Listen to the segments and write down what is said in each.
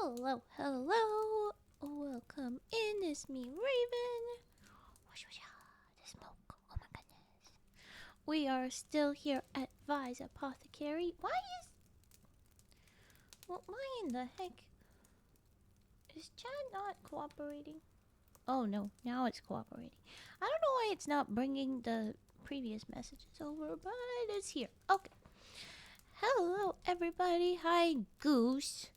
Hello, hello. Welcome in. It's me, Raven. The smoke. Oh my goodness. We are still here at Vi's Apothecary. Why in the heck? Is chat not cooperating? Oh no, now it's cooperating. I don't know why it's not bringing the previous messages over, but it's here. Okay. Hello, everybody. Hi, Goose.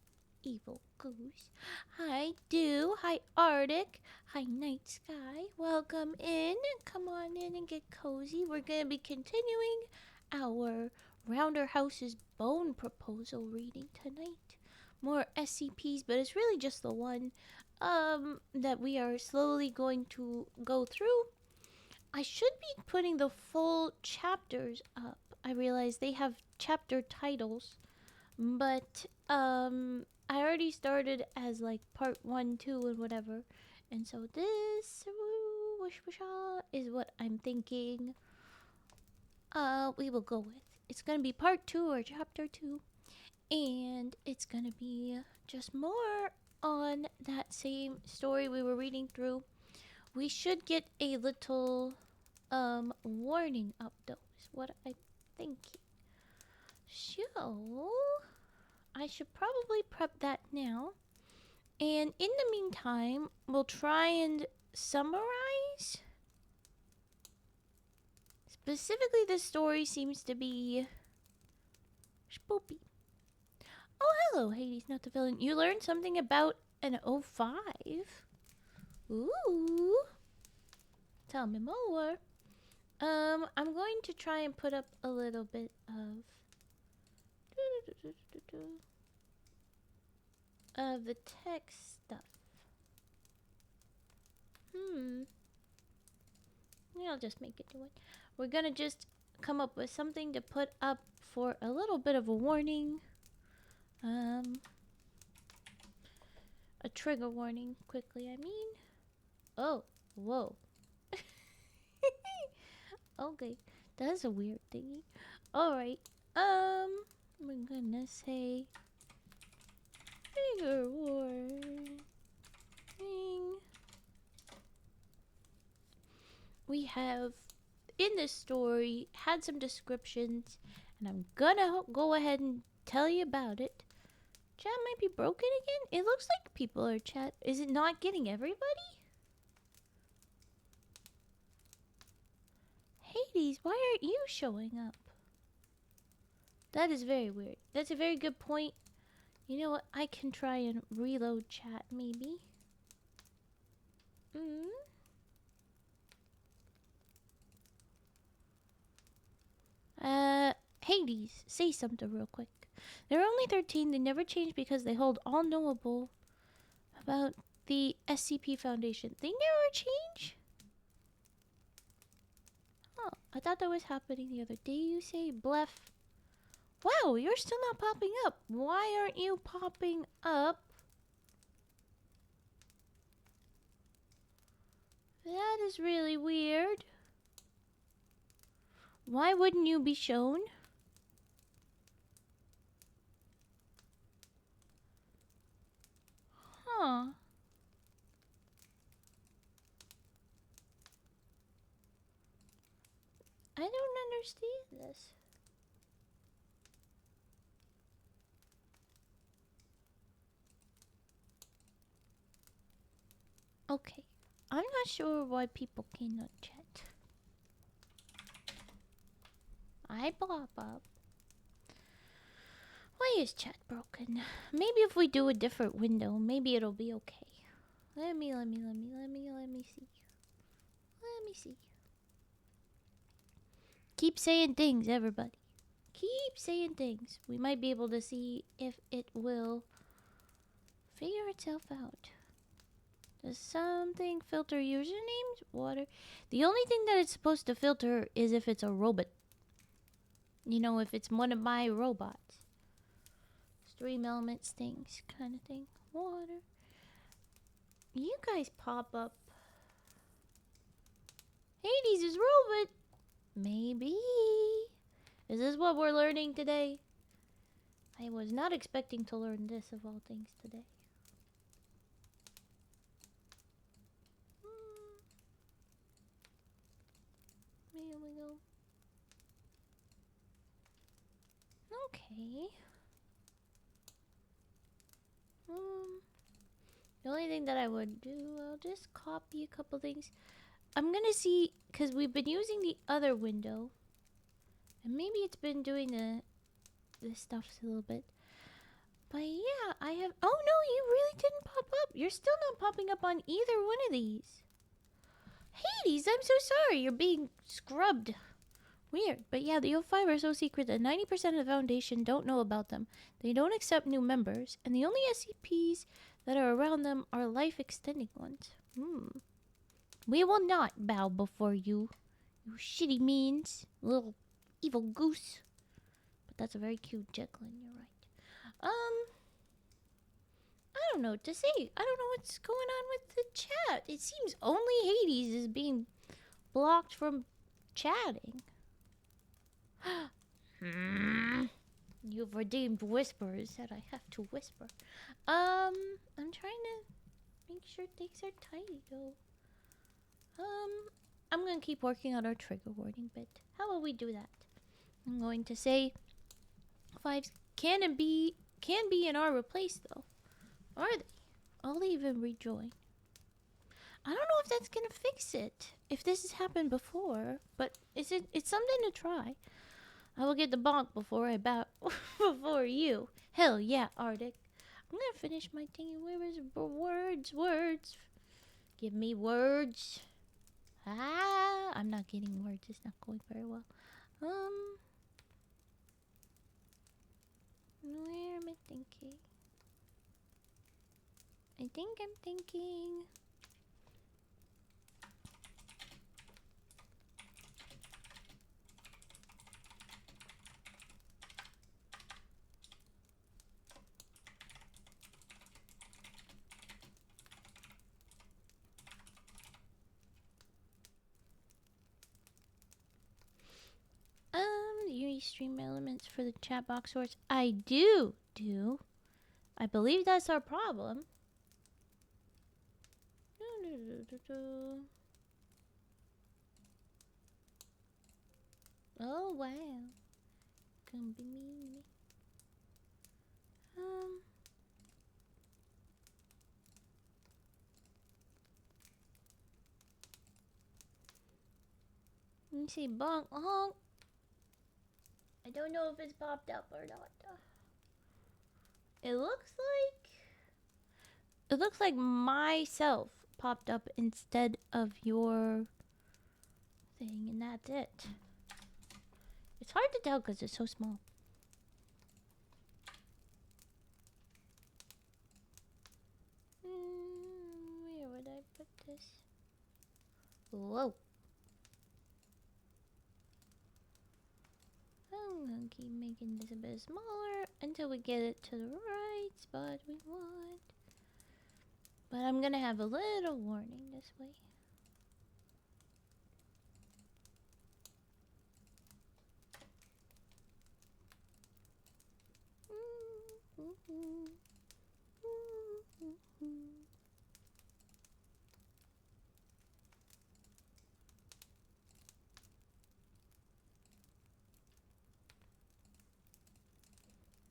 Evil Goose. Hi, Dew. Hi, Arctic. Hi, Night Sky. Welcome in. Come on in and get cozy. We're going to be continuing our Rounderhouse's Bone Proposal reading tonight. More SCPs, but it's really just the one that we are slowly going to go through. I should be putting the full chapters up. I realize they have chapter titles, but I already started as like part 1, 2, and whatever, and so this is what I'm thinking we will go with. It's gonna be part 2 or chapter 2, and it's gonna be just more on that same story we were reading through. We should get a little warning up though, is what I'm thinking. So I should probably prep that now. And in the meantime, we'll try and summarize. Specifically, this story seems to be spoopy. Oh, hello, Hades, not the villain. You learned something about an 05. Ooh. Tell me more. I'm going to try and put up a little bit of the text stuff. Yeah, I'll just make it do it. We're gonna just come up with something to put up for a little bit of a warning. A trigger warning, quickly, I mean. Oh, whoa. Okay, that's a weird thingy. Alright, we're gonna say trigger warning. We have, in this story, had some descriptions, and I'm gonna go ahead and tell you about it. Chat might be broken again? It looks like people are chat. Is it not getting everybody? Hades, why aren't you showing up? That is very weird. That's a very good point. You know what? I can try and reload chat, maybe. Hades, say something real quick. They're only 13. They never change because they hold all knowable about the SCP Foundation. They never change? Oh, I thought that was happening the other day. You say, Blef. Wow, you're still not popping up. Why aren't you popping up? That is really weird. Why wouldn't you be shown? Huh. I don't understand this. Okay. I'm not sure why people cannot chat. I pop up. Why is chat broken? Maybe if we do a different window, maybe it'll be okay. Let me see. Let me see. Keep saying things, everybody. Keep saying things. We might be able to see if it will figure itself out. Does something filter usernames? Water. The only thing that it's supposed to filter is if it's a robot. You know, if it's one of my robots. Stream elements, things, kind of thing. Water. You guys pop up. Hades is robot. Maybe. Is this what we're learning today? I was not expecting to learn this of all things today. Okay. The only thing that I would do, I'll just copy a couple things. I'm gonna see, because we've been using the other window. And maybe it's been doing this stuff a little bit. But yeah, I have... Oh no, you really didn't pop up. You're still not popping up on either one of these. Hades, I'm so sorry. You're being scrubbed. Weird. But yeah, the O5 are so secret that 90% of the Foundation don't know about them. They don't accept new members. And the only SCPs that are around them are life-extending ones. We will not bow before you. You shitty means. Little evil goose. But that's a very cute Jekyllin, you're right. I don't know what to say. I don't know what's going on with the chat. It seems only Hades is being blocked from chatting. You've redeemed whispers that I have to whisper. I'm trying to make sure things are tidy though. I'm gonna keep working on our trigger warning bit. How will we do that? I'm going to say fives can be in our replace though. Are they? I'll even rejoin. I don't know if that's gonna fix it. If this has happened before, but it's something to try. I will get the bonk before I bow before you. Hell yeah, Arctic. I'm gonna finish my thingy. Where is words? Give me words. I'm not getting words. It's not going very well. Where am I thinking? I think I'm thinking. You stream elements for the chat box source. I do. I believe that's our problem. Oh wow. Come be me. Let me see, bonk, honk. I don't know if it's popped up or not. It looks like myself popped up instead of your thing, and that's it. It's hard to tell because it's so small. Where would I put this? Whoa. I'm gonna keep making this a bit smaller until we get it to the right spot we want. But I'm gonna have a little warning this way.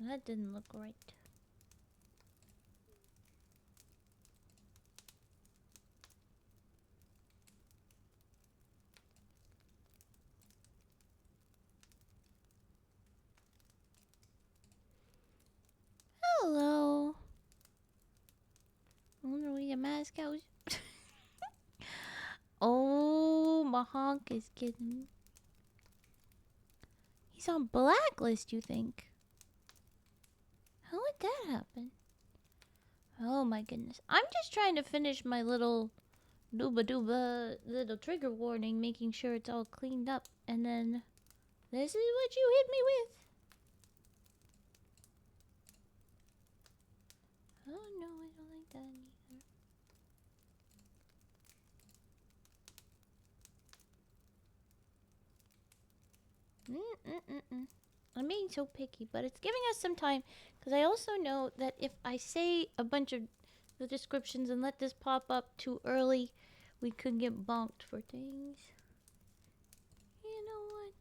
That didn't look right. Hello. I wonder where your mask goes. Oh, my honk is getting... He's on blacklist, you think? How would that happen? Oh my goodness. I'm just trying to finish my little dooba little trigger warning, making sure it's all cleaned up. And then this is what you hit me with. Oh no, I don't like that either. I'm being so picky, but it's giving us some time because I also know that if I say a bunch of the descriptions and let this pop up too early, we could get bonked for things. You know what?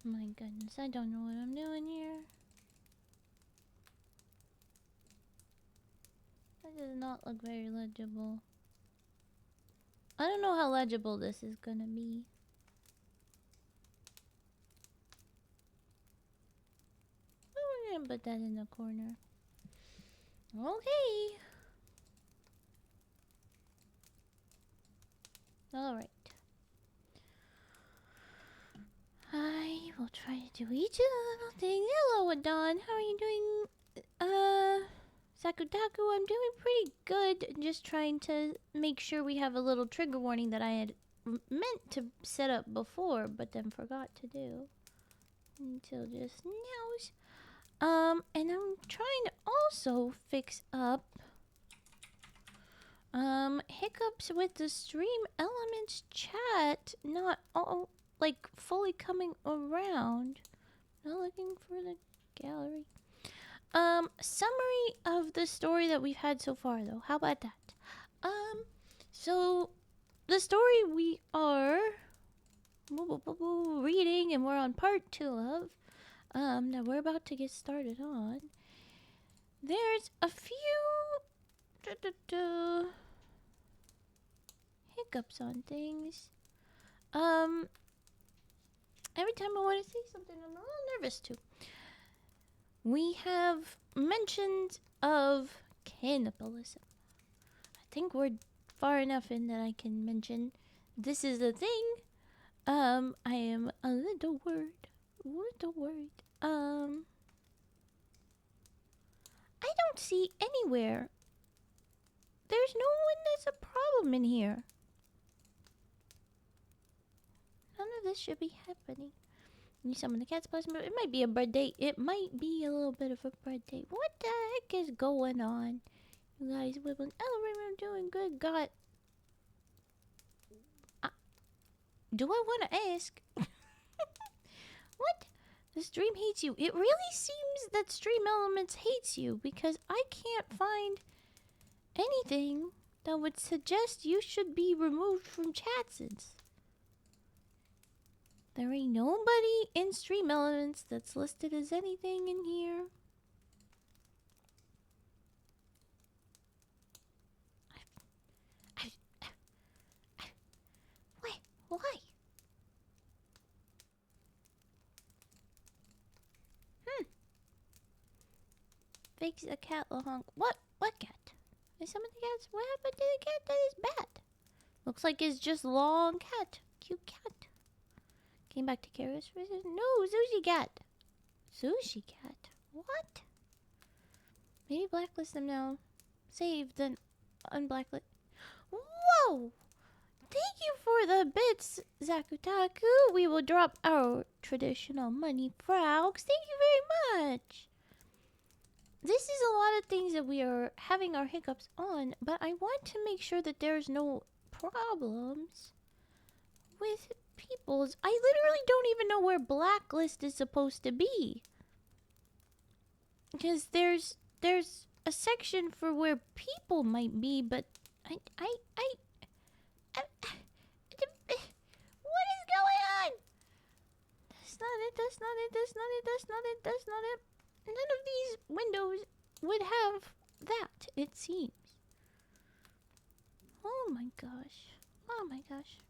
My goodness, I don't know what I'm doing here. That does not look very legible. I don't know how legible this is gonna be. But we're gonna put that in the corner. Okay. Alright. I will try to do each little thing. Hello, Adon. How are you doing? Sakutaku, I'm doing pretty good. Just trying to make sure we have a little trigger warning that I had meant to set up before, but then forgot to do. Until just now. And I'm trying to also fix up hiccups with the stream elements chat not all like fully coming around. Not looking for the gallery. Summary of the story that we've had so far though. How about that? So the story we are reading and we're on part 2 of that we're about to get started on. There's a few hiccups on things. Every time I want to say something, I'm a little nervous too. We have mentions of cannibalism. I think we're far enough in that I can mention this is a thing. I am a little worried. I don't see anywhere. There's no one that's a problem in here. None of this should be happening. You summon the cat's plasma. It might be a birthday. It might be a little bit of a birthday. What the heck is going on? You guys wibbling. Oh, I'm doing good. God. Do I want to ask? What? The stream hates you. It really seems that Stream Elements hates you because I can't find anything that would suggest you should be removed from chatsons. There ain't nobody in Stream Elements that's listed as anything in here. Why? Fix a cat, Lahonk. What cat? Is some of the cats? What happened to the cat that is bad? Looks like it's just long cat. Cute cat. Came back to Karis. No, Sushi cat. Sushi cat? What? Maybe blacklist them now. Save, then unblacklist. Whoa! Thank you for the bits, Zakutaku. We will drop our traditional money frogs. Thank you very much. This is a lot of things that we are having our hiccups on, but I want to make sure that there's no problems with people's. I literally don't even know where blacklist is supposed to be. Because there's a section for where people might be, but what is going on? That's not it. None of these windows would have that, it seems. Oh my gosh.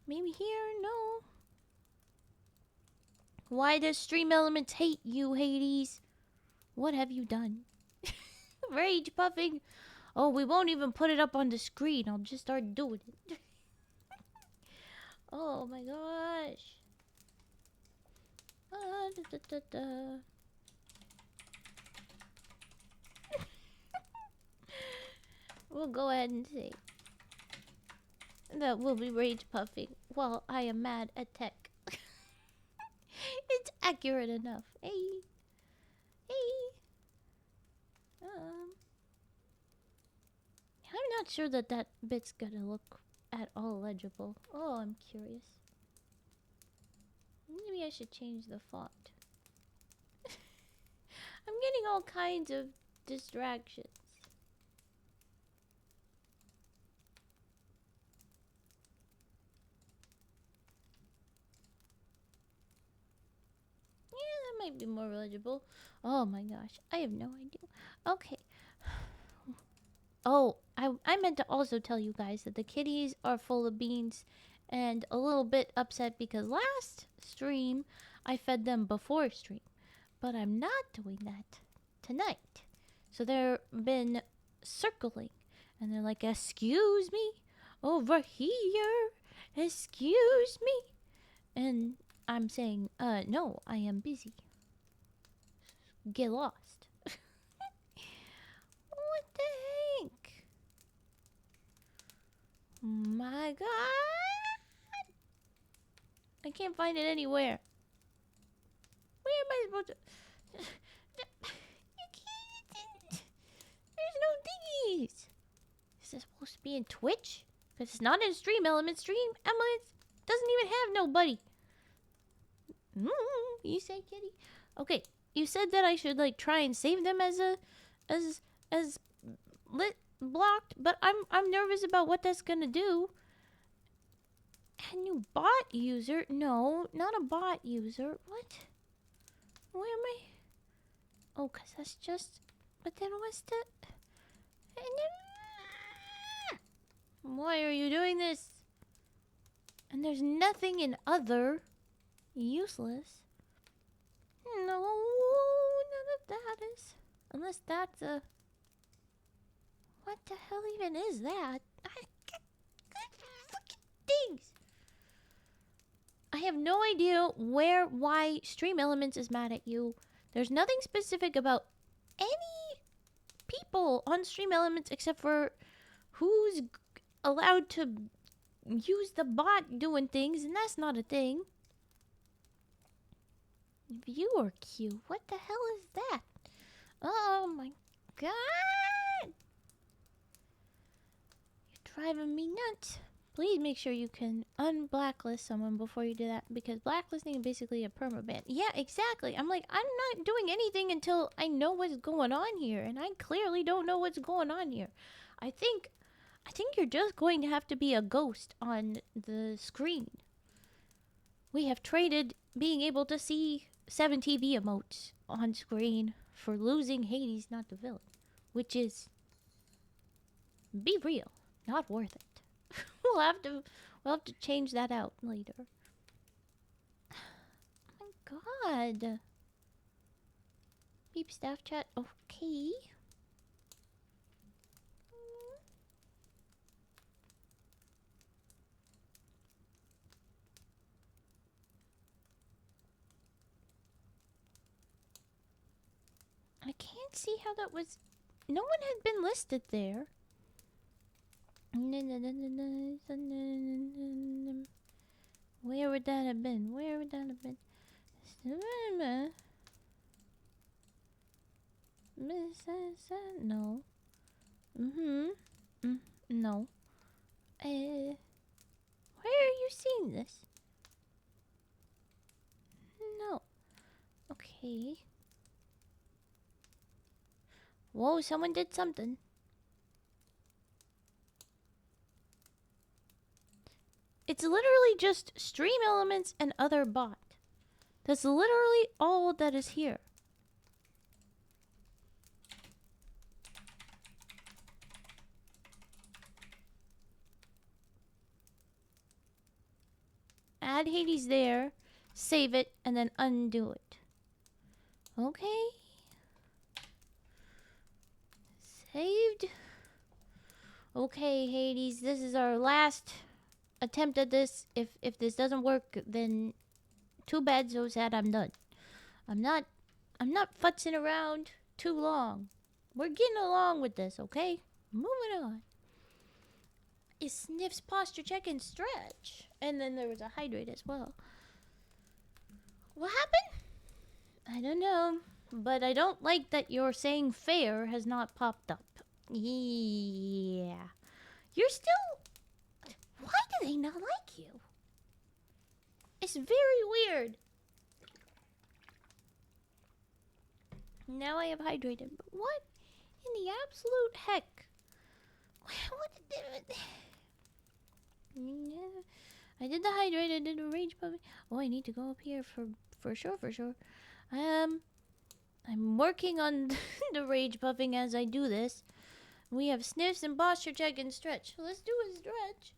Maybe here? No. Why does Stream Elements hate you, Hades? What have you done? Rage puffing. Oh, we won't even put it up on the screen. I'll just start doing it. Oh my gosh. We'll go ahead and say that we'll be rage puffing while I am mad at tech. It's accurate enough. Hey. I'm not sure that bit's gonna look at all legible. Oh, I'm curious. Maybe I should change the font. I'm getting all kinds of distractions. be more legible. Oh my gosh, I have no idea. Okay. Oh, I meant to also tell you guys that the kitties are full of beans and a little bit upset because last stream I fed them before stream. But I'm not doing that tonight. So they've been circling and they're like, "Excuse me, over here, excuse me." And I'm saying, no, I am busy. Get lost. What the heck? My god! I can't find it anywhere. Where am I supposed to... You can't... There's no thingies. Is this supposed to be in Twitch? Because it's not in Stream Elements. Stream Elements doesn't even have nobody. You say, kitty? Okay, you said that I should like try and save them as lit blocked, but I'm nervous about what that's gonna do. A new bot user? No, not a bot user. What? Where am I? Oh, cause that's just. But then what's the? Why are you doing this? And there's nothing in other. Useless. No, none of that is. Unless that's a. What the hell even is that? Fucking things. I have no idea why Stream Elements is mad at you. There's nothing specific about any people on Stream Elements except for who's allowed to use the bot doing things, and that's not a thing. Viewer queue. What the hell is that? Oh my god! You're driving me nuts. Please make sure you can unblacklist someone before you do that, because blacklisting is basically a permaban. Yeah, exactly. I'm like, I'm not doing anything until I know what's going on here, and I clearly don't know what's going on here. I think you're just going to have to be a ghost on the screen. We have traded being able to see 7 TV emotes on screen for losing Hades, not the villain, which is, be real, not worth it. we'll have to change that out later. Oh my god. Beep staff chat. Okay. I can't see how that was. No one had been listed there. Where would that have been? Where would that have been? No. No. Where are you seeing this? No. Okay. Whoa, someone did something. It's literally just Stream Elements and other bot. That's literally all that is here. Add Hades there, save it, and then undo it. Okay. Saved. Okay, Hades, this is our last attempt at this. If this doesn't work, then too bad, so sad, I'm done. I'm not futzing around too long. We're getting along with this, okay? Moving on. It sniffs posture check and stretch. And then there was a hydrate as well. What happened? I don't know. But I don't like that your saying fair has not popped up. Yeah. You're still... Why do they not like you? It's very weird. Now I have hydrated. But what in the absolute heck? What did... I did the hydrate, I did the rage puppy. Oh, I need to go up here for sure. I'm working on the rage puffing as I do this. We have sniffs and posture check and stretch. Let's do a stretch.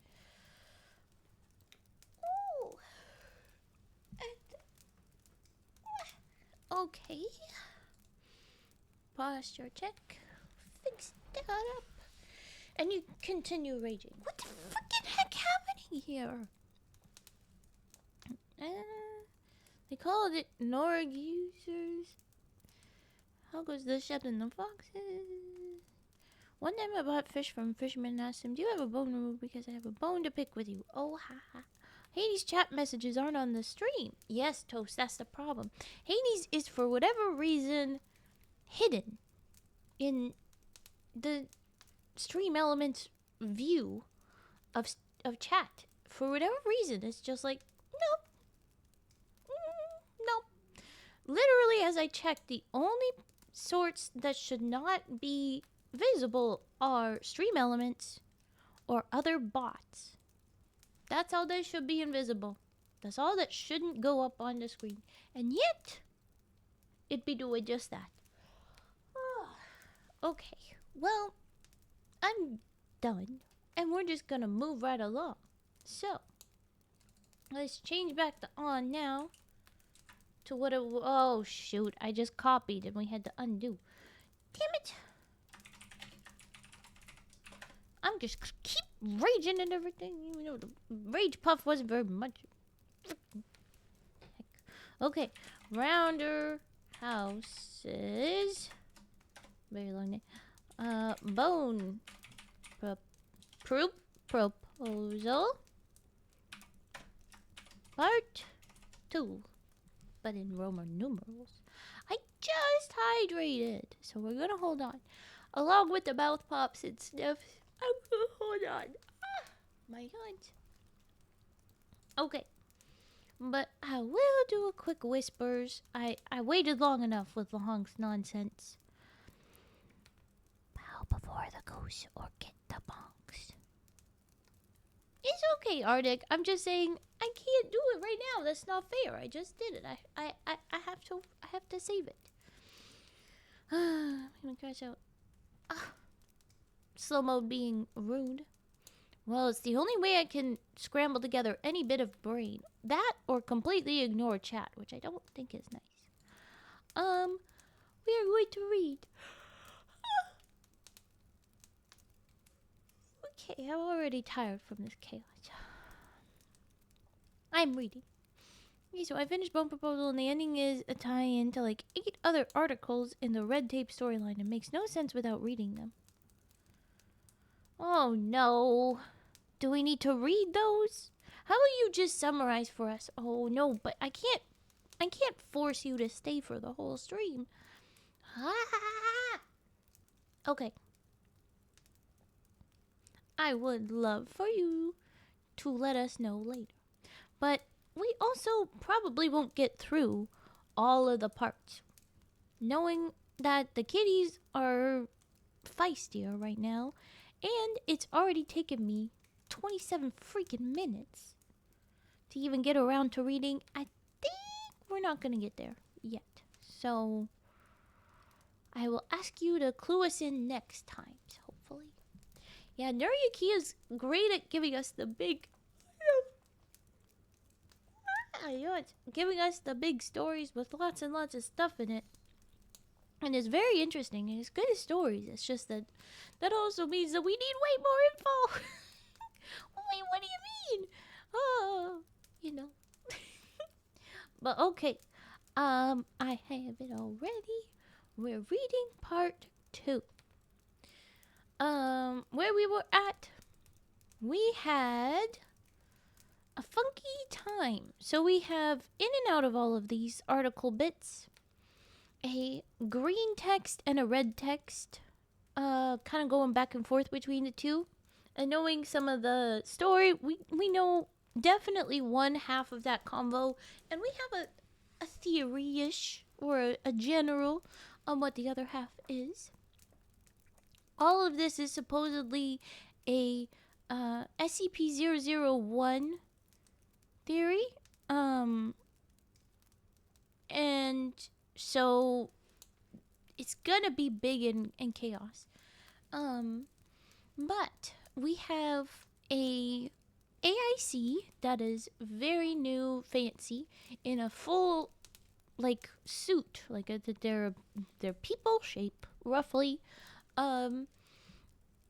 Ooh. Okay. Posture check. Fix that up. And you continue raging. What the fucking heck happening here? They called it Norg users. How goes the shed and the foxes? One time I bought fish from a fisherman and asked him, do you have a bone to remove because I have a bone to pick with you? Oh, haha. Hades' chat messages aren't on the stream. Yes, Toast, that's the problem. Hades is, for whatever reason, hidden in the stream elements view of chat. For whatever reason, it's just like, nope. Nope. Literally, as I checked, the only sorts that should not be visible are stream elements or other bots. That's all that should be invisible. That's all that shouldn't go up on the screen. And yet, it'd be doing just that. Okay, well, I'm done. And we're just gonna move right along. So, let's change back to on now. To what it oh shoot, I just copied and we had to undo. Damn it. I'm just keep raging and everything, even though the rage puff wasn't very much. Heck. Okay, Rounderhouse is very long name. Bone proposal part 2, but in Roman numerals. I just hydrated, so we're gonna hold on. Along with the mouth pops and sniffs, I'm gonna hold on. My God. Okay. But I will do a quick whispers. I waited long enough with the honk's nonsense. Bow before the goose or get the bonks. It's okay, Arctic. I'm just saying I can't do it right now. That's not fair. I just did it. I have to save it. I'm gonna crash out. Slow mode being rude. Well, it's the only way I can scramble together any bit of brain. That or completely ignore chat, which I don't think is nice. We are going to read. Okay, I'm already tired from this chaos. I'm reading. Okay, so I finished Bone Proposal and the ending is a tie-in to like 8 other articles in the Red Tape storyline. It makes no sense without reading them. Oh no. Do we need to read those? How will you just summarize for us? Oh no, but I can't force you to stay for the whole stream. Okay. I would love for you to let us know later. But we also probably won't get through all of the parts. Knowing that the kitties are feistier right now, and it's already taken me 27 freaking minutes to even get around to reading. I think we're not gonna get there yet. So I will ask you to clue us in next time, hopefully. Yeah, NURIAKEA is great at giving us the big giving us the big stories with lots and lots of stuff in it. And it's very interesting and it's good as stories. It's just that also means that we need way more info. Wait, what do you mean? Oh, you know. But okay. I have it already. We're reading part 2. Where we were at, we had a funky time. So we have in and out of all of these article bits, a green text and a red text, kind of going back and forth between the two. And knowing some of the story, we know definitely one half of that convo, and we have a theory-ish or a general on what the other half is. All of this is supposedly a SCP-001 theory, and So it's gonna be big and chaos. But we have a AIC that is very new, fancy, in a full like suit, like their people shape roughly, um,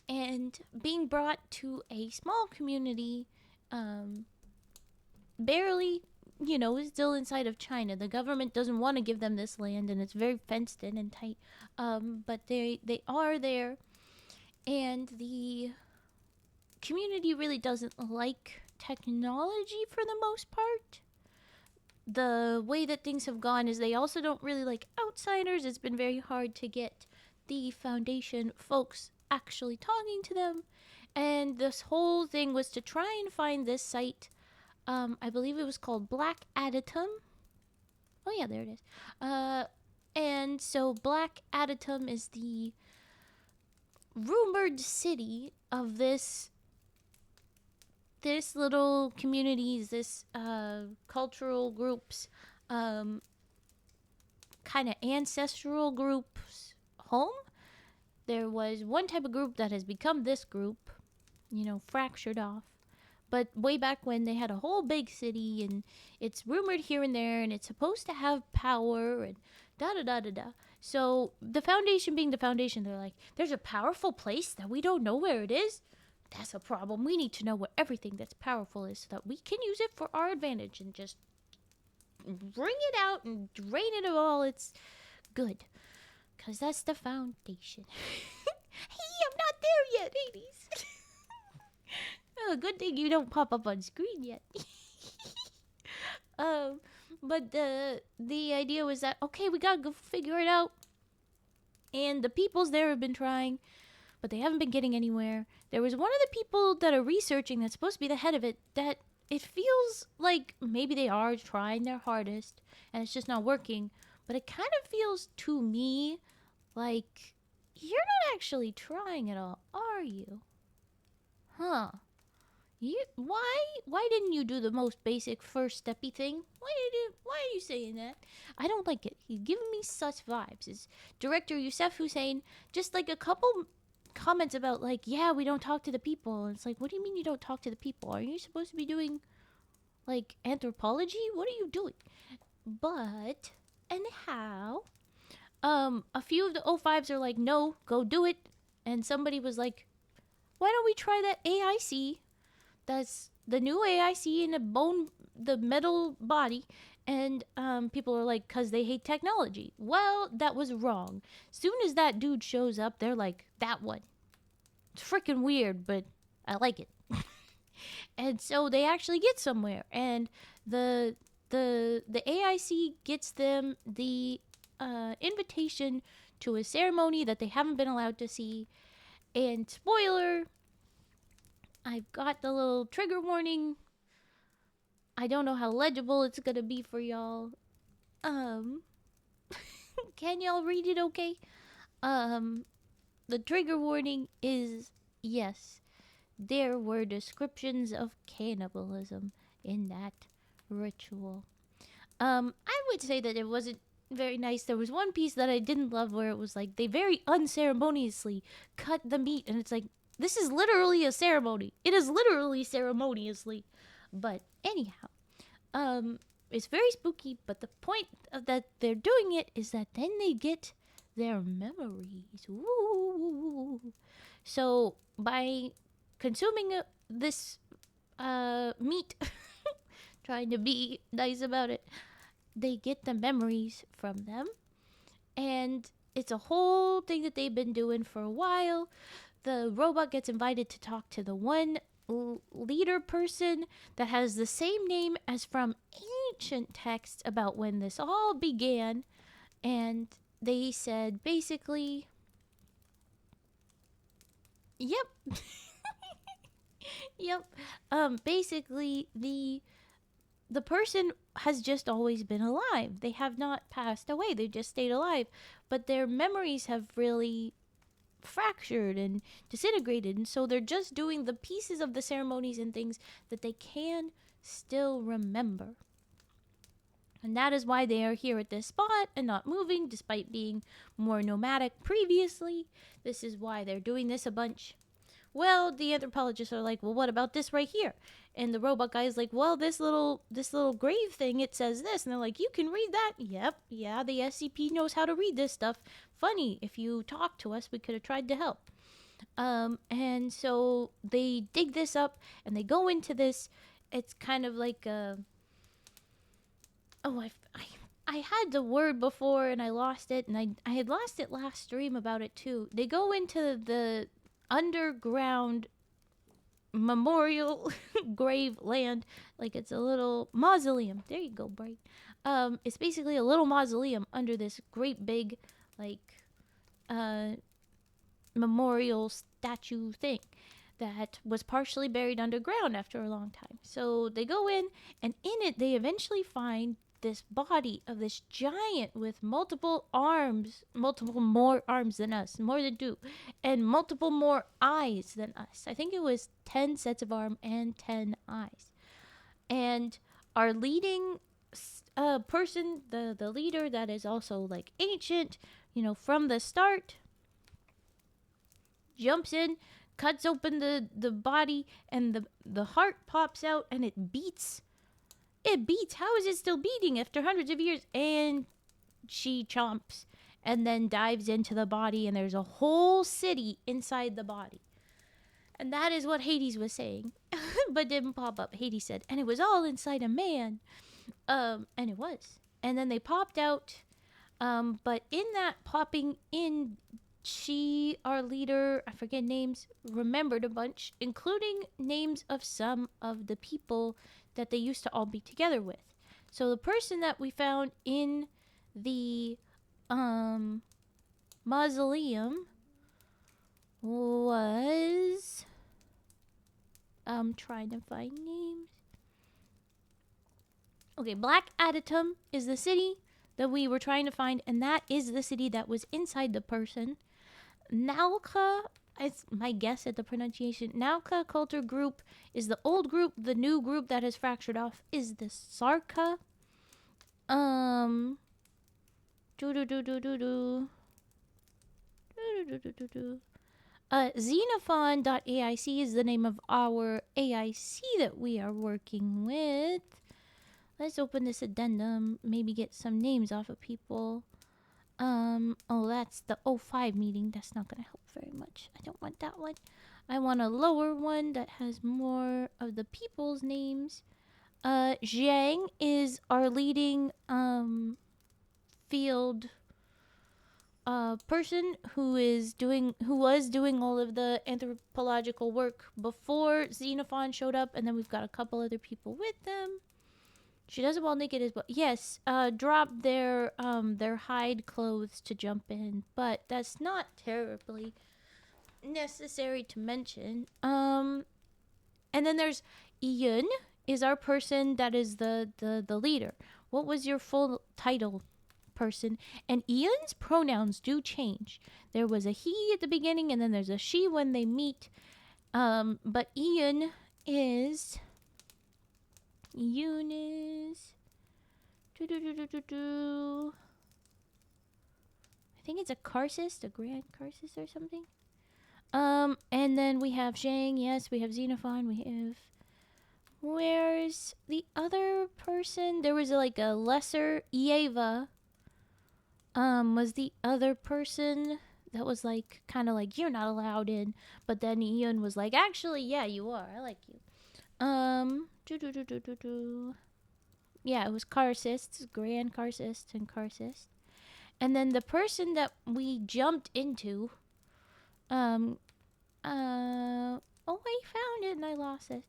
and being brought to a small community, um, barely, still inside of China. The government doesn't want to give them this land, and it's very fenced in and tight. But they are there, and the community really doesn't like technology for the most part. The way that things have gone is they also don't really like outsiders. It's been very hard to get the Foundation folks actually talking to them. And this whole thing was to try and find this site. I believe it was called Black Adatum. Oh, yeah, there it is. And so Black Adatum is the rumored city of this little communities, this cultural groups, kind of ancestral groups home. There was one type of group that has become this group, fractured off. But way back when, they had a whole big city, and it's rumored here and there, and it's supposed to have power, and da-da-da-da-da. So the Foundation being the Foundation, they're like, there's a powerful place that we don't know where it is? That's a problem. We need to know where everything that's powerful is so that we can use it for our advantage and just bring it out and drain it of all its good. Because that's the Foundation. Hey, I'm not there yet, ladies. Oh, good thing you don't pop up on screen yet. But the idea was that, okay, we gotta go figure it out. And the peoples there have been trying, but they haven't been getting anywhere. There was one of the people that are researching that's supposed to be the head of it that it feels like maybe they are trying their hardest and it's just not working. But it kind of feels to me like you're not actually trying at all, are you? Huh. Why didn't you do the most basic first steppy thing? Why are you saying that? I don't like it. He's giving me sus vibes. Is director Youssef Hussein just like a couple comments about like, yeah, we don't talk to the people. And it's like, what do you mean you don't talk to the people? Are you supposed to be doing like anthropology? What are you doing? But anyhow, a few of the O5s are like, no, go do it. And somebody was like, why don't we try that AIC? That's the new AIC in the metal body. And people are like, because they hate technology. Well, that was wrong. Soon as that dude shows up, they're like, that one. It's freaking weird, but I like it. And so they actually get somewhere. And the AIC gets them the invitation to a ceremony that they haven't been allowed to see. And spoiler, I've got the little trigger warning. I don't know how legible it's gonna be for y'all. Can y'all read it okay? The trigger warning is, yes, there were descriptions of cannibalism in that ritual. I would say that it wasn't very nice. There was one piece that I didn't love where it was like they very unceremoniously cut the meat, and it's like, this is literally a ceremony. It is literally ceremoniously. But anyhow, it's very spooky, but the point of that they're doing it is that then they get their memories. Ooh. So by consuming this meat, trying to be nice about it, they get the memories from them. And it's a whole thing that they've been doing for a while. The robot gets invited to talk to the one leader person that has the same name as from ancient texts about when this all began. And they said basically, yep. Yep. Basically the person has just always been alive. They have not passed away. They just stayed alive. But their memories have really fractured and disintegrated, and so they're just doing the pieces of the ceremonies and things that they can still remember. And that is why they are here at this spot and not moving, despite being more nomadic previously. This is why they're doing this a bunch. Well, the anthropologists are like, well, what about this right here? And the robot guy is like, well, this little grave thing, it says this. And they're like, you can read that? Yep, yeah, the SCP knows how to read this stuff. Funny, if you talked to us, we could have tried to help. And so they dig this up and they go into this. It's kind of like a... Oh, I had the word before and I lost it, and I had lost it last stream about it too. They go into the underground memorial grave land, like it's a little mausoleum. There you go, Bright. It's basically a little mausoleum under this great big, like, memorial statue thing that was partially buried underground after a long time. So they go in, and in it they eventually find this body of this giant with multiple arms, multiple more arms than us, more than two, and multiple more eyes than us. I think it was 10 sets of arm and 10 eyes. And our leading person, the leader that is also like ancient, from the start, jumps in, cuts open the body, and the heart pops out and it beats. It beats. How is it still beating after hundreds of years? And she chomps and then dives into the body, and there's a whole city inside the body. And that is what Hades was saying, but didn't pop up. Hades said, and it was all inside a man. And it was. And then they popped out. But in that popping in, she, our leader, I forget names, remembered a bunch, including names of some of the people that they used to all be together with. So the person that we found in the mausoleum was... I'm trying to find names. Okay, Black Adatum is the city that we were trying to find, and that is the city that was inside the person. Nalka, it's my guess at the pronunciation. Nalka Culture Group is the old group. The new group that has fractured off is the Sarka. Xenophon.aic is the name of our AIC that we are working with. Let's open this addendum, maybe get some names off of people. Oh, that's the 05 meeting. That's not gonna help very much. I don't want that one. I want a lower one that has more of the people's names. Zhang is our leading, field, person who was doing all of the anthropological work before Xenophon showed up, and then we've got a couple other people with them. She does it while naked as well. Yes, drop their hide clothes to jump in, but that's not terribly necessary to mention. And then there's Ian is our person that is the leader. What was your full title, person? And Ian's pronouns do change. There was a he at the beginning, and then there's a she when they meet. But Ian is... Eunice. I think it's a Karcist, a Grand Karcist or something. And then we have Zhang. Yes, we have Xenophon. We have... Where's the other person? There was like a lesser Eva. Was the other person that was like kind of like, you're not allowed in. But then Ian was like, actually, yeah, you are. I like you. Yeah, it was Karcists, Grand Karcist and Karcist. And then the person that we jumped into, oh, I found it and I lost it.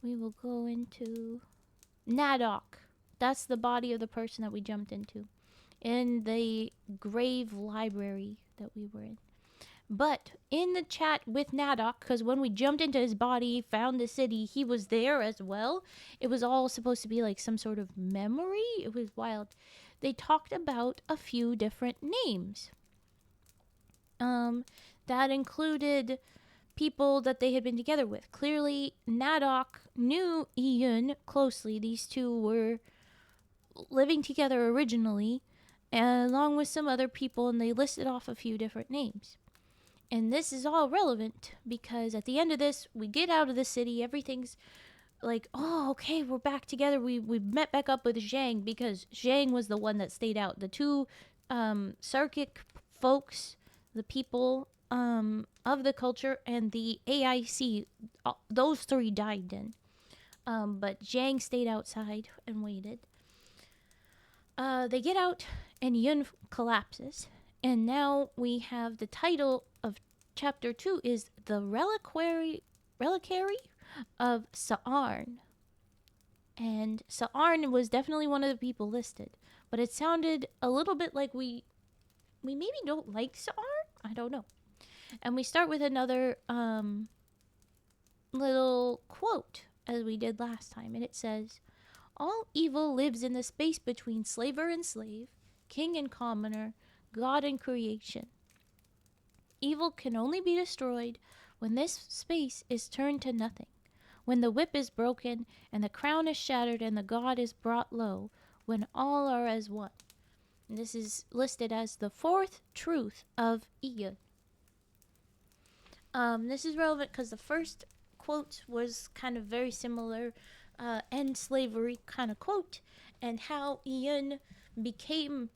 We will go into Nadok. That's the body of the person that we jumped into in the grave library that we were in. But in the chat with Nadok, because when we jumped into his body, found the city, he was there as well. It was all supposed to be like some sort of memory. It was wild. They talked about a few different names. That included people that they had been together with. Clearly, Nadok knew Iyun closely. These two were living together originally, along with some other people, and they listed off a few different names. And this is all relevant because at the end of this, we get out of the city. Everything's like, oh, okay, we're back together. We met back up with Zhang because Zhang was the one that stayed out. The two Sarkic folks, the people of the culture, and the AIC, those three died then. But Zhang stayed outside and waited. They get out, and Yun collapses. And now we have the title of chapter 2 is the Reliquary of Sa'arn. And Sa'arn was definitely one of the people listed. But it sounded a little bit like we maybe don't like Sa'arn? I don't know. And we start with another little quote, as we did last time. And it says, all evil lives in the space between slaver and slave, king and commoner, God and creation. Evil can only be destroyed when this space is turned to nothing, when the whip is broken and the crown is shattered and the god is brought low, when all are as one. And this is listed as the fourth truth of Iyun. This is relevant because the first quote was kind of very similar, end slavery kind of quote, and how Iyun became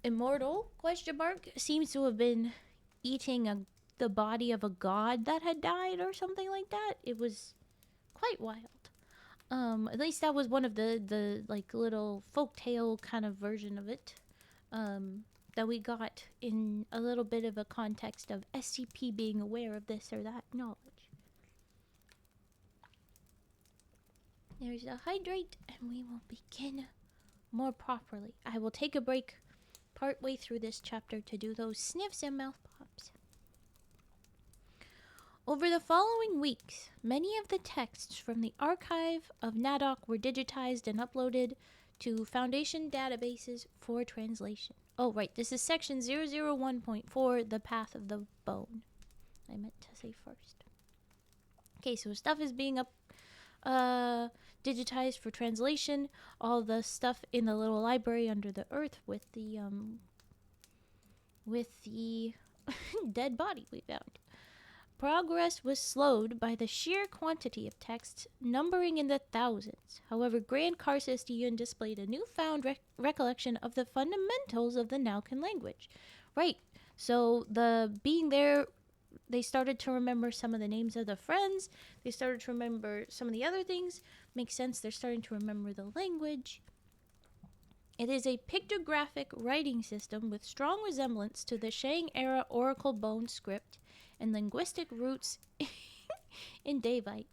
immortal, seems to have been eating the body of a god that had died or something like that. It was quite wild. At least that was one of the like little folktale kind of version of it that we got in a little bit of a context of SCP being aware of this or that knowledge. There's a hydrate, and we will begin more properly. I will take a break partway through this chapter to do those sniffs and mouth pops. Over the following weeks, many of the texts from the archive of Nadok were digitized and uploaded to Foundation databases for translation. Oh, right, this is section 001.4, the Path of the Bone. I meant to say first. Okay, so stuff is being digitized for translation. All the stuff in the little library under the earth with the dead body we found. Progress was slowed by the sheer quantity of texts, numbering in the thousands. However, Grand Karsus Iyun displayed a newfound recollection of the fundamentals of the Naukan language. Right, so the being there, they started to remember some of the names of the friends. They started to remember some of the other things. Makes sense, they're starting to remember the language. It is a pictographic writing system with strong resemblance to the Shang-era Oracle Bone script and linguistic roots in Davite.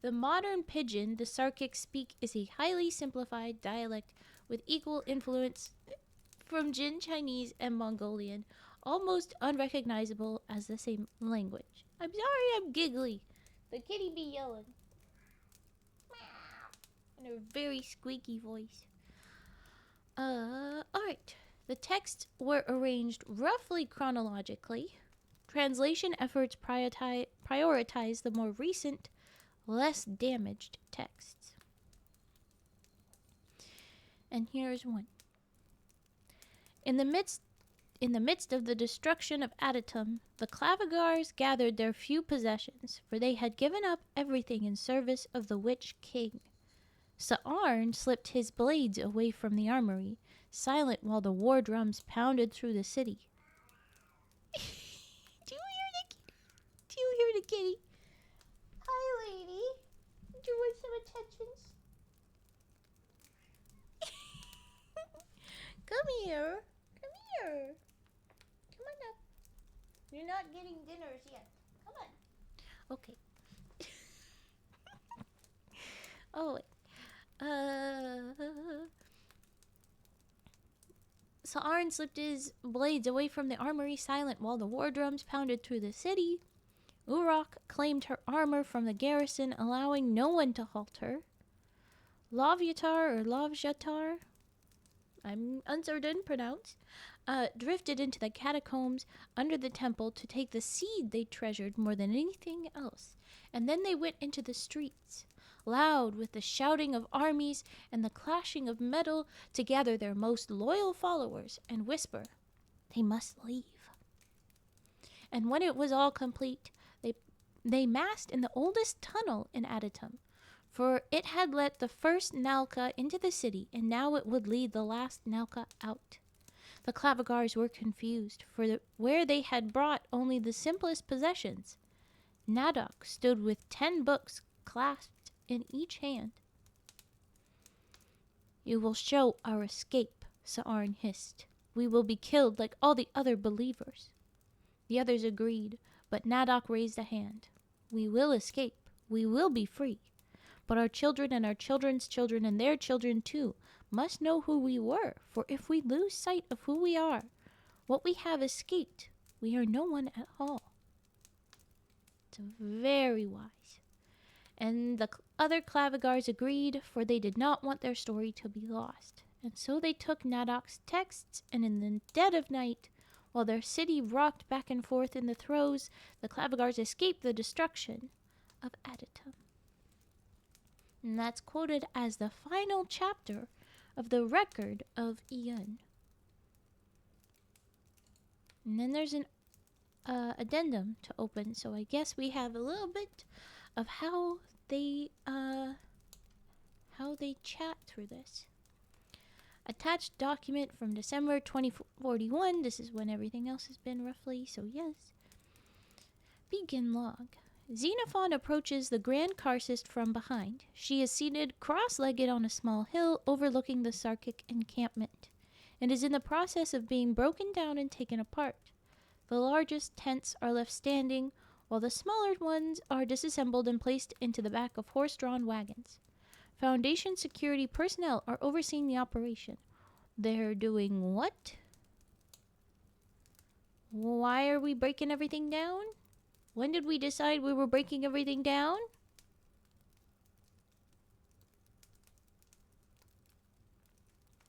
The modern pidgin the Sarkics speak is a highly simplified dialect with equal influence from Jin Chinese and Mongolian, almost unrecognizable as the same language. I'm sorry I'm giggly. The kitty be yelling. In a very squeaky voice. Alright. The texts were arranged roughly chronologically. Translation efforts prioritize the more recent, less damaged texts. And here's one. In the midst of the destruction of Adatum, the Clavigars gathered their few possessions, for they had given up everything in service of the Witch King. Sa'arn slipped his blades away from the armory, silent while the war drums pounded through the city. Do you hear the kitty? Hi, lady. Do you want some attentions? Come here. Come here. Come on up. You're not getting dinners yet. Come on. Okay. Oh, wait. Sa'arn slipped his blades away from the armory, silent while the war drums pounded through the city. Uruk claimed her armor from the garrison, allowing no one to halt her. Lovyatar or Lovjatar, I'm uncertain, pronounce, drifted into the catacombs under the temple to take the seed they treasured more than anything else. And then they went into the streets, loud with the shouting of armies and the clashing of metal, to gather their most loyal followers and whisper, "They must leave." And when it was all complete, they massed in the oldest tunnel in Adytum, for it had let the first Nalka into the city, and now it would lead the last Nalka out. The Clavigars were confused, for where they had brought only the simplest possessions, Nadok stood with 10 books clasped in each hand. "You will show our escape," Sa'arn hissed. "We will be killed like all the other believers." The others agreed, but Nadok raised a hand. "We will escape. We will be free. But our children and our children's children and their children too must know who we were, for if we lose sight of who we are, what we have escaped, we are no one at all." It's very wise. And the other Clavigars agreed, for they did not want their story to be lost. And so they took Nadok's texts, and in the dead of night, while their city rocked back and forth in the throes, the Clavigars escaped the destruction of Adytum. And that's quoted as the final chapter of the record of Ian. And then there's an addendum to open, so I guess we have a little bit of how they chat through this. Attached document from December 2041. This is when everything else has been roughly, so yes. Begin log. Xenophon approaches the Grand Karcist from behind. She is seated cross-legged on a small hill overlooking the Sarkic encampment, and is in the process of being broken down and taken apart. The largest tents are left standing, while the smaller ones are disassembled and placed into the back of horse-drawn wagons. Foundation security personnel are overseeing the operation. They're doing what? Why are we breaking everything down? When did we decide we were breaking everything down?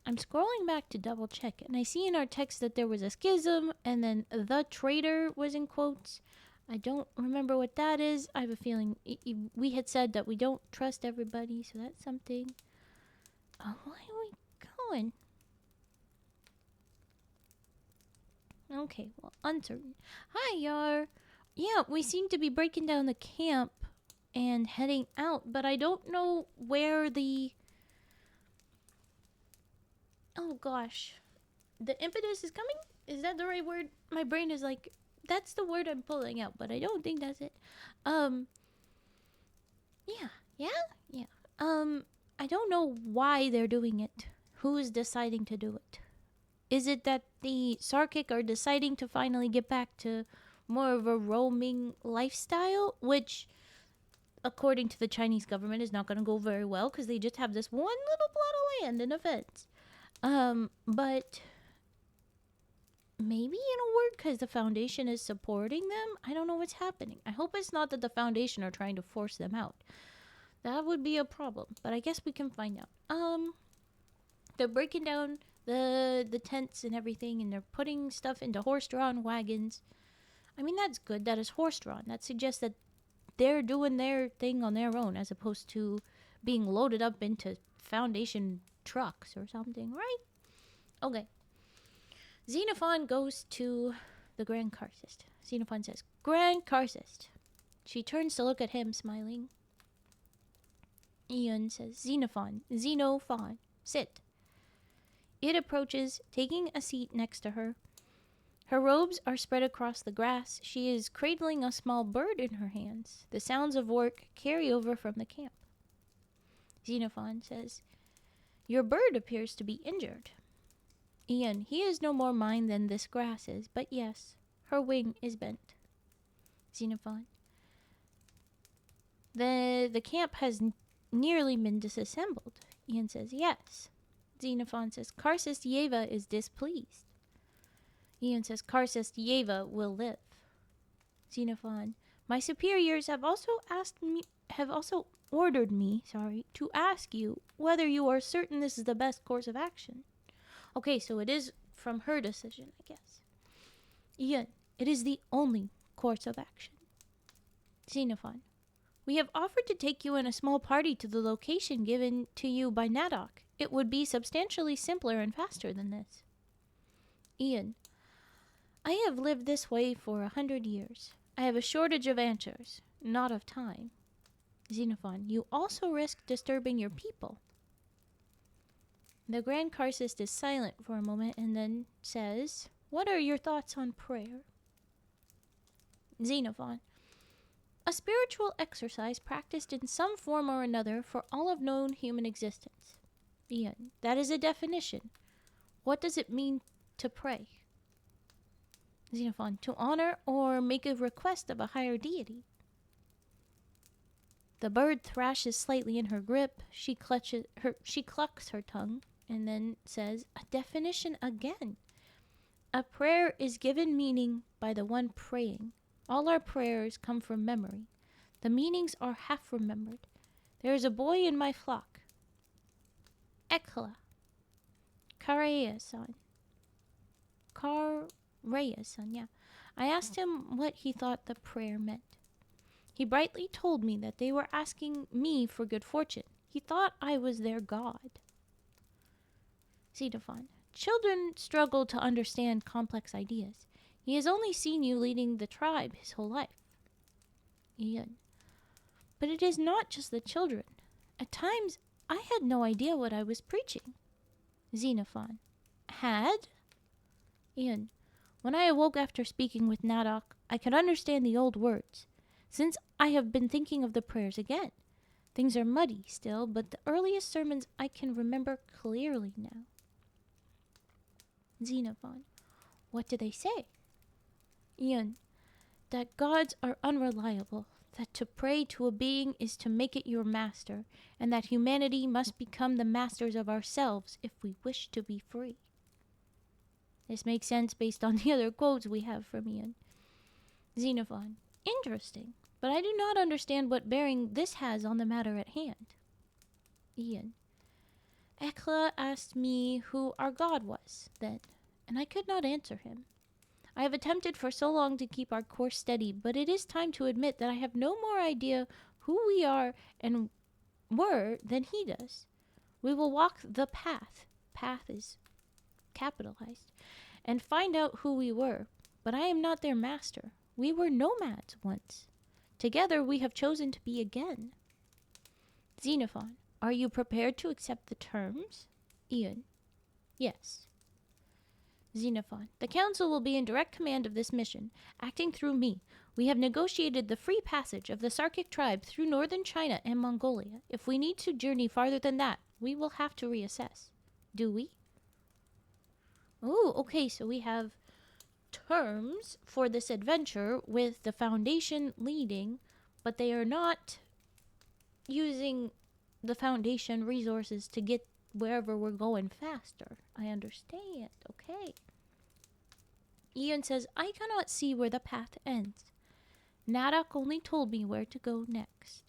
I'm scrolling back to double check, and I see in our text that there was a schism, and then the traitor was in quotes. I don't remember what that is. I have a feeling we had said that we don't trust everybody, so that's something. Why are we going? Okay, well, uncertain. Hi, Yar. Yeah, we seem to be breaking down the camp and heading out, but I don't know where the... Oh, gosh. The impetus is coming? Is that the right word? My brain is like... That's the word I'm pulling out, but I don't think that's it. Yeah. I don't know why they're doing it. Who's deciding to do it? Is it that the Sarkic are deciding to finally get back to more of a roaming lifestyle, which, according to the Chinese government, is not going to go very well because they just have this one little plot of land and a fence. But... maybe it'll work because the Foundation is supporting them. I don't know what's happening. I hope it's not that the Foundation are trying to force them out. That would be a problem, but I guess we can find out. They're breaking down the tents and everything, and they're putting stuff into horse-drawn wagons. I mean, that's good. That is horse-drawn. That suggests that they're doing their thing on their own, as opposed to being loaded up into Foundation trucks or something, right? Okay. Xenophon goes to the Grand Karcist. Xenophon says, "Grand Karcist." She turns to look at him, smiling. Ian says, Xenophon, sit." It approaches, taking a seat next to her. Her robes are spread across the grass. She is cradling a small bird in her hands. The sounds of work carry over from the camp. Xenophon says, "Your bird appears to be injured." Ian, he is no more mine than this grass is, but yes, her wing is bent. Xenophon. The camp has nearly been disassembled. Ian says, yes. Xenophon says, Karcist Yeva is displeased. Ian says, Karcist Yeva will live. Xenophon, my superiors have also ordered me to ask you whether you are certain this is the best course of action. Okay, so it is from her decision, I guess. Ian, it is the only course of action. Xenophon, we have offered to take you in a small party to the location given to you by Nadok. It would be substantially simpler and faster than this. Ian, I have lived this way for 100 years. I have a shortage of answers, not of time. Xenophon, you also risk disturbing your people. The Grand Karcist is silent for a moment and then says, what are your thoughts on prayer? Xenophon, a spiritual exercise practiced in some form or another for all of known human existence. Ian, that is a definition. What does it mean to pray? Xenophon, to honor or make a request of a higher deity. The bird thrashes slightly in her grip. She clucks her tongue and then says, a definition again. A prayer is given meaning by the one praying. All our prayers come from memory. The meanings are half remembered. There is a boy in my flock. Ekla. Kareya-san. Kareya-san, yeah. I asked him what he thought the prayer meant. He brightly told me that they were asking me for good fortune. He thought I was their god. Xenophon, children struggle to understand complex ideas. He has only seen you leading the tribe his whole life. Ian, but it is not just the children. At times, I had no idea what I was preaching. Xenophon, had? Ian, when I awoke after speaking with Nadok, I could understand the old words. Since I have been thinking of the prayers again. Things are muddy still, but the earliest sermons I can remember clearly now. Xenophon, what do they say? Ian, that gods are unreliable, that to pray to a being is to make it your master, and that humanity must become the masters of ourselves if we wish to be free. This makes sense based on the other quotes we have from Ian. Xenophon, interesting, but I do not understand what bearing this has on the matter at hand. Ian, Ekla asked me who our god was then, and I could not answer him. I have attempted for so long to keep our course steady, but it is time to admit that I have no more idea who we are and were than he does. We will walk the path. Path is capitalized. And find out who we were, but I am not their master. We were nomads once. Together we have chosen to be again. Xenophon, are you prepared to accept the terms? Ian, yes. Xenophon, the council will be in direct command of this mission, acting through me. We have negotiated the free passage of the Sarkic tribe through northern China and Mongolia. If we need to journey farther than that, we will have to reassess. Do we? Oh, okay, so we have terms for this adventure with the Foundation leading, but they are not using the Foundation resources to get wherever we're going faster. I understand. Okay. Ian says, I cannot see where the path ends. Nadok only told me where to go next.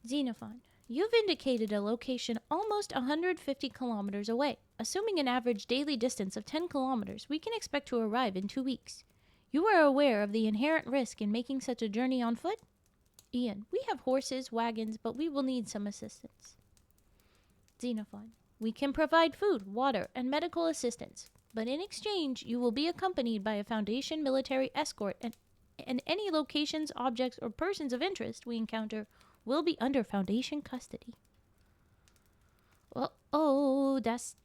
Xenophon, you've indicated a location almost 150 kilometers away. Assuming an average daily distance of 10 kilometers, we can expect to arrive in 2 weeks. You are aware of the inherent risk in making such a journey on foot? Ian, we have horses, wagons, but we will need some assistance. Xenophon, we can provide food, water, and medical assistance, but in exchange, you will be accompanied by a Foundation military escort, and any locations, objects, or persons of interest we encounter will be under Foundation custody. Oh, that's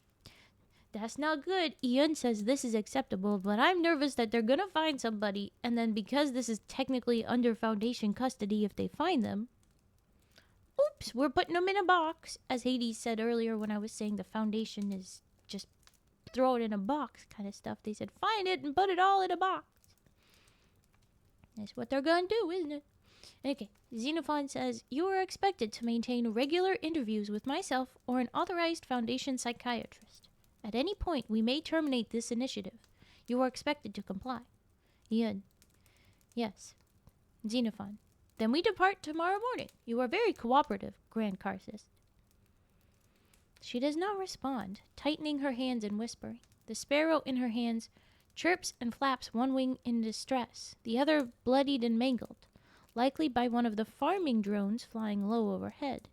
not good. Ian says this is acceptable, but I'm nervous that they're gonna find somebody, and then because this is technically under Foundation custody if they find them, oops, we're putting them in a box. As Hades said earlier when I was saying the Foundation is just throw it in a box kind of stuff. They said find it and put it all in a box. That's what they're gonna do, isn't it? Okay, Xenophon says, you are expected to maintain regular interviews with myself or an authorized Foundation psychiatrist. At any point, we may terminate this initiative. You are expected to comply. Ian, yes. Xenophon, then we depart tomorrow morning. You are very cooperative, Grand Karcist. She does not respond, tightening her hands and whispering. The sparrow in her hands chirps and flaps one wing in distress, the other bloodied and mangled, likely by one of the farming drones flying low overhead.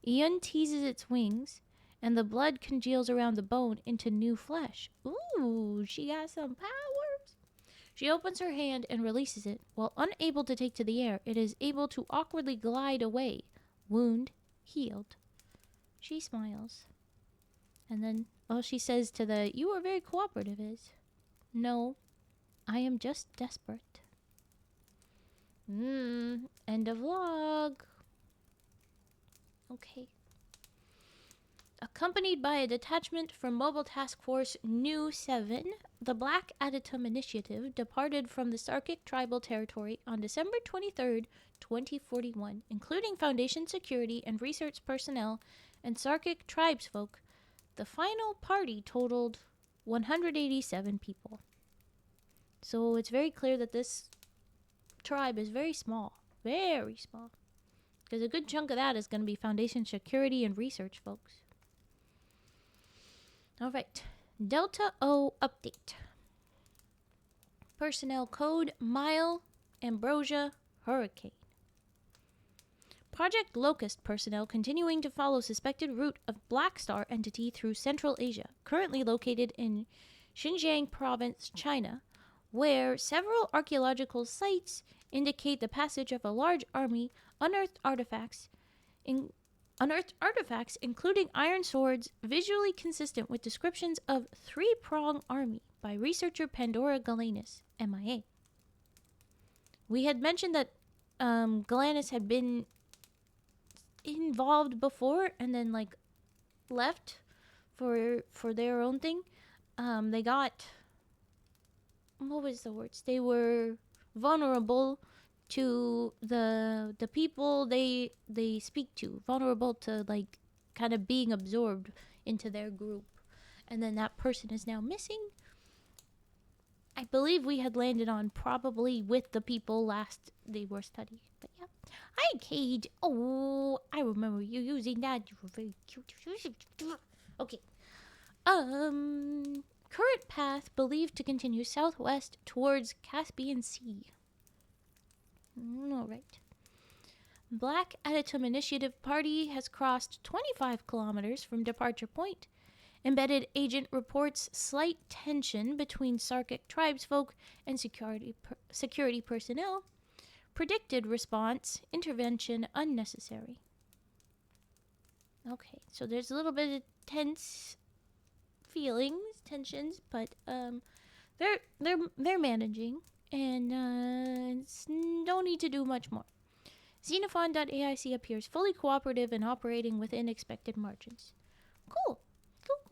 Ian teases its wings, and the blood congeals around the bone into new flesh. Ooh, she got some powers. She opens her hand and releases it. While unable to take to the air, it is able to awkwardly glide away, wound healed. She smiles. And then all she says to the, "You are very cooperative," is, "No, I am just desperate." End of vlog. Okay. Accompanied by a detachment from Mobile Task Force New 7, the Black Adytum Initiative departed from the Sarkic Tribal Territory on December 23rd, 2041, including Foundation security and research personnel and Sarkic tribesfolk. The final party totaled 187 people. So it's very clear that this tribe is very small. Very small. Because a good chunk of that is going to be Foundation security and research folks. Alright. Delta O update. Personnel code Mile Ambrosia Hurricane. Project Locust personnel continuing to follow suspected route of Black Star entity through Central Asia, currently located in Xinjiang Province, China, where several archaeological sites indicate the passage of a large army, unearthed artifacts, including iron swords, visually consistent with descriptions of three-prong army by researcher Pandora Galanis, MIA. We had mentioned that Galanis had been involved before and then like left for their own thing. They got, what was the words? They were vulnerable to the people they speak to, vulnerable to like kind of being absorbed into their group, and then that person is now missing. I believe we had landed on probably with the people last they were studying, but yeah. Hi, Cade. Oh, I remember you using that. You were very cute. Okay. Current path believed to continue southwest towards Caspian Sea. Alright. Black Adytum Initiative Party has crossed 25 kilometers from departure point. Embedded agent reports slight tension between Sarkic tribesfolk and security personnel. Predicted response, intervention unnecessary. Okay, so there's a little bit of tensions, but they're managing, and don't need to do much more. Xenophon.aic appears fully cooperative and operating within expected margins. Cool.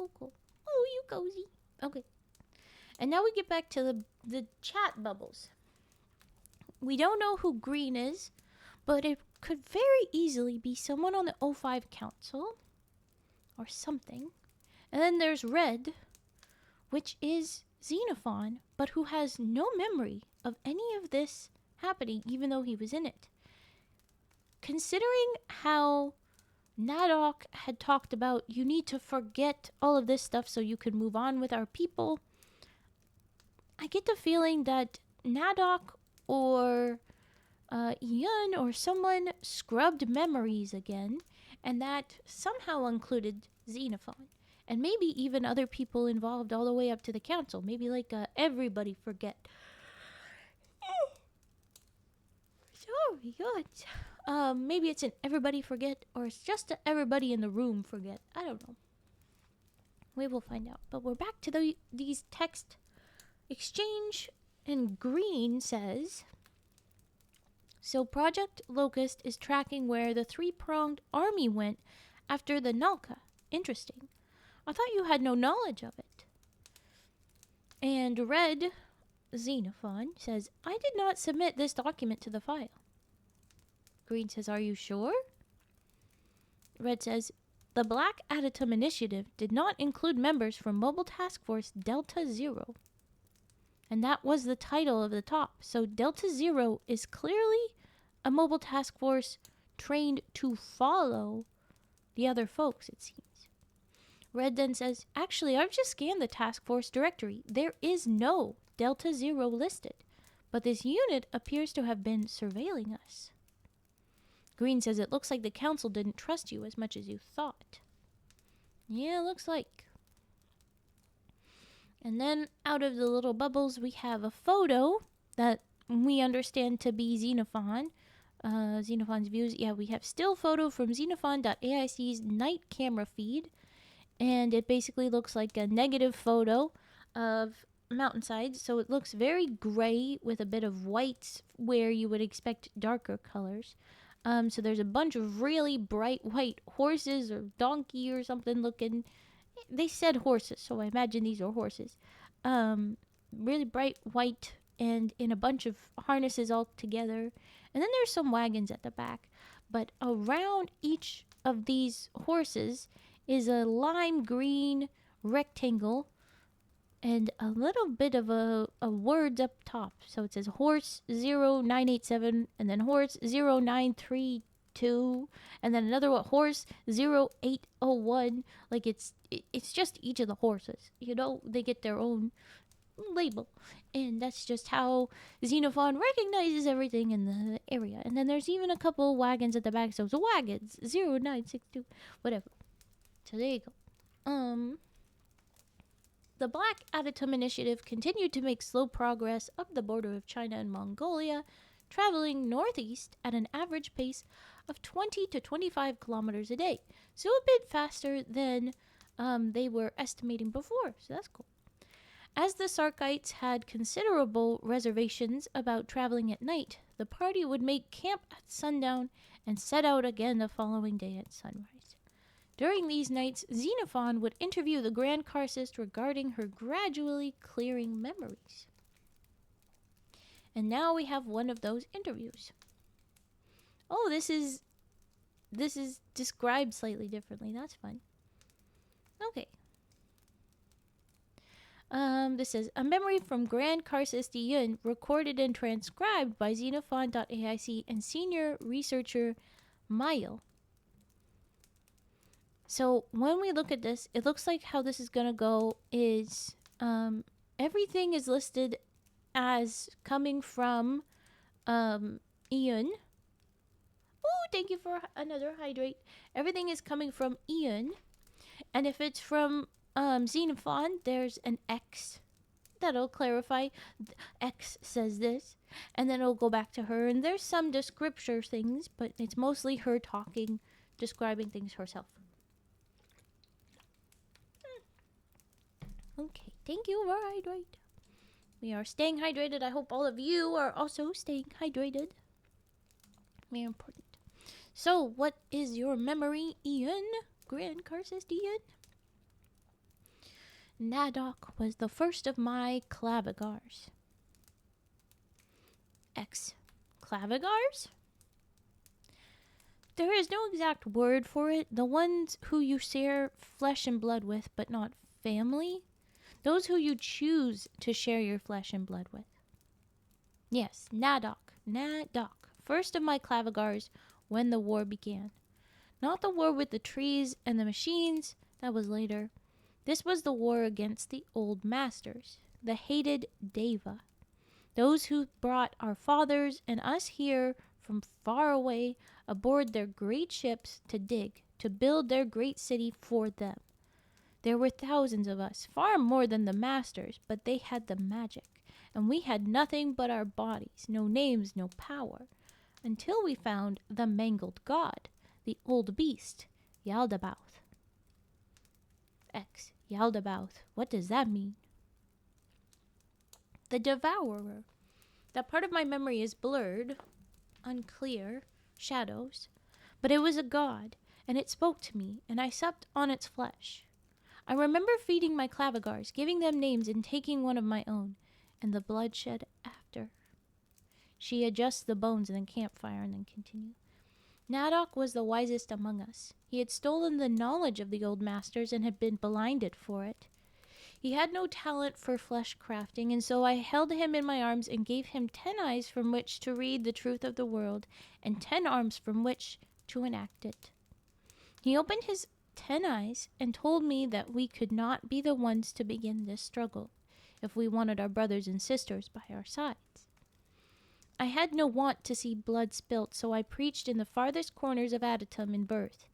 Oh, you cozy. Okay. And now we get back to the chat bubbles. We don't know who Green is, but it could very easily be someone on the O5 Council or something. And then there's Red, which is Xenophon, but who has no memory of any of this happening, even though he was in it. Considering how Nadok had talked about you need to forget all of this stuff so you can move on with our people, I get the feeling that Nadok or Ian or someone scrubbed memories again, and that somehow included Xenophon. And maybe even other people involved all the way up to the council. Maybe like everybody forget. Sorry, God. Maybe it's an everybody forget, or it's just a everybody in the room forget. I don't know. We will find out. But we're back to these text exchange, and Green says, so Project Locust is tracking where the three-pronged army went after the Nalka. Interesting. I thought you had no knowledge of it. And Red Xenophon says, I did not submit this document to the file. Green says, are you sure? Red says, the Black Adytum Initiative did not include members from Mobile Task Force Delta Zero. And that was the title of the top. So Delta Zero is clearly a Mobile Task Force trained to follow the other folks, it seems. Red then says, actually, I've just scanned the task force directory. There is no Delta Zero listed, but this unit appears to have been surveilling us. Green says, it looks like the council didn't trust you as much as you thought. Yeah, looks like. And then out of the little bubbles, we have a photo that we understand to be Xenophon. Xenophon's views. Yeah, we have still photo from Xenophon.aic's night camera feed. And it basically looks like a negative photo of mountainsides. So it looks very gray with a bit of white where you would expect darker colors. So there's a bunch of really bright white horses or donkey or something looking. They said horses, so I imagine these are horses. Really bright white and in a bunch of harnesses all together. And then there's some wagons at the back. But around each of these horses is a lime green rectangle and a little bit of a words up top. So it says horse 0987 and then horse 0932 and then another one, horse 0801. Like it's just each of the horses. You know, they get their own label. And that's just how Xenophon recognizes everything in the area. And then there's even a couple wagons at the back. So it's wagons 0962, whatever. So there you go. The Black Atom Initiative continued to make slow progress up the border of China and Mongolia, traveling northeast at an average pace of 20 to 25 kilometers a day. So a bit faster than they were estimating before. So that's cool. As the Sarkites had considerable reservations about traveling at night, the party would make camp at sundown and set out again the following day at sunrise. During these nights, Xenophon would interview the Grand Karcist regarding her gradually clearing memories. And now we have one of those interviews. Oh, this is described slightly differently. That's fun. Okay. This says, a memory from Grand Karcist Yun recorded and transcribed by Xenophon.aic and senior researcher whiiiile. So when we look at this, it looks like how this is going to go is everything is listed as coming from Yun. Oh, thank you for another hydrate. Everything is coming from Yun. And if it's from Xenophon, there's an X that'll clarify. X says this. And then it'll go back to her. And there's some descriptor things, but it's mostly her talking, describing things herself. Okay, thank you for hydrate. We are staying hydrated. I hope all of you are also staying hydrated. Very important. So, what is your memory, Ian? Grand Karcist Ian? Nadok was the first of my clavigars. X. Clavigars? There is no exact word for it. The ones who you share flesh and blood with, but not family. Those who you choose to share your flesh and blood with. Yes, Nadok. First of my clavigars when the war began. Not the war with the trees and the machines, that was later. This was the war against the old masters, the hated Deva. Those who brought our fathers and us here from far away aboard their great ships to dig, to build their great city for them. There were thousands of us, far more than the masters, but they had the magic, and we had nothing but our bodies, no names, no power, until we found the mangled god, the old beast, Yaldabaoth. X. Yaldabaoth. What does that mean? The Devourer. That part of my memory is blurred, unclear, shadows, but it was a god, and it spoke to me, and I supped on its flesh. I remember feeding my clavigars, giving them names, and taking one of my own, and the bloodshed after. She adjusts the bones in the campfire and then continue. Nadok was the wisest among us. He had stolen the knowledge of the old masters and had been blinded for it. He had no talent for flesh crafting, and so I held him in my arms and gave him 10 eyes from which to read the truth of the world, and 10 arms from which to enact it. He opened his 10 eyes and told me that we could not be the ones to begin this struggle if we wanted our brothers and sisters by our sides. I had no want to see blood spilt, so I preached in the farthest corners of Adytum in birth,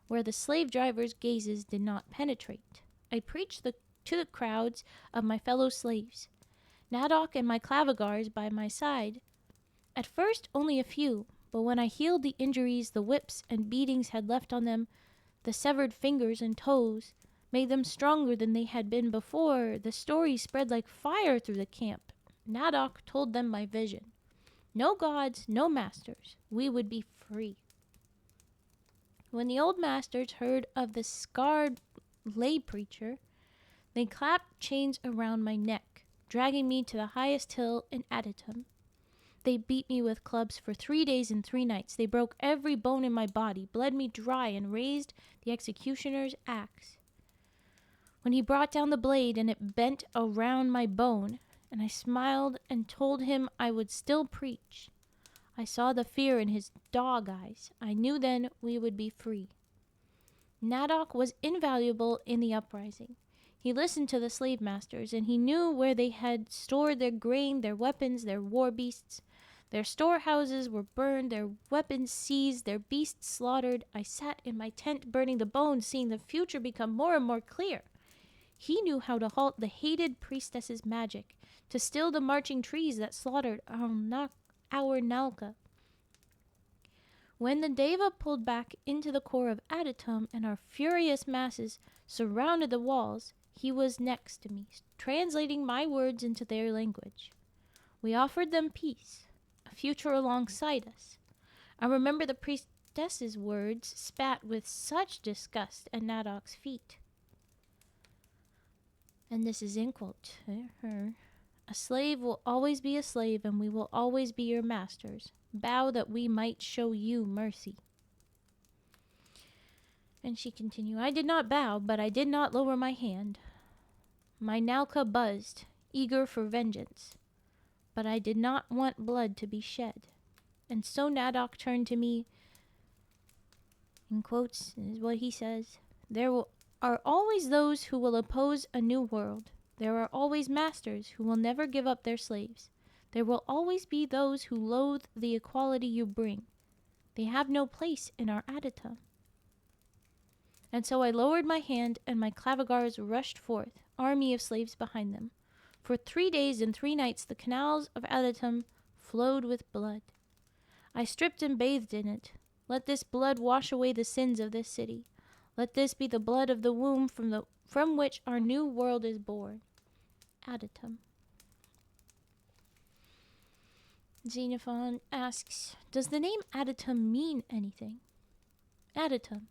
where the slave drivers' gazes did not penetrate. I preached to the crowds of my fellow slaves, Nadok and my clavigars by my side. At first only a few, but when I healed the injuries the whips and beatings had left on them, the severed fingers and toes made them stronger than they had been before. The story spread like fire through the camp. Nadok told them my vision. No gods, no masters. We would be free. When the old masters heard of the scarred lay preacher, they clapped chains around my neck, dragging me to the highest hill in Adytum. They beat me with clubs for 3 days and 3 nights. They broke every bone in my body, bled me dry, and raised the executioner's axe. When he brought down the blade and it bent around my bone, and I smiled and told him I would still preach, I saw the fear in his dog eyes. I knew then we would be free. Nadok was invaluable in the uprising. He listened to the slave masters, and he knew where they had stored their grain, their weapons, their war beasts. Their storehouses were burned, their weapons seized, their beasts slaughtered. I sat in my tent burning the bones, seeing the future become more and more clear. He knew how to halt the hated priestess's magic, to still the marching trees that slaughtered our Nalka. When the Deva pulled back into the core of Adytum and our furious masses surrounded the walls, he was next to me, translating my words into their language. We offered them peace, a future alongside us. I remember the priestess's words spat with such disgust at Nadok's feet. And this is in quote. A slave will always be a slave, and we will always be your masters. Bow that we might show you mercy. And she continued, I did not bow, but I did not lower my hand. My Nalka buzzed, eager for vengeance, but I did not want blood to be shed. And so Nadok turned to me, in quotes, is what he says, there are always those who will oppose a new world. There are always masters who will never give up their slaves. There will always be those who loathe the equality you bring. They have no place in our Adytum. And so I lowered my hand, and my clavigars rushed forth, army of slaves behind them. For 3 days and 3 nights the canals of Adytum flowed with blood. I stripped and bathed in it. Let this blood wash away the sins of this city. Let this be the blood of the womb from which our new world is born. Adytum. Xenophon asks, does the name Adytum mean anything? Adytum.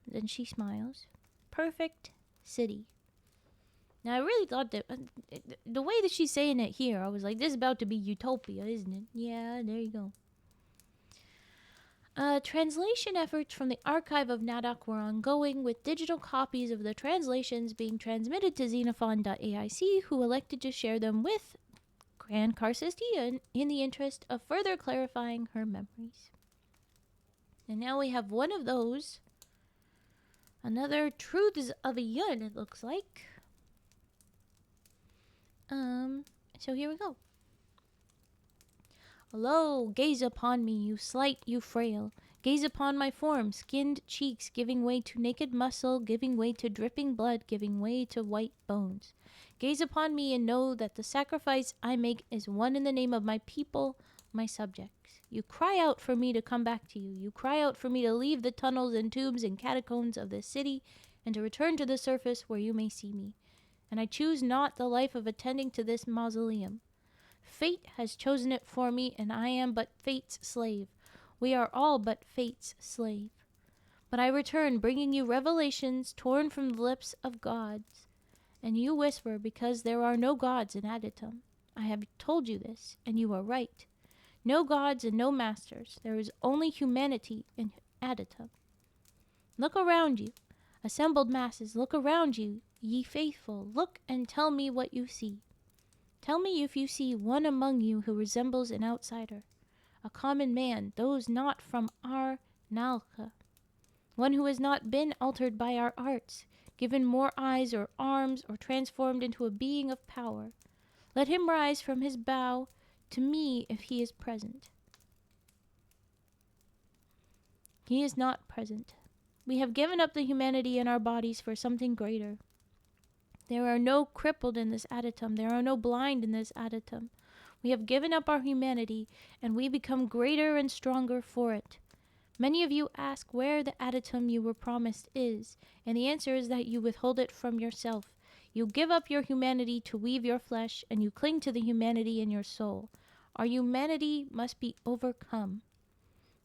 Then she smiles. Perfect city. Now, I really thought that the way that she's saying it here, I was like, this is about to be utopia, isn't it? Yeah, there you go. Translation efforts from the archive of Nadok were ongoing, with digital copies of the translations being transmitted to Xenophon.aic, who elected to share them with Grand Carcestian in the interest of further clarifying her memories. And now we have one of those. Another Truths of a Yun, it looks like. So here we go. Lo, gaze upon me, you slight, you frail. Gaze upon my form, skinned cheeks giving way to naked muscle, giving way to dripping blood, giving way to white bones. Gaze upon me and know that the sacrifice I make is one in the name of my people, my subjects. You cry out for me to come back to you. You cry out for me to leave the tunnels and tubes and catacombs of this city and to return to the surface where you may see me. And I choose not the life of attending to this mausoleum. Fate has chosen it for me, and I am but fate's slave. We are all but fate's slave. But I return, bringing you revelations torn from the lips of gods. And you whisper, because there are no gods in Adytum. I have told you this, and you are right. No gods and no masters. There is only humanity in Adytum. Look around you. Assembled masses, look around you, ye faithful. Look and tell me what you see. Tell me if you see one among you who resembles an outsider, a common man, those not from our Nalka. one who has not been altered by our arts, given more eyes or arms, or transformed into a being of power. Let him rise from his bow to me if he is present. He is not present. We have given up the humanity in our bodies for something greater. There are no crippled in this adytum. There are no blind in this adytum. We have given up our humanity, and we become greater and stronger for it. Many of you ask where the adytum you were promised is, and the answer is that you withhold it from yourself. You give up your humanity to weave your flesh, and you cling to the humanity in your soul. Our humanity must be overcome.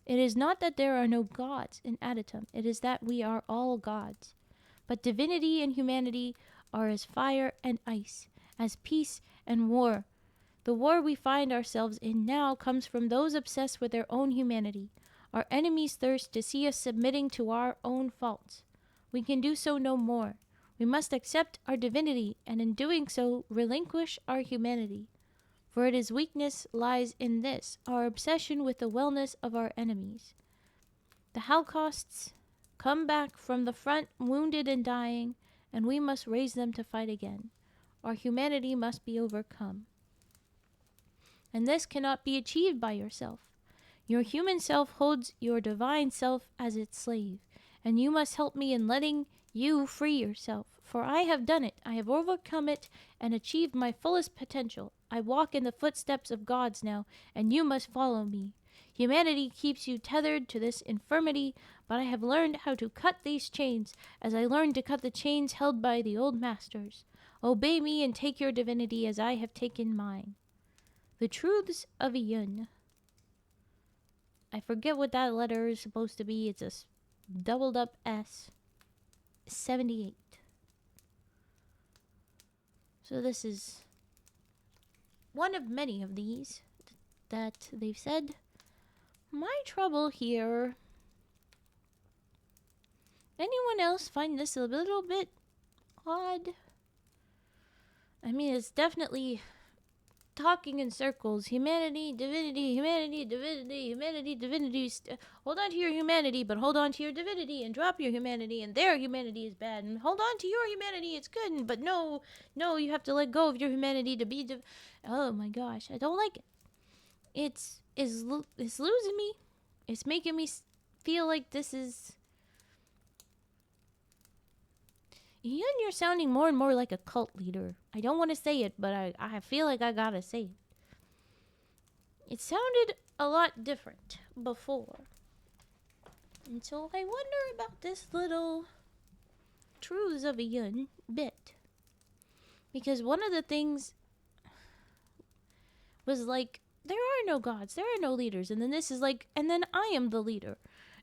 It is not that there are no gods in adytum. It is that we are all gods. But divinity and humanity are as fire and ice, as peace and war. The war we find ourselves in now comes from those obsessed with their own humanity. Our enemies thirst to see us submitting to our own faults. We can do so no more. We must accept our divinity, and in doing so, relinquish our humanity. For it is weakness lies in this, our obsession with the wellness of our enemies. The Holocausts come back from the front wounded and dying, and we must raise them to fight again. Our humanity must be overcome. And this cannot be achieved by yourself. Your human self holds your divine self as its slave, and you must help me in letting you free yourself. For I have done it. I have overcome it and achieved my fullest potential. I walk in the footsteps of gods now, and you must follow me. Humanity keeps you tethered to this infirmity, but I have learned how to cut these chains, as I learned to cut the chains held by the old masters. Obey me and take your divinity as I have taken mine. The Truths of Yun. I forget what that letter is supposed to be. It's a doubled up S. 78. So this is one of many of these that they've said. My trouble here. Anyone else find this a little bit odd? I mean, it's definitely talking in circles. Humanity, divinity, humanity, divinity, humanity, divinity. Hold on to your humanity, but hold on to your divinity, and drop your humanity, and their humanity is bad. And hold on to your humanity, it's good. But no, you have to let go of your humanity to be oh my gosh, I don't like it. It's losing me. It's making me feel like this is... Yun, you're sounding more and more like a cult leader. I don't want to say it, but I feel like I gotta say it. It sounded a lot different before. And so I wonder about this little Truths of Yun bit. Because one of the things was like, there are no gods, there are no leaders. And then this is like, and then I am the leader.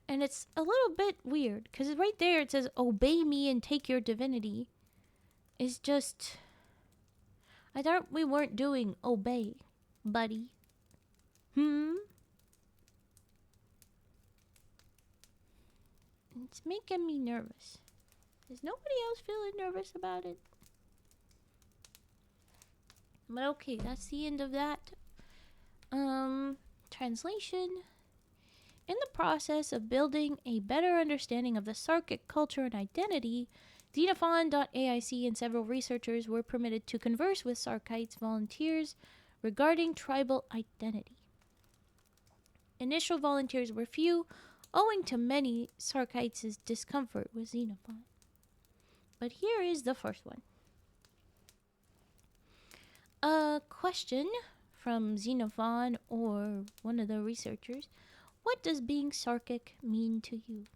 And it's a little bit weird, because right there it says, obey me and take your divinity. It's just... I thought we weren't doing obey, buddy. It's making me nervous. Is nobody else feeling nervous about it? But okay, that's the end of that. Translation. In the process of building a better understanding of the Sarkic culture and identity, Xenophon.aic and several researchers were permitted to converse with Sarkites volunteers regarding tribal identity. Initial volunteers were few, owing to many Sarkites' discomfort with Xenophon. But here is the first one. A question from Xenophon or one of the researchers. What does being Sarkic mean to you?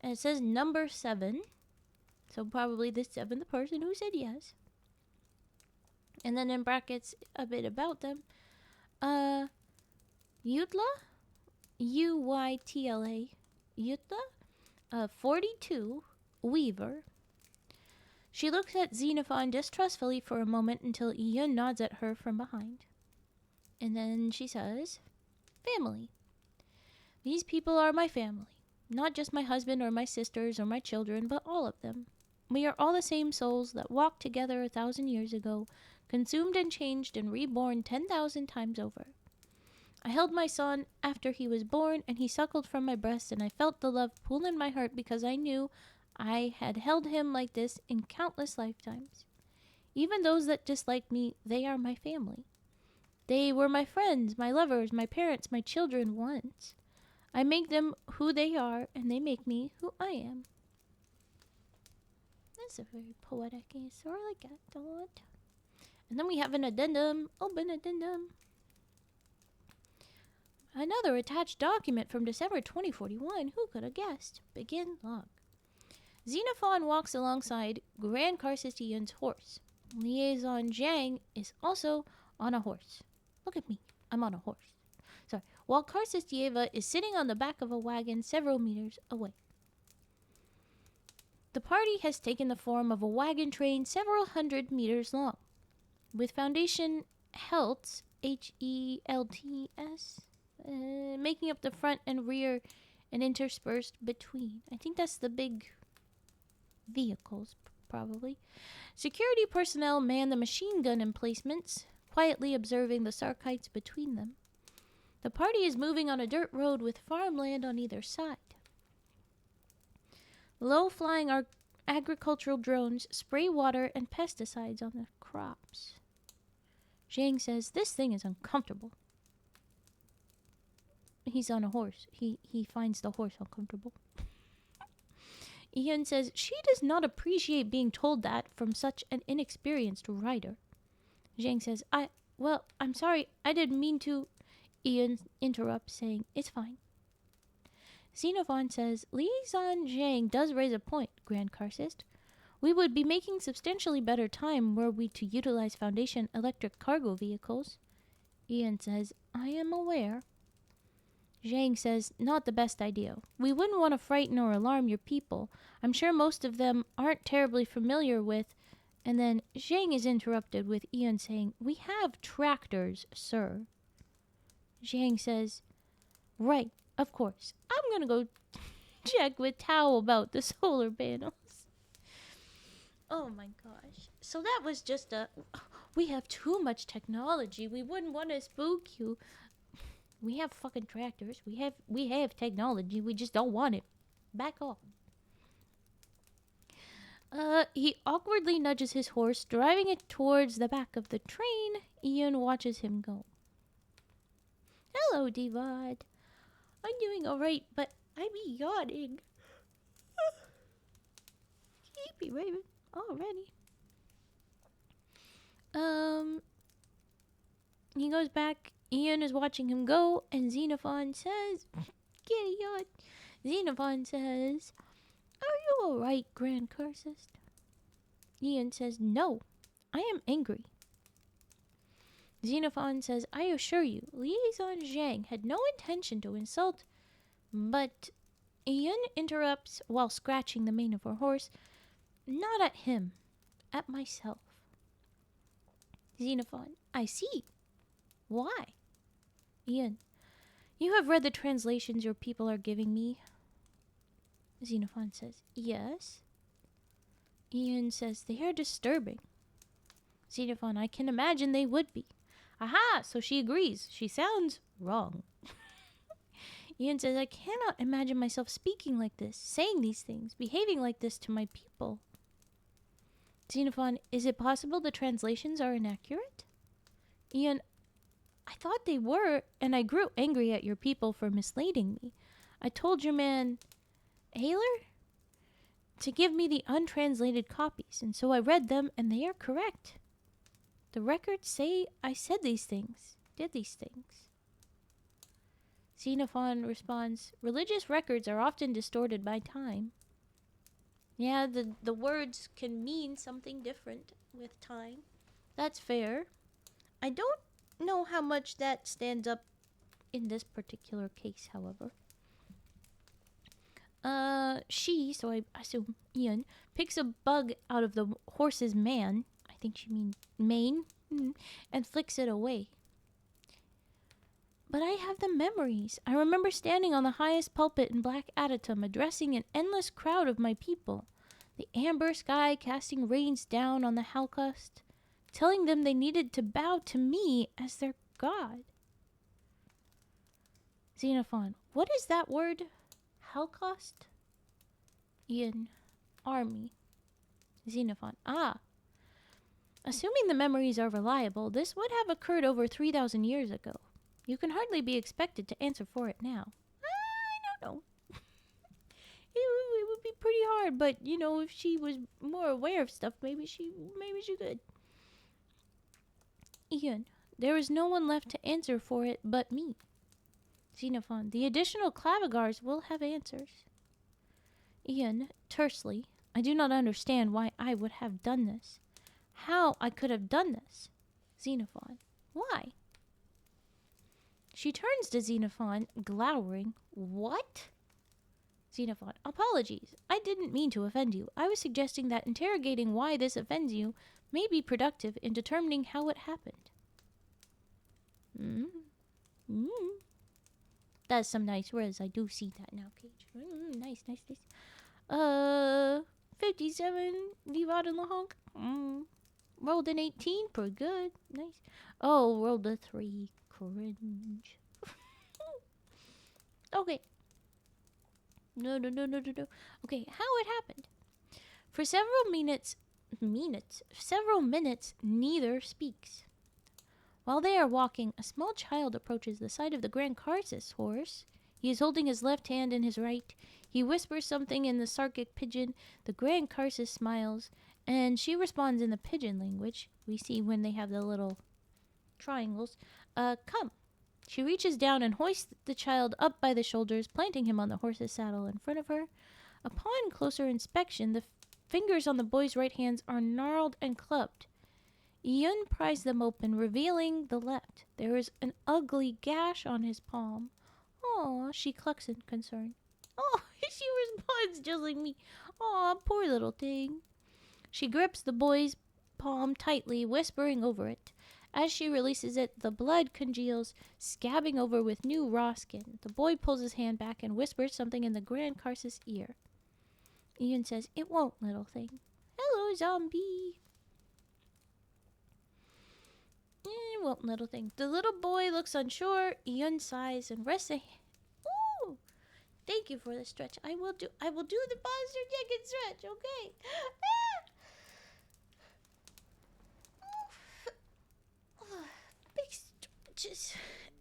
And it says number 7. So probably the 7th person who said yes. And then in brackets, a bit about them. Yutla? Uytla? Yutla? 42, Weaver. She looks at Xenophon distrustfully for a moment until Yun nods at her from behind. And then she says, family. These people are my family. Not just my husband or my sisters or my children, but all of them. We are all the same souls that walked together 1,000 years ago, consumed and changed and reborn 10,000 times over. I held my son after he was born, and he suckled from my breast, and I felt the love pool in my heart because I knew I had held him like this in countless lifetimes. Even those that dislike me, they are my family. They were my friends, my lovers, my parents, my children once. I make them who they are, and they make me who I am. That's a very poetic answer. I like that a lot. And then we have an addendum. Open addendum. Another attached document from December 2041. Who could have guessed? Begin log. Xenophon walks alongside Grand Carcistion's horse. Liaison Zhang is also on a horse. Look at me. I'm on a horse. Sorry. While Carcistieva is sitting on the back of a wagon several meters away. The party has taken the form of a wagon train several hundred meters long, with Foundation Helts, Helts, making up the front and rear and interspersed between. I think that's the big vehicles, probably. Security personnel man the machine gun emplacements, quietly observing the Sarkites between them. The party is moving on a dirt road with farmland on either side. Low-flying agricultural drones spray water and pesticides on the crops. Zhang says, this thing is uncomfortable. He's on a horse. He finds the horse uncomfortable. Ian says, she does not appreciate being told that from such an inexperienced rider. Zhang says, I'm sorry, I didn't mean to. Ian interrupts, saying, it's fine. Xenophon says, Liaison Zhang does raise a point, Grand Carcist. We would be making substantially better time were we to utilize Foundation electric cargo vehicles. Ian says, I am aware. Zhang says, not the best idea. We wouldn't want to frighten or alarm your people. I'm sure most of them aren't terribly familiar with... And then Zhang is interrupted with Ian saying, we have tractors, sir. Zhang says, right, of course. I'm gonna go check with Tao about the solar panels. Oh my gosh. So that was just we have too much technology. We wouldn't want to spook you. We have fucking tractors. We have technology. We just don't want it. Back off. He awkwardly nudges his horse, driving it towards the back of the train. Ian watches him go. Hello, Divad. I'm doing alright, but I'm yawning. Sleepy Raven already. He goes back. Ian is watching him go, and Xenophon says, Kitty yawn. Xenophon says, are you alright, Grand Cursist? Ian says, no, I am angry. Xenophon says, I assure you, Liaison Zhang had no intention to insult, but Ian interrupts while scratching the mane of her horse, not at him, at myself. Xenophon, I see. Why? Ian, you have read the translations your people are giving me. Xenophon says, yes. Ian says, they are disturbing. Xenophon, I can imagine they would be. Aha, so she agrees. She sounds wrong. Ian says, I cannot imagine myself speaking like this, saying these things, behaving like this to my people. Xenophon, is it possible the translations are inaccurate? Ian, I thought they were, and I grew angry at your people for misleading me. I told your man, Ayler, to give me the untranslated copies, and so I read them, and they are correct. The records say I said these things, did these things. Xenophon responds, religious records are often distorted by time. Yeah, the words can mean something different with time. That's fair. I don't know how much that stands up in this particular case, however. So I assume Ian, picks a bug out of the horse's mane, I think she means mane, and flicks it away. But I have the memories. I remember standing on the highest pulpit in Black Adytum, addressing an endless crowd of my people, the amber sky casting rains down on the Halcust, telling them they needed to bow to me as their god. Xenophon, what is that word? Holocaust? Ian, army. Xenophon, ah. Assuming the memories are reliable, this would have occurred over 3,000 years ago. You can hardly be expected to answer for it now. I don't know. It would be pretty hard, but, you know, if she was more aware of stuff, maybe she could. Ian, there is no one left to answer for it but me. Xenophon, the additional clavigars will have answers. Ian, tersely, I do not understand why I would have done this. How I could have done this. Xenophon, why? She turns to Xenophon, glowering. What? Xenophon, apologies. I didn't mean to offend you. I was suggesting that interrogating why this offends you may be productive in determining how it happened. That's some nice res. I do see that now, Cage. Nice. 57, Vivad and Lahonk. Rolled an 18, pretty good. Nice. Oh, rolled a 3. Cringe. Okay. No. Okay, how it happened. For several minutes, neither speaks. While they are walking, a small child approaches the side of the Grand Carsus horse. He is holding his left hand in his right. He whispers something in the Sarkic pidgin. The Grand Carsus smiles, and she responds in the pidgin language. We see when they have the little triangles. Come. She reaches down and hoists the child up by the shoulders, planting him on the horse's saddle in front of her. Upon closer inspection, the fingers on the boy's right hands are gnarled and clubbed. Yun pries them open, revealing the left. There is an ugly gash on his palm. Aw, she clucks in concern. Oh, she responds just like me. Aw, poor little thing. She grips the boy's palm tightly, whispering over it. As she releases it, the blood congeals, scabbing over with new raw skin. The boy pulls his hand back and whispers something in the Grand Carsus' ear. Ian says, "It won't, little thing." "Hello, zombie." "It won't, little thing." The little boy looks unsure. Ian sighs and rests a hand. Ooh! Thank you for the stretch. I will do the monster chicken stretch, okay? Big stretches.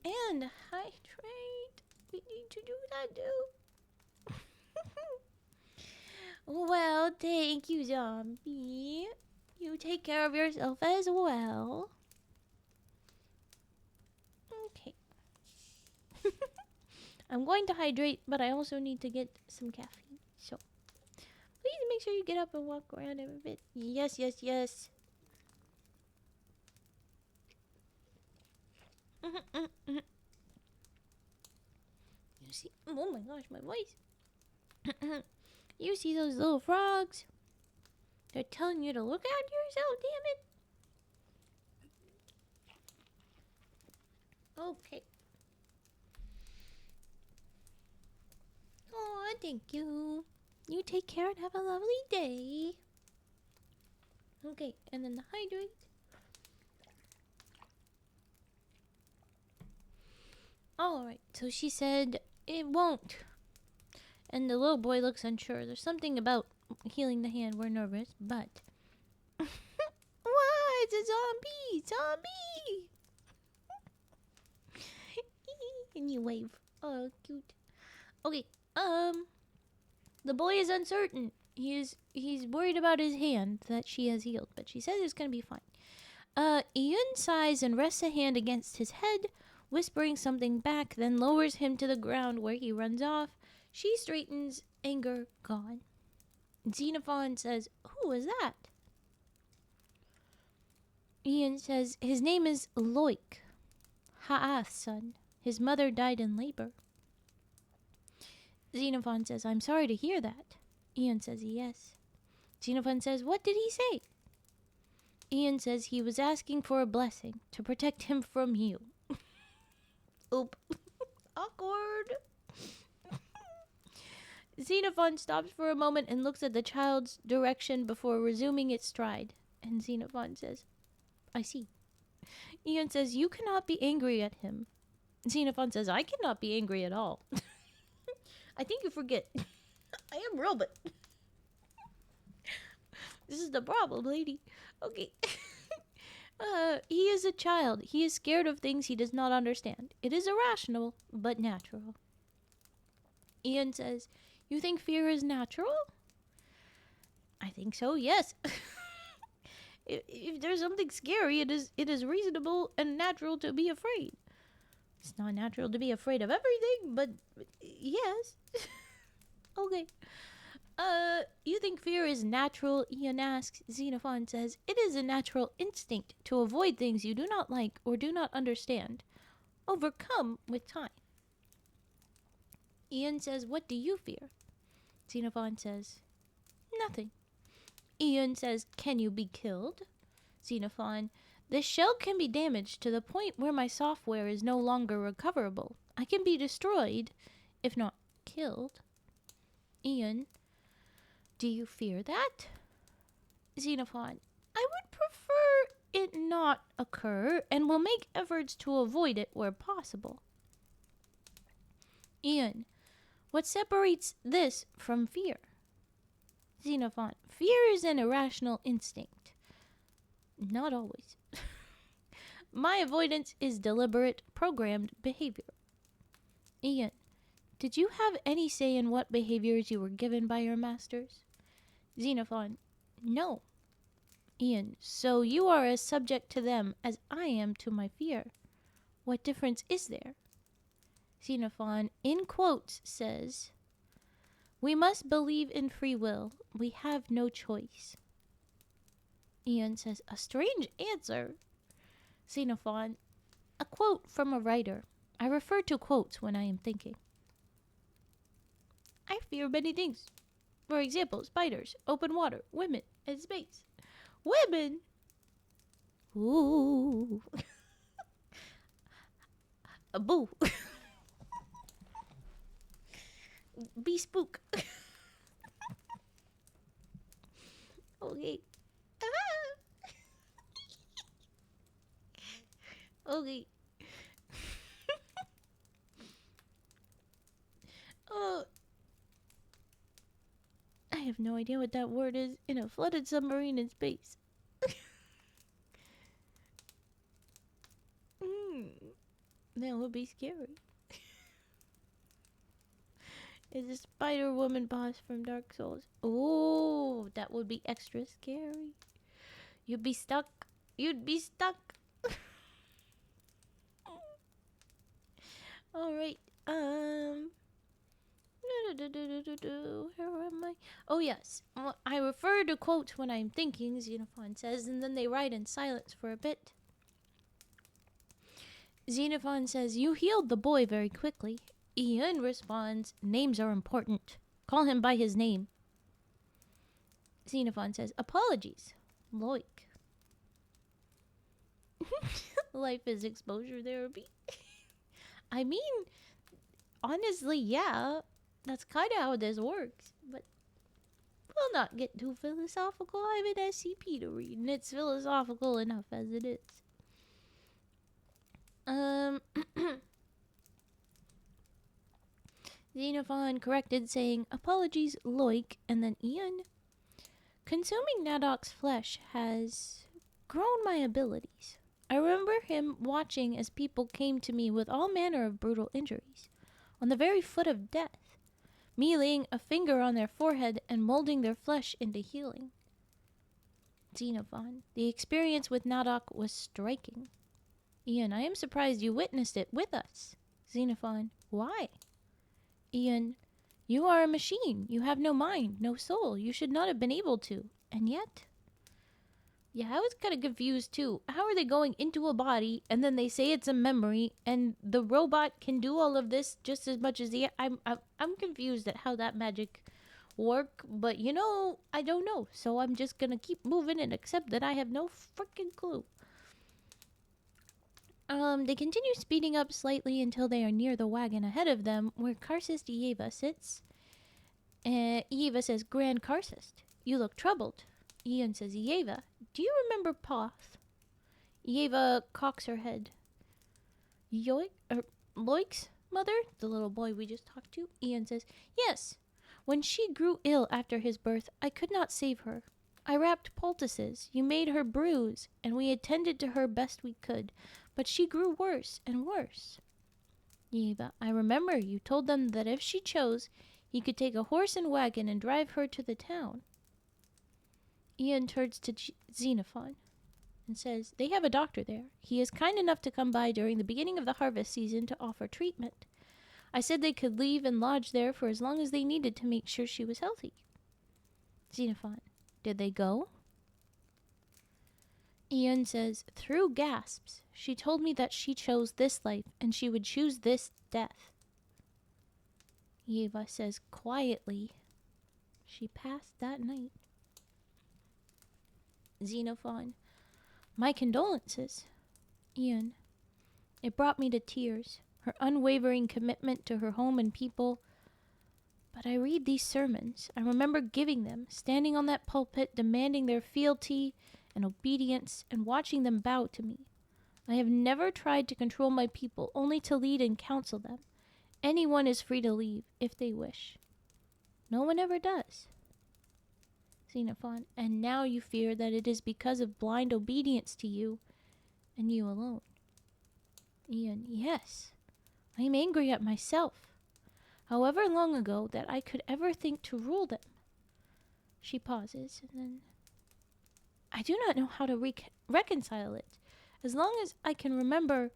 And hydrate. We need to do that too. Well, thank you, zombie. You take care of yourself as well. Okay. I'm going to hydrate, but I also need to get some caffeine. So, please make sure you get up and walk around a bit. Yes. You see? Oh my gosh, my voice. You see those little frogs? They're telling you to look after yourself, damn it. Okay. Oh, thank you. You take care and have a lovely day. Okay, and then the hydrate. Alright, so she said it won't. And the little boy looks unsure. There's something about healing the hand. We're nervous, but... What? It's a zombie! And you wave. Oh, cute. Okay, the boy is uncertain. He's worried about his hand that she has healed, but she says it's gonna be fine. Ian sighs and rests a hand against his head, whispering something back, then lowers him to the ground where he runs off. She straightens, anger gone. Xenophon says, "Who is that?" Ian says, "His name is Loik, Ha'ath's son. His mother died in labor." Xenophon says, "I'm sorry to hear that." Ian says, "Yes." Xenophon says, "What did he say?" Ian says he was asking for a blessing to protect him from you. Oop. Awkward. Xenophon stops for a moment and looks at the child's direction before resuming its stride. And Xenophon says, "I see." Ian says, "You cannot be angry at him. Xenophon says, I cannot be angry at all. I think you forget. I am robot. This is the problem, lady. Okay. He is a child. He is scared of things he does not understand. It is irrational, but natural. Ian says, you think fear is natural? I think so, yes. If there's something scary, it is reasonable and natural to be afraid. It's not natural to be afraid of everything, but yes. Okay. You think fear is natural? Ian asks. Xenophon says, it is a natural instinct to avoid things you do not like or do not understand. Overcome with time. Ian says, what do you fear? Xenophon says, nothing. Ian says, can you be killed? Xenophon, the shell can be damaged to the point where my software is no longer recoverable. I can be destroyed, if not killed. Ian, do you fear that? Xenophon, I would prefer it not occur and will make efforts to avoid it where possible. Ian, what separates this from fear? Xenophon, fear is an irrational instinct. Not always. My avoidance is deliberate, programmed behavior. Ian, did you have any say in what behaviors you were given by your masters? Xenophon, no. Ian, so you are as subject to them as I am to my fear. What difference is there? Xenophon, in quotes, says, we must believe in free will. We have no choice. Ian says, a strange answer. Xenophon, a quote from a writer. I refer to quotes when I am thinking. I fear many things. For example, spiders, open water, women, and space. Women? Ooh. A boo. Be spook. Okay. Okay. I have no idea what that word is in a flooded submarine in space. That would be scary. Is a Spider Woman boss from Dark Souls. Oh, that would be extra scary. You'd be stuck. You'd be stuck. Alright, where am I? Oh, yes. I refer to quotes when I'm thinking, Xenophon says, and then they write in silence for a bit. Xenophon says, you healed the boy very quickly. Ian responds, names are important. Call him by his name. Xenophon says, apologies. Loik. Life is exposure therapy. I mean, honestly, yeah. That's kind of how this works. But we'll not get too philosophical. I'm an SCP to read, and it's philosophical enough as it is. Xenophon corrected, saying, apologies, Loik, and then Ian. Consuming Nadok's flesh has grown my abilities. I remember him watching as people came to me with all manner of brutal injuries, on the very foot of death, me laying a finger on their forehead and molding their flesh into healing. Xenophon, the experience with Nadok was striking. Ian, I am surprised you witnessed it with us. Xenophon, why? Ian, you are a machine. You have no mind, no soul. You should not have been able to. And yet? Yeah, I was kind of confused too. How are they going into a body and then they say it's a memory and the robot can do all of this just as much as the... I'm confused at how that magic work, but you know, I don't know. So I'm just gonna keep moving and accept that I have no freaking clue. They continue speeding up slightly until they are near the wagon ahead of them, where Karcist Ieva sits. Ieva says, Grand Karcist, you look troubled. Ian says, Ieva, do you remember Poth? Ieva cocks her head. Yoik? Loik's mother, the little boy we just talked to? Ian says, yes. When she grew ill after his birth, I could not save her. I wrapped poultices, you made her bruise, and we attended to her best we could, but she grew worse and worse. Eva, I remember you told them that if she chose, he could take a horse and wagon and drive her to the town. Ian turns to Xenophon and says, they have a doctor there. He is kind enough to come by during the beginning of the harvest season to offer treatment. I said they could leave and lodge there for as long as they needed to make sure she was healthy. Xenophon, did they go? Ian says, through gasps, she told me that she chose this life and she would choose this death. Eva says quietly, she passed that night. Xenophon, my condolences. Ian, it brought me to tears, her unwavering commitment to her home and people. But I read these sermons. I remember giving them, standing on that pulpit, demanding their fealty and obedience, and watching them bow to me. I have never tried to control my people, only to lead and counsel them. Anyone is free to leave, if they wish. No one ever does. Xenophon, and now you fear that it is because of blind obedience to you, and you alone. Ian, yes. I am angry at myself. However long ago that I could ever think to rule them. She pauses, and then, I do not know how to reconcile it. As long as I can remember,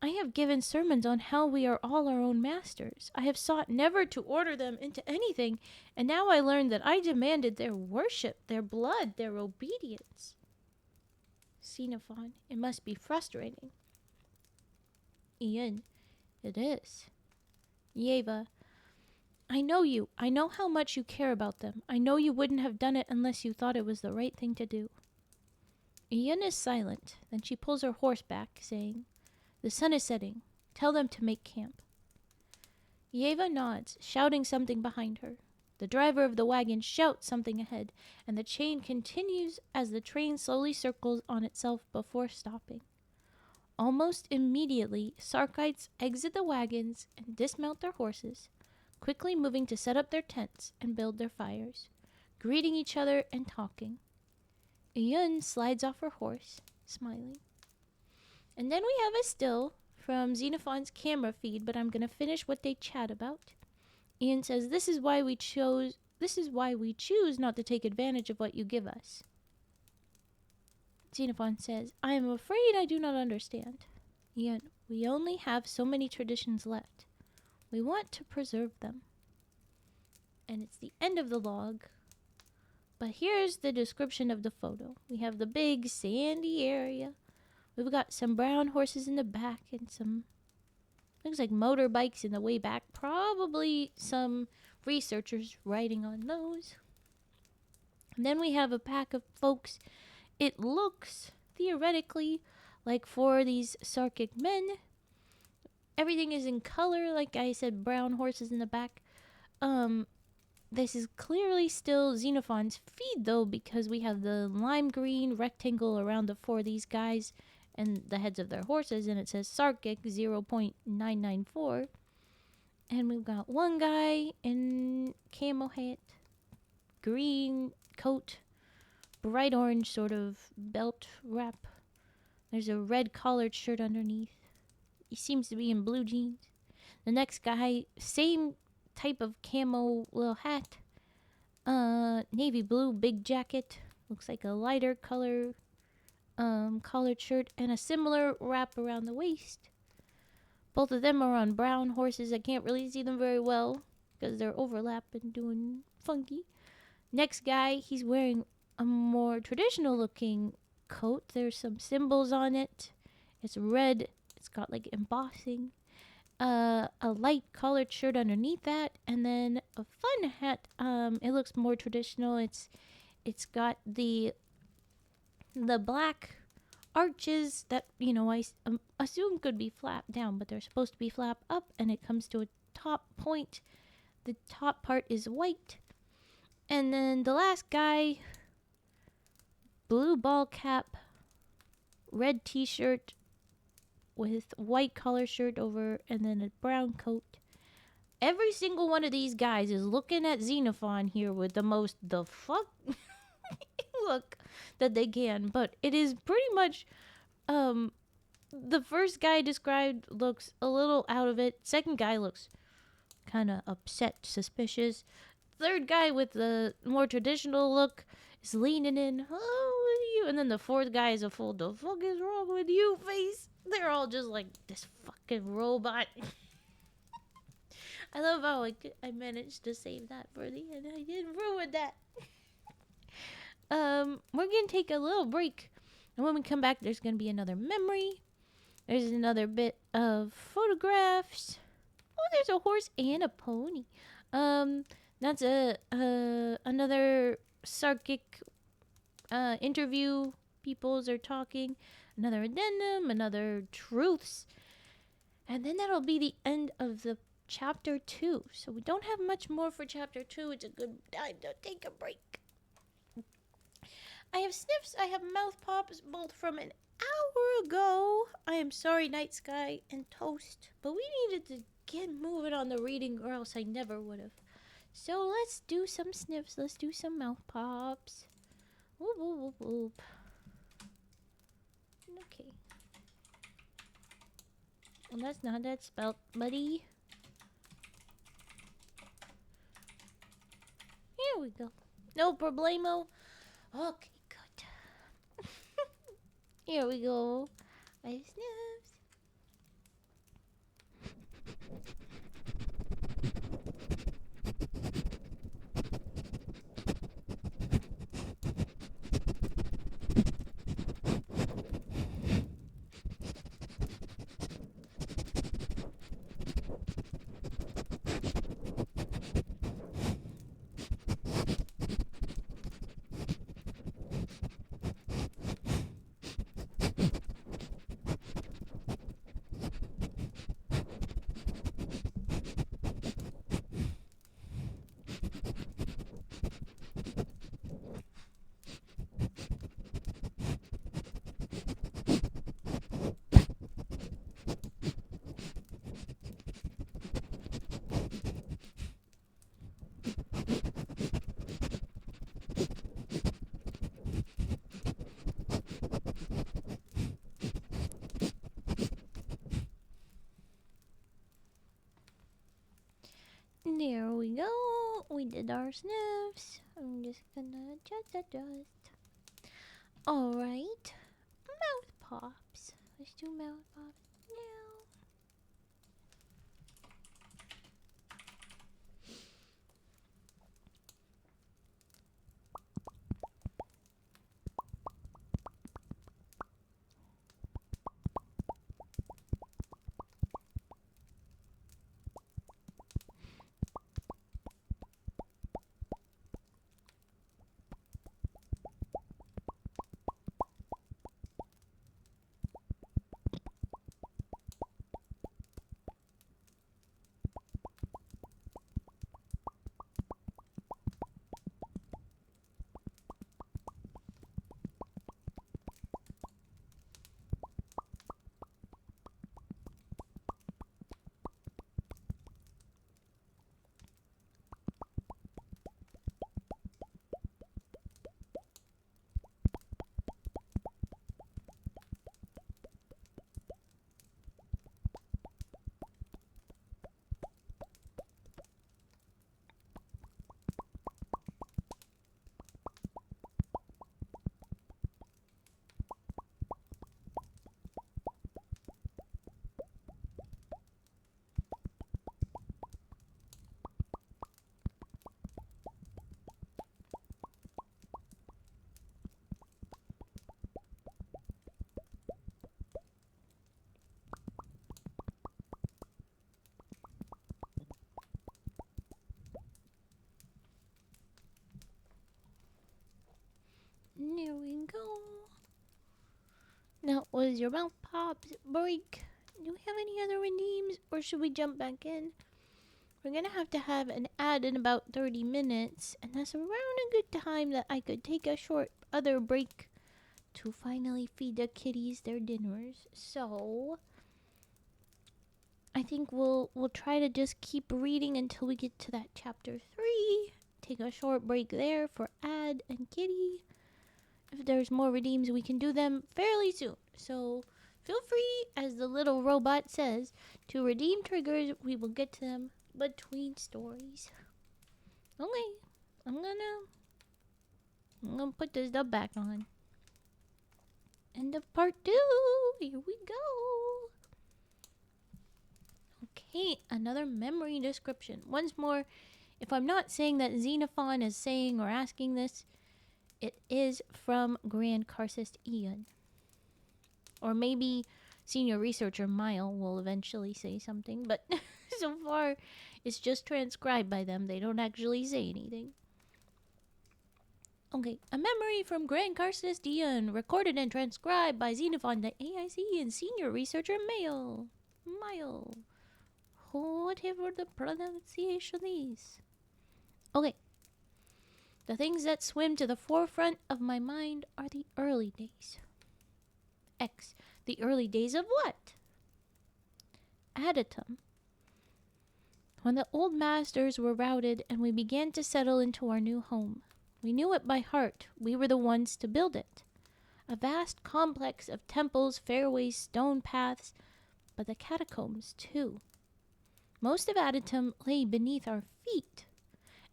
I have given sermons on how we are all our own masters. I have sought never to order them into anything, and now I learn that I demanded their worship, their blood, their obedience. Xenophon, it must be frustrating. Ian, it is. Yeva, I know you. I know how much you care about them. I know you wouldn't have done it unless you thought it was the right thing to do. Ian is silent. Then she pulls her horse back, saying, the sun is setting. Tell them to make camp. Yeva nods, shouting something behind her. The driver of the wagon shouts something ahead, and the chain continues as the train slowly circles on itself before stopping. Almost immediately, Sarkites exit the wagons and dismount their horses, quickly moving to set up their tents and build their fires, greeting each other and talking. Iyun slides off her horse, smiling. And then we have a still from Xenophon's camera feed, but I'm going to finish what they chat about. Ian says, this is why we choose not to take advantage of what you give us. Xenophon says, I am afraid I do not understand. Ian, we only have so many traditions left. We want to preserve them. And it's the end of the log. But here's the description of the photo. We have the big sandy area. We've got some brown horses in the back and some, looks like motorbikes in the way back. Probably some researchers riding on those. And then we have a pack of folks. It looks, theoretically, like for these Sarkic men. Everything is in color, like I said, brown horses in the back. This is clearly still Xenophon's feed, though, because we have the lime green rectangle around the four of these guys and the heads of their horses, and it says Sarkic 0.994. And we've got one guy in camo hat, green coat, bright orange sort of belt wrap. There's a red collared shirt underneath. He seems to be in blue jeans. The next guy, same type of camo little hat. Navy blue big jacket. Looks like a lighter color collared shirt and a similar wrap around the waist. Both of them are on brown horses. I can't really see them very well because they're overlapping, doing funky. Next guy, he's wearing a more traditional looking coat. There's some symbols on it. It's red. It's got like embossing. A light collared shirt underneath that, and then a fun hat. It looks more traditional. It's got the black arches that, I assume could be flap down, but they're supposed to be flap up, and it comes to a top point. The top part is white. And then the last guy, blue ball cap, red t-shirt, with white collar shirt over and then a brown coat. Every single one of these guys is looking at Xenophon here with the most the fuck look that they can. But it is pretty much, the first guy described looks a little out of it. Second guy looks kind of upset, suspicious. Third guy with the more traditional look is leaning in. Oh, you. And then the fourth guy is a full, the fuck is wrong with you face? They're all just like, this fucking robot. I love how I managed to save that for the end. I didn't ruin that. We're gonna take a little break. And when we come back, there's gonna be another memory. There's another bit of photographs. Oh, there's a horse and a pony. That's another psychic interview. Peoples are talking. Another addendum, another truths. And then that'll be the end of the chapter 2. So we don't have much more for chapter 2. It's a good time to take a break. I have sniffs, I have mouth pops, both from an hour ago. I am sorry, Night Sky and Toast, but we needed to get moving on the reading or else I never would have. So let's do some sniffs, let's do some mouth pops. Whoop, whoop, whoop, whoop. Okay. Well, that's not that spelled, buddy. Here we go. No problemo. Okay, good. Here we go. I sniffs. There we go. We did our sniffs. I'm just gonna adjust. Alright. Mouth pops. Let's do mouth pops now. There we go. Now, was your mouth pops break? Do we have any other redeems, or should we jump back in? We're gonna have to have an ad in about 30 minutes, and that's around a good time that I could take a short other break to finally feed the kitties their dinners. So, I think we'll try to just keep reading until we get to that chapter 3. Take a short break there for Ad and Kitty. If there's more redeems, we can do them fairly soon. So feel free, as the little robot says, to redeem triggers. We will get to them between stories. Okay, I'm gonna put this dub back on. End of part 2. Here we go. Okay, another memory description. Once more, if I'm not saying that Xenophon is saying or asking this, it is from Grand Karcist Ian. Or maybe Senior Researcher Mile will eventually say something, but so far it's just transcribed by them. They don't actually say anything. Okay, a memory from Grand Karcist Ian, recorded and transcribed by Xenophon the AIC and Senior Researcher Mile. Whatever the pronunciation is. Okay. The things that swim to the forefront of my mind are the early days. X. The early days of what? Adytum. When the old masters were routed and we began to settle into our new home. We knew it by heart. We were the ones to build it. A vast complex of temples, fairways, stone paths, but the catacombs too. Most of Adytum lay beneath our feet.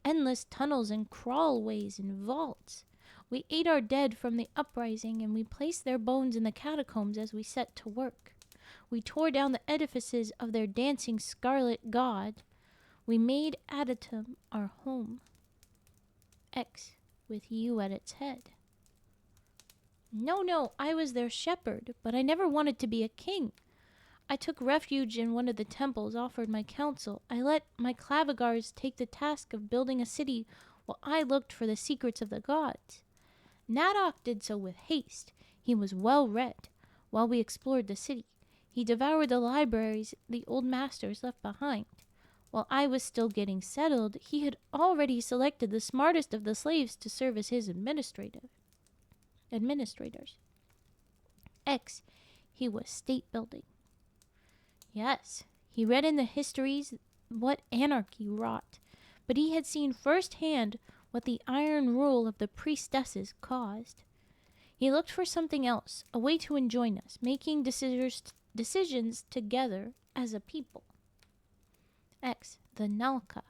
Endless tunnels and crawlways and vaults. We ate our dead from the uprising, and we placed their bones in the catacombs as we set to work. We tore down the edifices of their dancing scarlet god. We made Adytum our home. X, with you at its head. No, I was their shepherd, but I never wanted to be a king. I took refuge in one of the temples offered my counsel. I let my clavigars take the task of building a city while I looked for the secrets of the gods. Nadok did so with haste. He was well read. While we explored the city, he devoured the libraries the old masters left behind. While I was still getting settled, he had already selected the smartest of the slaves to serve as his administrators. X, he was state building. Yes, he read in the histories what anarchy wrought, but he had seen firsthand what the iron rule of the priestesses caused. He looked for something else, a way to enjoin us, making decisions together as a people. X, the Nalka.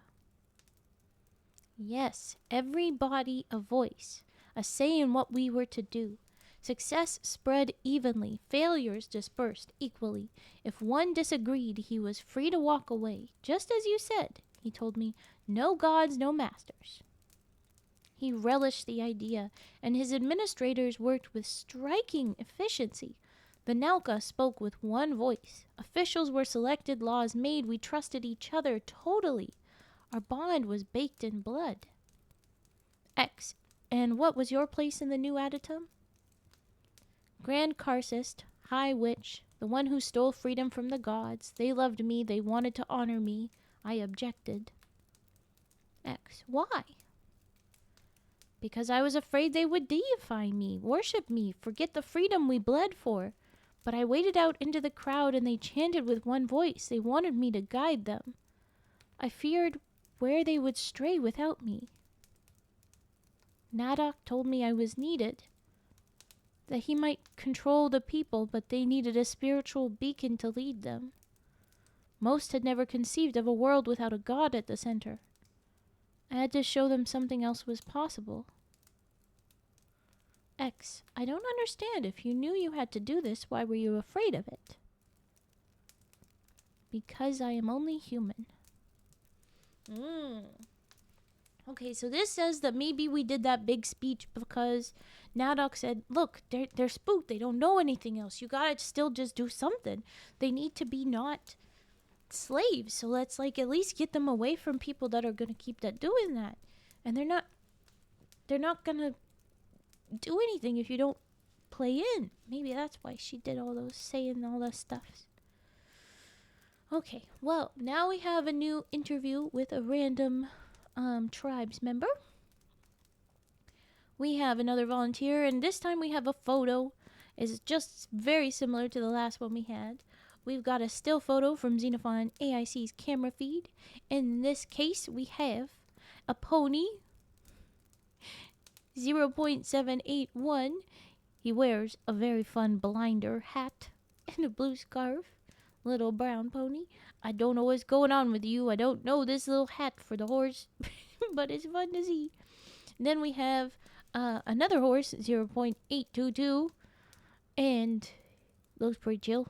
Yes, everybody a voice, a say in what we were to do. Success spread evenly, failures dispersed equally. If one disagreed, he was free to walk away. Just as you said, he told me, no gods, no masters. He relished the idea, and his administrators worked with striking efficiency. The Nalka spoke with one voice. Officials were selected, laws made. We trusted each other totally. Our bond was baked in blood. X, and what was your place in the new Adytum? Grand Karcist, High Witch, the one who stole freedom from the gods. They loved me, they wanted to honor me. I objected. X, why? Because I was afraid they would deify me, worship me, forget the freedom we bled for. But I waded out into the crowd and they chanted with one voice. They wanted me to guide them. I feared where they would stray without me. Nadok told me I was needed, that he might control the people, but they needed a spiritual beacon to lead them. Most had never conceived of a world without a god at the center. I had to show them something else was possible. X, I don't understand. If you knew you had to do this, why were you afraid of it? Because I am only human. Okay, so this says that maybe we did that big speech because Nadok said, look, they're spooked. They don't know anything else. You gotta still just do something. They need to be not slaves. So let's at least get them away from people that are gonna keep doing that. And they're not gonna do anything if you don't play in. Maybe that's why she did all those saying all that stuff. Okay, well, now we have a new interview with a random tribes member. We have another volunteer, and this time we have a photo. It's just very similar to the last one we had. we've got a still photo from Xenophon AIC's camera feed. In this case, we have a pony, 0.781. He wears a very fun blinder hat and a blue scarf. Little brown pony. I don't know what's going on with you. I don't know this little hat for the horse, but it's fun to see. And then we have another horse, 0.822, and looks pretty chill.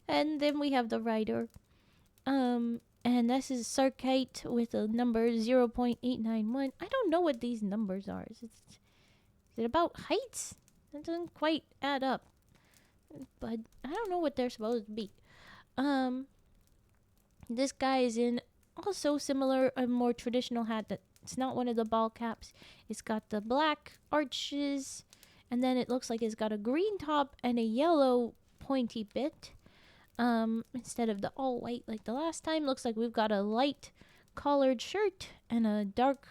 And then we have the rider. And this is Sarkite with a number 0.891. I don't know what these numbers are. Is it about heights? That doesn't quite add up. But I don't know what they're supposed to be. This guy is in also similar, a more traditional hat. That it's not one of the ball caps. It's got the black arches, and then it looks like it's got a green top and a yellow pointy bit. Instead of the all white like the last time. Looks like we've got a light collared shirt and a dark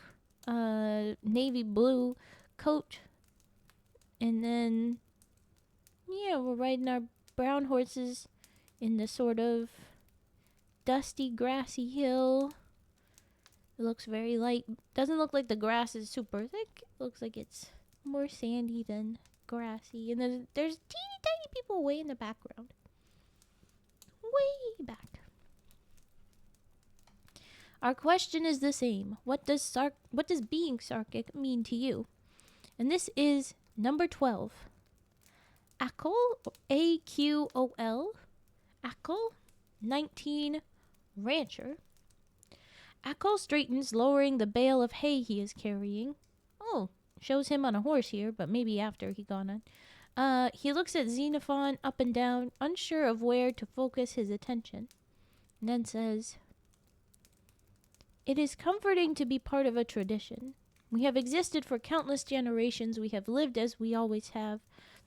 navy blue coat. And then, yeah, we're riding our brown horses in the sort of dusty, grassy hill. It looks very light. Doesn't look like the grass is super thick. It looks like it's more sandy than grassy. And then there's teeny tiny people way in the background. Way back. Our question is the same. What does being Sarkic mean to you? And this is number 12. Akol, A-Q-O-L. Akol, 19, rancher. Akol straightens, lowering the bale of hay he is carrying. Oh, shows him on a horse here, but maybe after he gone on. He looks at Xenophon up and down, unsure of where to focus his attention, and then says, "It is comforting to be part of a tradition. We have existed for countless generations. We have lived as we always have.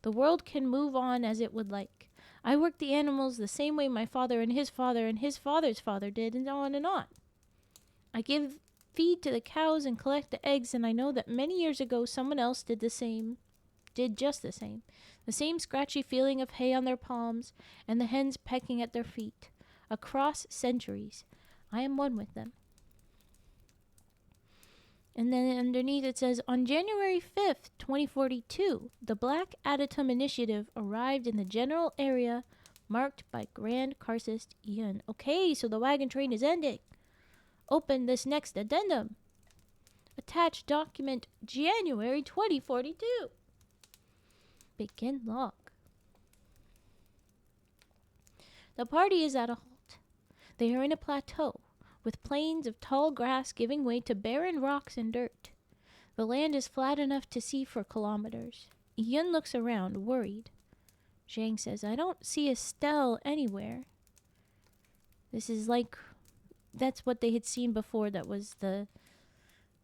The world can move on as it would like. I work the animals the same way my father and his father's father did, and on and on. I give feed to the cows and collect the eggs, and I know that many years ago someone else did just the same. The same scratchy feeling of hay on their palms and the hens pecking at their feet. Across centuries, I am one with them." And then underneath it says, on January 5th, 2042, the Black Adatum Initiative arrived in the general area marked by Grand Karcist Ian. Okay, so the wagon train is ending. Open this next addendum. Attached document January 2042. Begin log. The party is at a halt. They are in a plateau, with plains of tall grass giving way to barren rocks and dirt. The land is flat enough to see for kilometers. Ian looks around, worried. Zhang says, "I don't see a stele anywhere." This is like, that's what they had seen before. That was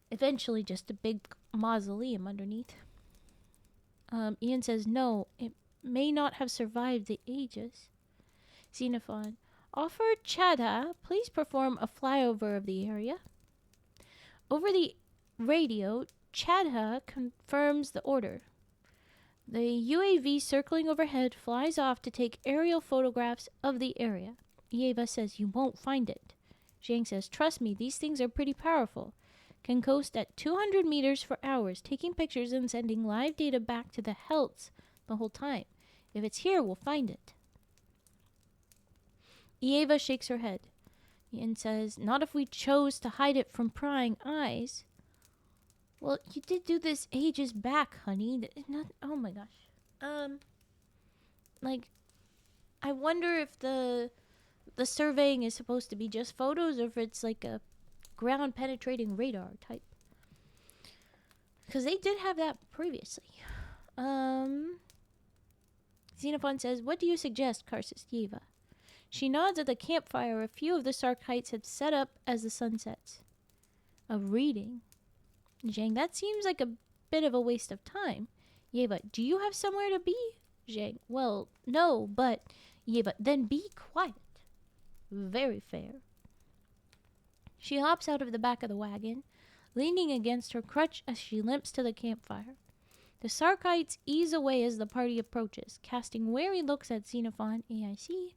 eventually just a big mausoleum underneath. Ian says, "No, it may not have survived the ages." Xenophon, "Offer Chadha, please perform a flyover of the area." Over the radio, Chadha confirms the order. The UAV circling overhead flies off to take aerial photographs of the area. Eva says, "You won't find it." Zhang says, "Trust me, these things are pretty powerful. Can coast at 200 meters for hours, taking pictures and sending live data back to the Helts the whole time. If it's here, we'll find it." Eva shakes her head and says, "Not if we chose to hide it from prying eyes." Well, you did do this ages back, honey. Oh my gosh. I wonder if the surveying is supposed to be just photos, or if it's like a ground penetrating radar type. Because they did have that previously. Xenophon says, "What do you suggest, Karcist Yeva?" She nods at the campfire a few of the Sarkites had set up as the sun sets. "A reading." Zhang, "That seems like a bit of a waste of time." Yeva, "Do you have somewhere to be?" Zhang, "Well, no, but..." Yeva, "Then be quiet." Very fair. She hops out of the back of the wagon, leaning against her crutch as she limps to the campfire. The Sarkites ease away as the party approaches, casting wary looks at Xenophon. AIC.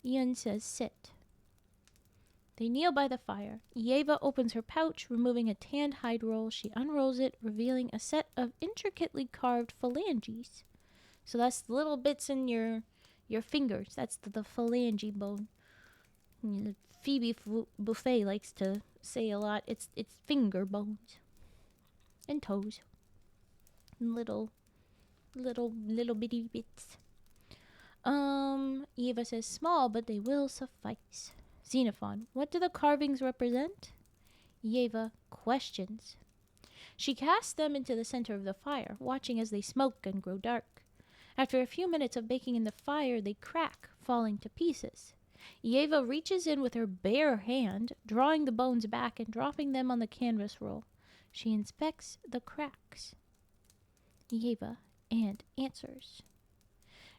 Ian says, sit. They kneel by the fire. Yeva opens her pouch, removing a tanned hide roll. She unrolls it, revealing a set of intricately carved phalanges. So that's the little bits in your fingers. That's the phalange bone. Phoebe Buffet likes to say a lot. It's finger bones and toes. Little bitty bits. Eva says small, but they will suffice. Xenophon, what do the carvings represent? Yeva questions. She casts them into the center of the fire, watching as they smoke and grow dark. After a few minutes of baking in the fire, they crack, falling to pieces. Yeva reaches in with her bare hand, drawing the bones back and dropping them on the canvas roll. She inspects the cracks. Yeva and answers.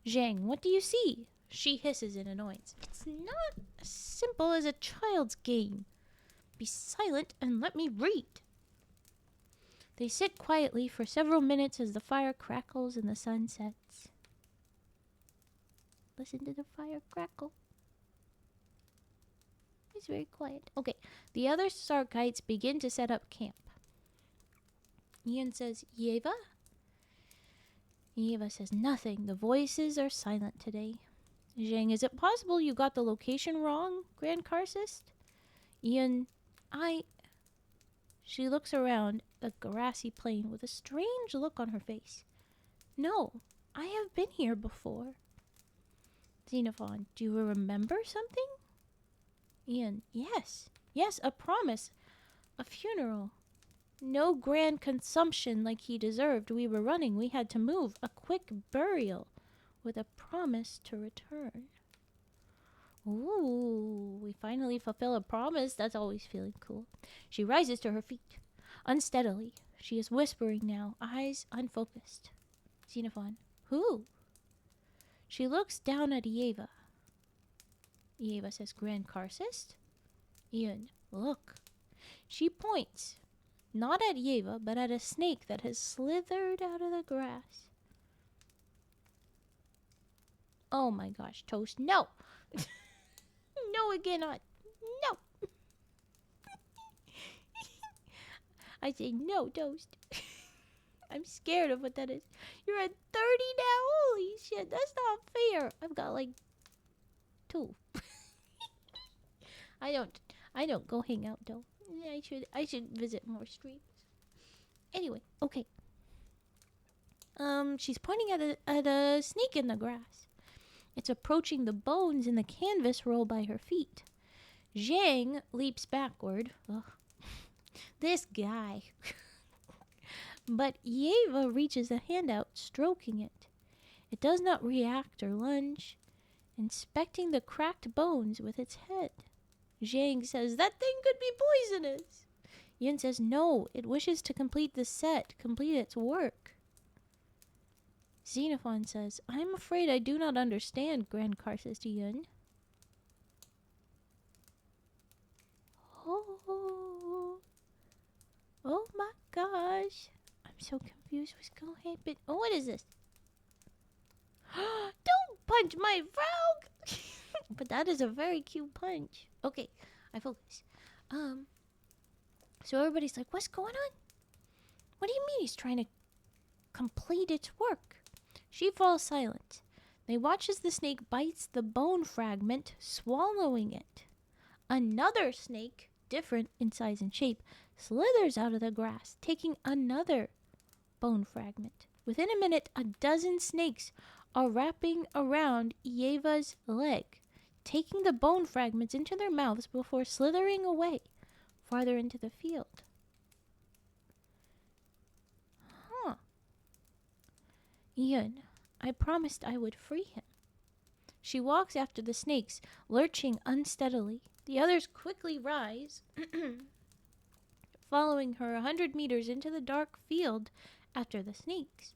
Zhang, what do you see? She hisses in annoyance. It's not as simple as a child's game. Be silent and let me read. They sit quietly for several minutes as the fire crackles and the sun sets. Listen to the fire crackle. It's very quiet. Okay, the other Sarkites begin to set up camp. Ian says, Yeva? Yeva says nothing. The voices are silent today. Zhang, is it possible you got the location wrong, Grand Karcist? Ian, She looks around the grassy plain with a strange look on her face. No, I have been here before. Xenophon, do you remember something? Ian, yes, a promise. A funeral. No grand consumption like he deserved. We were running. We had to move. A quick burial with a promise to return. Ooh, we finally fulfill a promise. That's always feeling cool. She rises to her feet. Unsteadily, she is whispering now, eyes unfocused. Xenophon, who? She looks down at Yeva. Yeva says, Grand Karcist? Ian, look. She points, not at Yeva, but at a snake that has slithered out of the grass. Oh my gosh, Toast, no! No, it cannot. No! I say no, Toast. I'm scared of what that is. You're at 30 now? Holy shit, that's not fair. I've got like 2. I don't go hang out though. I should visit more streams. Anyway, okay. She's pointing at a snake in the grass. It's approaching the bones in the canvas roll by her feet. Zhang leaps backward. Ugh. This guy. But Yeva reaches a hand out, stroking it. It does not react or lunge, inspecting the cracked bones with its head. Zhang says, that thing could be poisonous. Yin says, no, it wishes to complete the set, complete its work. Xenophon says, I'm afraid I do not understand, Grand Karcist Yun. Oh my gosh. I'm so confused what's going to happen. Oh, what is this? Don't punch my frog! But that is a very cute punch. Okay, I focus. So everybody's like, what's going on? What do you mean he's trying to complete its work? She falls silent. They watch as the snake bites the bone fragment, swallowing it. Another snake, different in size and shape, slithers out of the grass, taking another bone fragment. Within a minute, a dozen snakes are wrapping around Yeva's leg, taking the bone fragments into their mouths before slithering away farther into the field. Ian, I promised I would free him. She walks after the snakes, lurching unsteadily. The others quickly rise, following her 100 meters into the dark field after the snakes.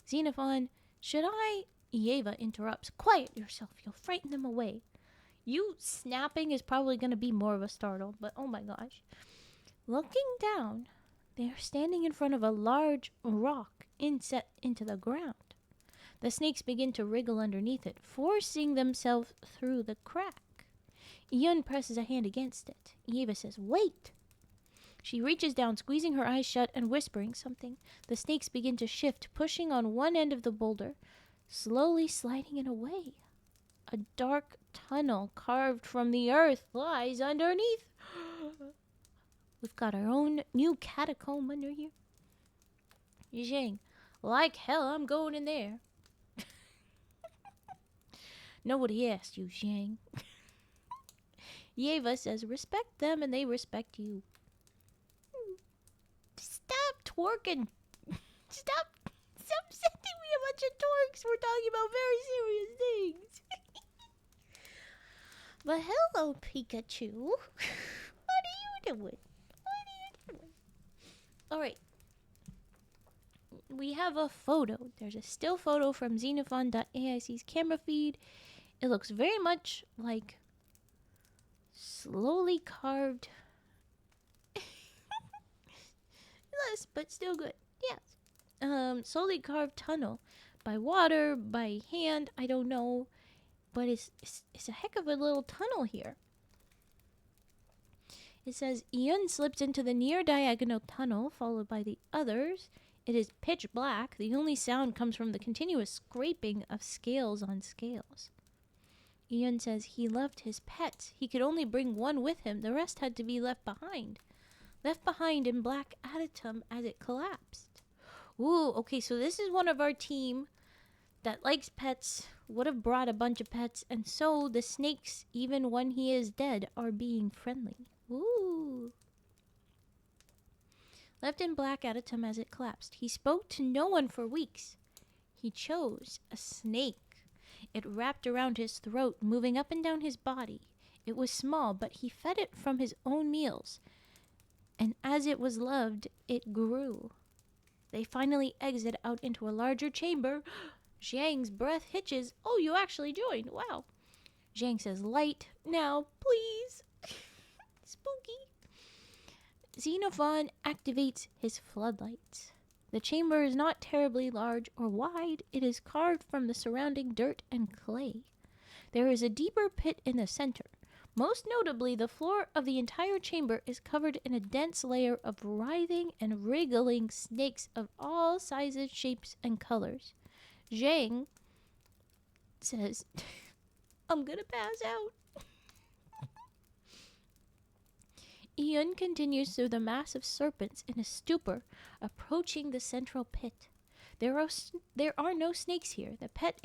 Xenophon, should I? Yeva interrupts. Quiet yourself, you'll frighten them away. You snapping is probably going to be more of a startle, but oh my gosh. Looking down, they are standing in front of a large rock inset into the ground. The snakes begin to wriggle underneath it, forcing themselves through the crack. Yun presses a hand against it. Eva says, "Wait!" She reaches down, squeezing her eyes shut and whispering something. The snakes begin to shift, pushing on one end of the boulder, slowly sliding it away. A dark tunnel carved from the earth lies underneath. We've got our own new catacomb under here. Zhang, like hell, I'm going in there. Nobody asked you, Zhang. Yeva says, respect them and they respect you. Stop twerking. Stop sending me a bunch of twerks. We're talking about very serious things. But hello, Pikachu. What are you doing? Alright. We have a photo. There's a still photo from Xenophon.aic's camera feed. It looks very much like slowly carved. Less, but still good. Yes. Slowly carved tunnel. By water, by hand, I don't know. But it's a heck of a little tunnel here. It says, Yun slips into the near diagonal tunnel, followed by the others. It is pitch black. The only sound comes from the continuous scraping of scales on scales. Yun says he loved his pets. He could only bring one with him. The rest had to be left behind. Left behind in black adytum as it collapsed. Ooh, okay, so this is one of our team that likes pets, would have brought a bunch of pets, and so the snakes, even when he is dead, are being friendly. Ooh. Left in black adytum as it collapsed. He spoke to no one for weeks. He chose a snake. It wrapped around his throat, moving up and down his body. It was small, but he fed it from his own meals. And as it was loved, it grew. They finally exit out into a larger chamber. Zhang's breath hitches. Oh, you actually joined. Wow. Zhang says, light now, please. Spooky. Xenophon activates his floodlights. The chamber is not terribly large or wide. It is carved from the surrounding dirt and clay. There is a deeper pit in the center. Most notably, the floor of the entire chamber is covered in a dense layer of writhing and wriggling snakes of all sizes, shapes, and colors. Zhang says, I'm gonna pass out. Ian continues through the mass of serpents in a stupor, approaching the central pit. There are no snakes here. The pit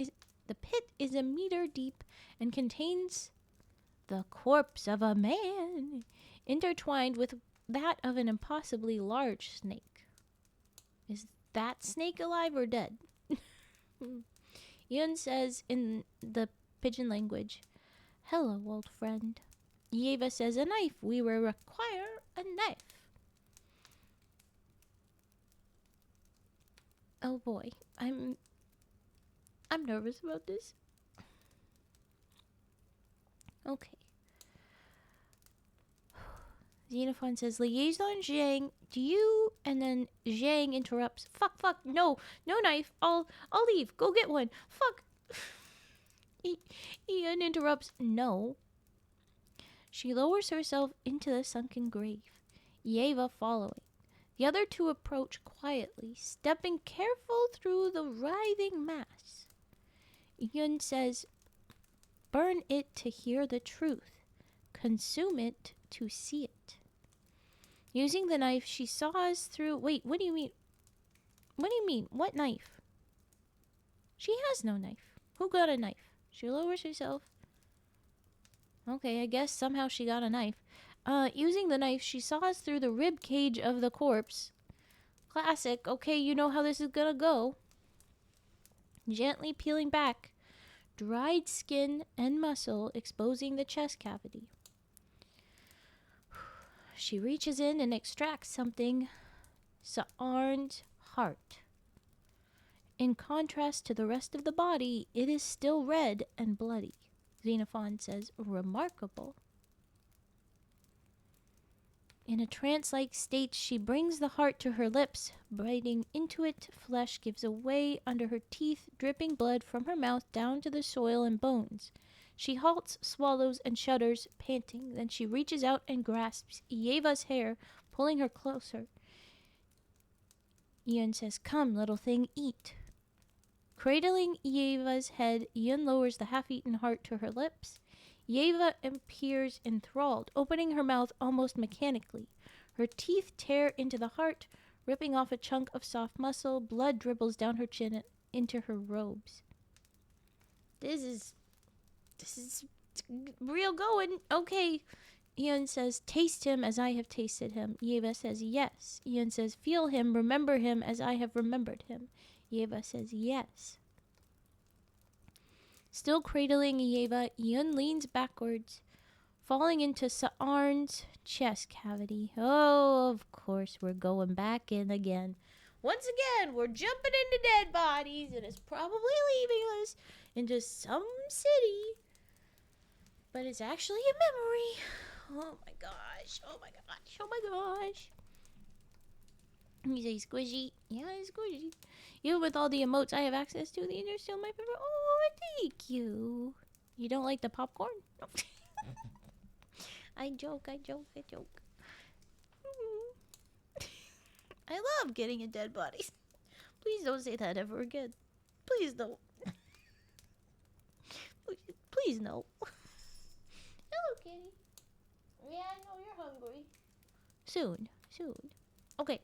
is a meter deep and contains the corpse of a man, intertwined with that of an impossibly large snake. Is that snake alive or dead? Ian says in the pigeon language, hello, old friend. Yeva says, a knife. We will require a knife. Oh boy, I'm nervous about this. Okay. Xenophon says, Liaison Zhang, do you? And then Zhang interrupts, fuck, no knife. I'll leave. Go get one. Fuck. Ian interrupts, no. She lowers herself into the sunken grave, Yeva following. The other two approach quietly, stepping careful through the writhing mass. Yun says, burn it to hear the truth. Consume it to see it. Using the knife, she saws through... Wait, what do you mean? What do you mean? What knife? She has no knife. Who got a knife? She lowers herself. Okay, I guess somehow she got a knife. Using the knife, she saws through the rib cage of the corpse. Classic. Okay, you know how this is gonna go. Gently peeling back. Dried skin and muscle exposing the chest cavity. She reaches in and extracts something. Sa'arn's heart. In contrast to the rest of the body, it is still red and bloody. Xenophon says, remarkable. In a trance-like state, she brings the heart to her lips. Biting into it, flesh gives away under her teeth, dripping blood from her mouth down to the soil and bones. She halts, swallows, and shudders, panting. Then she reaches out and grasps Yeva's hair, pulling her closer. Ian says, "Come, little thing, eat." Cradling Yeva's head, Ian lowers the half-eaten heart to her lips. Yeva appears enthralled, opening her mouth almost mechanically. Her teeth tear into the heart, ripping off a chunk of soft muscle. Blood dribbles down her chin and into her robes. This is real going. Okay. Ian says, "Taste him as I have tasted him." Yeva says, "Yes." Ian says, "Feel him, remember him as I have remembered him." Yeva says, "Yes." Still cradling Yeva, Ian leans backwards, falling into Sa'arn's chest cavity. Oh, of course, we're going back in again. Once again, we're jumping into dead bodies, and it's probably leaving us into some city. But it's actually a memory. Oh my gosh. Oh my gosh. Oh my gosh. You say squishy? Yeah, it's squishy. Even with all the emotes I have access to, these are still my favorite. Oh, thank you. You don't like the popcorn? No. I joke. I love getting in dead bodies. Please don't say that ever again. Please don't. Please no. Hello, kitty. Yeah, I know you're hungry. Soon. Okay.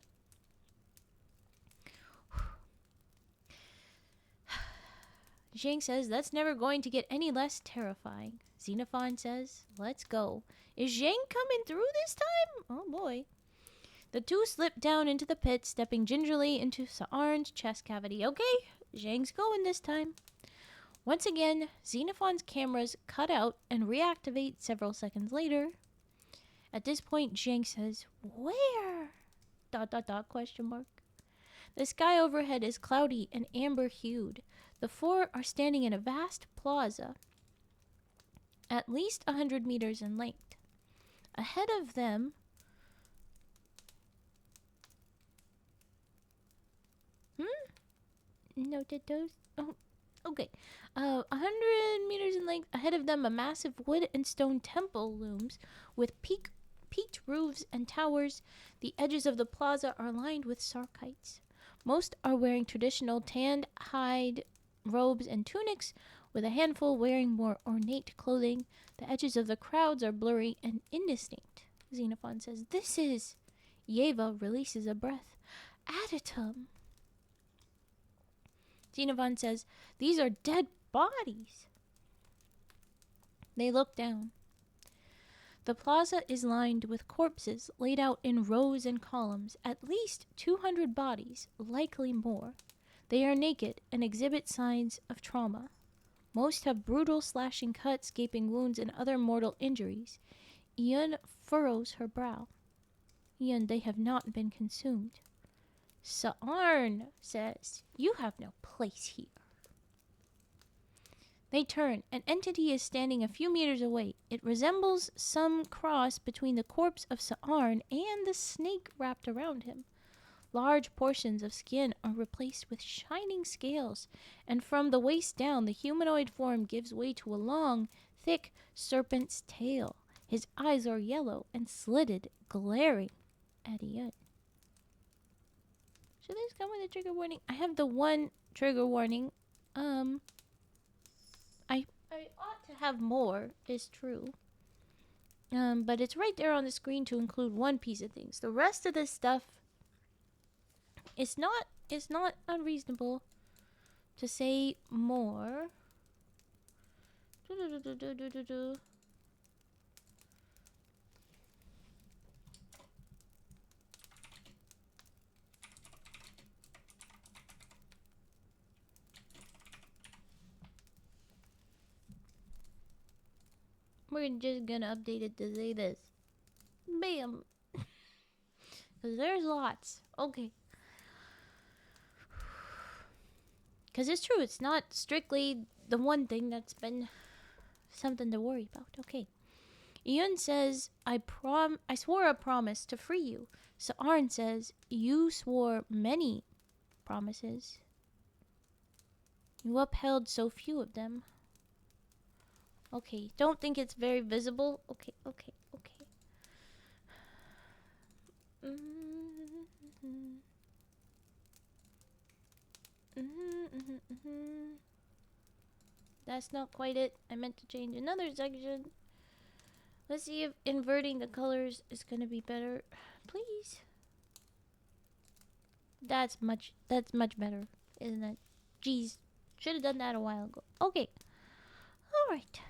Zhang says, "That's never going to get any less terrifying." Xenophon says, "Let's go." Is Zhang coming through this time? Oh boy. The two slip down into the pit, stepping gingerly into Sa'arn's chest cavity. Okay, Zhang's going this time. Once again, Xenophon's cameras cut out and reactivate several seconds later. At this point, Zhang says, "Where?" ... question mark. The sky overhead is cloudy and amber-hued. The four are standing in a vast plaza, at least 100 meters in length. Ahead of them, noted those. Oh, okay. 100 meters in length. Ahead of them, a massive wood and stone temple looms with peaked roofs and towers. The edges of the plaza are lined with sarkites. Most are wearing traditional tanned hide robes and tunics, with a handful wearing more ornate clothing. The edges of the crowds are blurry and indistinct. Xenophon says, "This is..." Yeva releases a breath. "Adytum." Xenophon says, "These are dead bodies." They look down. The plaza is lined with corpses laid out in rows and columns, at least 200 bodies, likely more. They are naked and exhibit signs of trauma. Most have brutal slashing cuts, gaping wounds, and other mortal injuries. Ian furrows her brow. Ian, they have not been consumed. Sa'arn says, "You have no place here." They turn. An entity is standing a few meters away. It resembles some cross between the corpse of Sa'arn and the snake wrapped around him. Large portions of skin are replaced with shining scales, and from the waist down, the humanoid form gives way to a long, thick serpent's tail. His eyes are yellow and slitted, glaring at Ian. Should this come with a trigger warning? I have the one trigger warning. I ought to have more, is true. But it's right there on the screen to include one piece of things. The rest of this stuff, it's not unreasonable to say more. We're just gonna update it to say this. Bam! Because there's lots. Okay. Because it's true, it's not strictly the one thing that's been something to worry about. Okay. Ian says, I swore a promise to free you. Sa'arn says, you swore many promises. You upheld so few of them. Okay, don't think it's very visible. Okay. That's not quite it. I meant to change another section. Let's see if inverting the colors is gonna be better. Please. That's much better, isn't it? Jeez. Should have done that a while ago. Okay. Alright.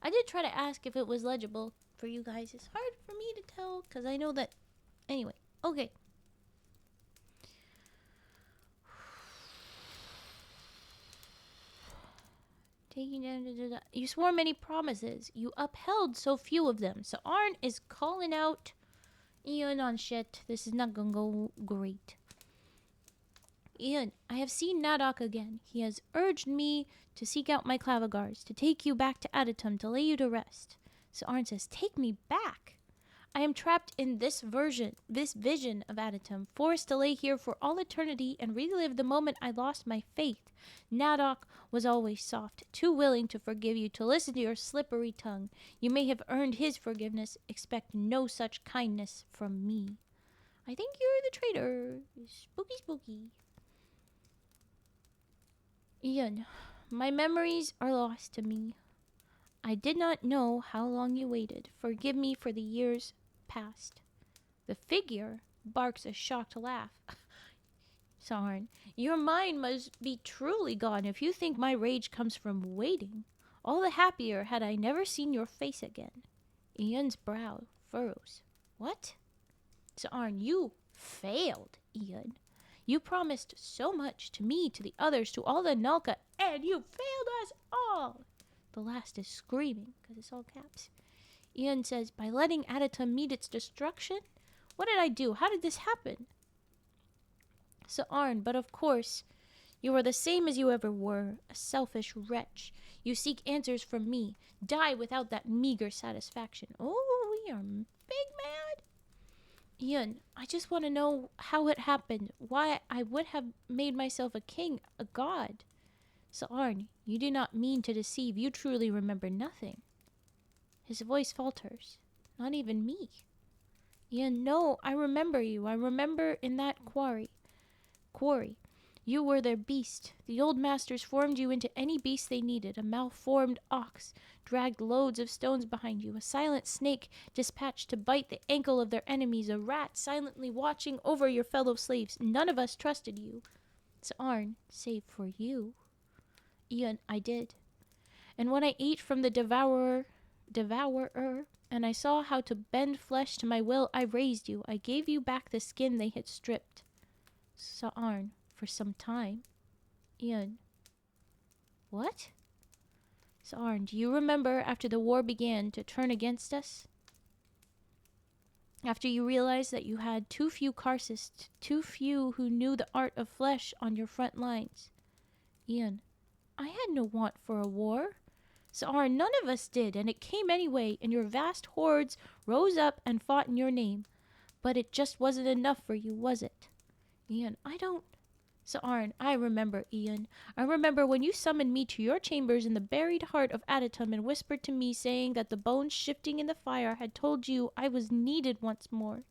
I did try to ask if it was legible for you guys. It's hard for me to tell because I know that. Anyway, okay. Taking down. You swore many promises. You upheld so few of them. So Arn is calling out Ian on shit. This is not gonna go great. Ian, I have seen Nadok again. He has urged me to seek out my clavigars, to take you back to Aditum, to lay you to rest. So Arn says, take me back? I am trapped in this vision of Aditum, forced to lay here for all eternity and relive the moment I lost my faith. Nadok was always soft, too willing to forgive you, to listen to your slippery tongue. You may have earned his forgiveness. Expect no such kindness from me. I think you're the traitor. Spooky. Ian, my memories are lost to me. I did not know how long you waited. Forgive me for the years past. The figure barks a shocked laugh. Sa'arn, your mind must be truly gone if you think my rage comes from waiting. All the happier had I never seen your face again. Ian's brow furrows. What? Sa'arn, you failed, Ian. You promised so much to me, to the others, to all the Nulka, and you failed us all. The last is screaming, because it's all caps. Ian says, by letting Aditum meet its destruction? What did I do? How did this happen? Sa'arn, but of course, you are the same as you ever were, a selfish wretch. You seek answers from me. Die without that meager satisfaction. Oh, we are big mad. Ian, I just want to know how it happened. Why I would have made myself a king, a god. Sa'arn, you do not mean to deceive. You truly remember nothing. His voice falters. Not even me. Ian, no, I remember you. I remember in that quarry. You were their beast. The old masters formed you into any beast they needed. A malformed ox dragged loads of stones behind you. A silent snake dispatched to bite the ankle of their enemies. A rat silently watching over your fellow slaves. None of us trusted you. Sa'arn, save for you. Ian, I did. And when I ate from the devourer, and I saw how to bend flesh to my will, I raised you. I gave you back the skin they had stripped. Sa'arn, for some time. Ian. What? Sa'arn, do you remember after the war began to turn against us? After you realized that you had too few Karsists, too few who knew the art of flesh on your front lines. Ian, I had no want for a war. Sa'arn, none of us did, and it came anyway, and your vast hordes rose up and fought in your name. But it just wasn't enough for you, was it? Ian, I don't... Sa'arn, I remember, Ian. I remember when you summoned me to your chambers in the buried heart of Aditum and whispered to me, saying that the bones shifting in the fire had told you I was needed once more.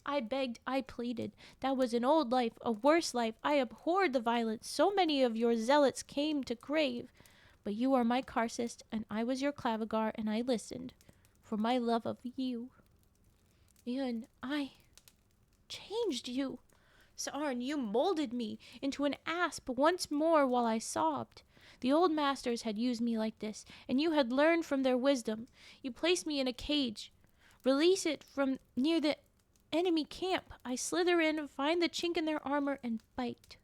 I begged, I pleaded. That was an old life, a worse life. I abhorred the violence so many of your zealots came to crave. But you are my Karsist, and I was your clavigar, and I listened, for my love of you. Ian, I changed you. Sa'arn, you molded me into an asp once more while I sobbed. The old masters had used me like this, and you had learned from their wisdom. You placed me in a cage. Release it from near the enemy camp. I slither in, find the chink in their armor, and bite.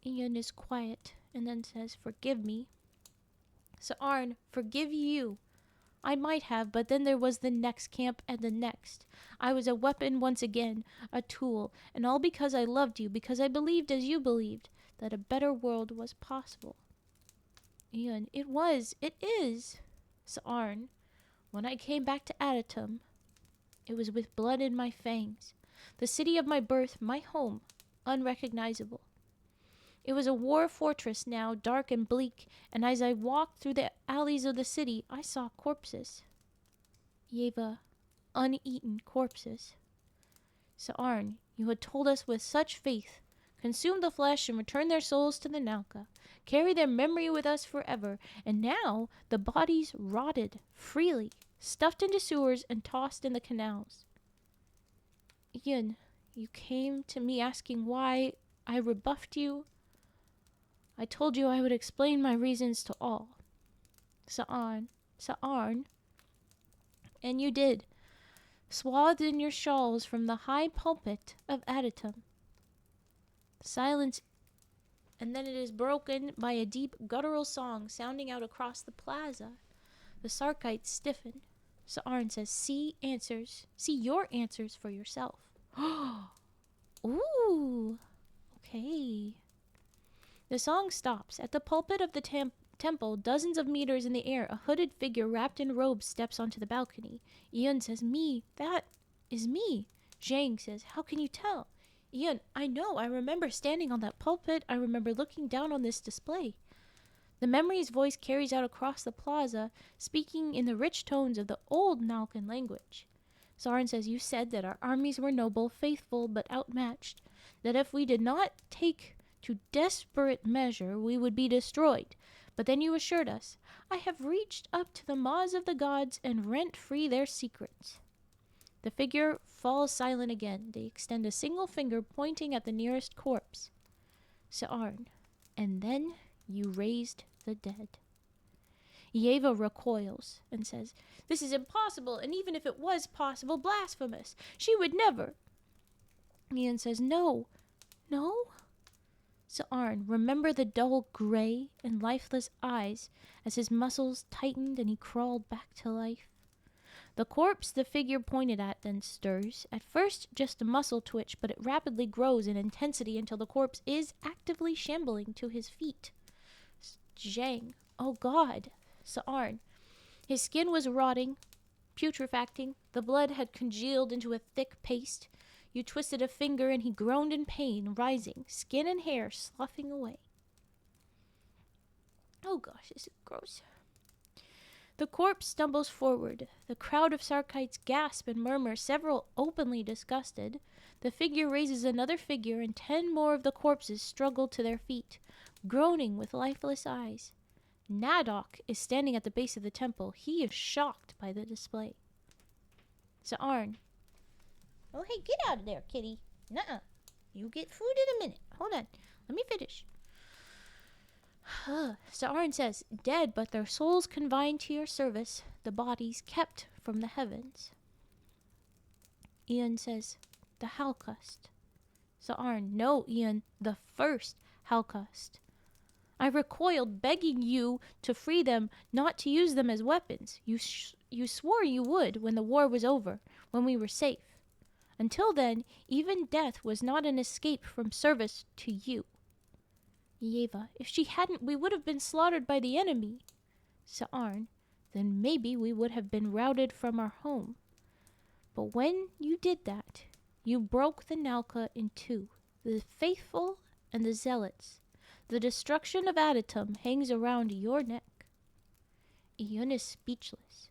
Ian is quiet, and then says, forgive me. Sa'arn, forgive you. I might have, but then there was the next camp and the next. I was a weapon once again, a tool, and all because I loved you, because I believed as you believed, that a better world was possible. Ian, it is. Sa'arn, when I came back to Adatum, it was with blood in my fangs. The city of my birth, my home, unrecognizable. It was a war fortress now, dark and bleak, and as I walked through the alleys of the city, I saw corpses. Yeva, uneaten corpses. Sa'arn, you had told us with such faith, consume the flesh and return their souls to the Nalka, carry their memory with us forever, and now the bodies rotted freely, stuffed into sewers and tossed in the canals. Ian, you came to me asking why I rebuffed you. I told you I would explain my reasons to all. Sa'arn, and you did, swathed in your shawls from the high pulpit of Adatum. Silence, and then it is broken by a deep guttural song sounding out across the plaza. The Sarkites stiffen. Sa'arn says, see your answers for yourself. Ooh, okay. The song stops. At the pulpit of the temple, dozens of meters in the air, a hooded figure wrapped in robes steps onto the balcony. Ian says, me, that is me. Zhang says, how can you tell? Ian, I know, I remember standing on that pulpit. I remember looking down on this display. The memory's voice carries out across the plaza, speaking in the rich tones of the old Nalkan language. Sa'arn says, you said that our armies were noble, faithful, but outmatched, that if we did not take to desperate measure, we would be destroyed. But then you assured us, I have reached up to the maws of the gods and rent free their secrets. The figure falls silent again. They extend a single finger pointing at the nearest corpse. Sa'arn, and then you raised the dead. Yeva recoils and says, this is impossible, and even if it was possible, blasphemous. She would never. Ian says, no. Sa'arn, remember the dull gray and lifeless eyes as his muscles tightened and he crawled back to life. The corpse the figure pointed at then stirs. At first, just a muscle twitch, but it rapidly grows in intensity until the corpse is actively shambling to his feet. Zhang, oh God. Sa'arn, his skin was rotting, putrefacting. The blood had congealed into a thick paste. You twisted a finger and he groaned in pain, rising, skin and hair sloughing away. Oh gosh, this is gross. The corpse stumbles forward. The crowd of Sarkites gasp and murmur, several openly disgusted. The figure raises another figure, and 10 more of the corpses struggle to their feet, groaning with lifeless eyes. Nadok is standing at the base of the temple. He is shocked by the display. Sa'arn. Oh, hey, get out of there, kitty. Nuh-uh. You get food in a minute. Hold on. Let me finish. Sa'arn says, dead, but their souls confined to your service, the bodies kept from the heavens. Ian says, the Halcust. Sa'arn, no, Ian, the first Halcust. I recoiled, begging you to free them, not to use them as weapons. You swore you would when the war was over, when we were safe. Until then, even death was not an escape from service to you. Yeva, if she hadn't, we would have been slaughtered by the enemy. Sa'arn, then maybe we would have been routed from our home. But when you did that, you broke the Nalka in two, the faithful and the zealots. The destruction of Adatum hangs around your neck. Ian is speechless.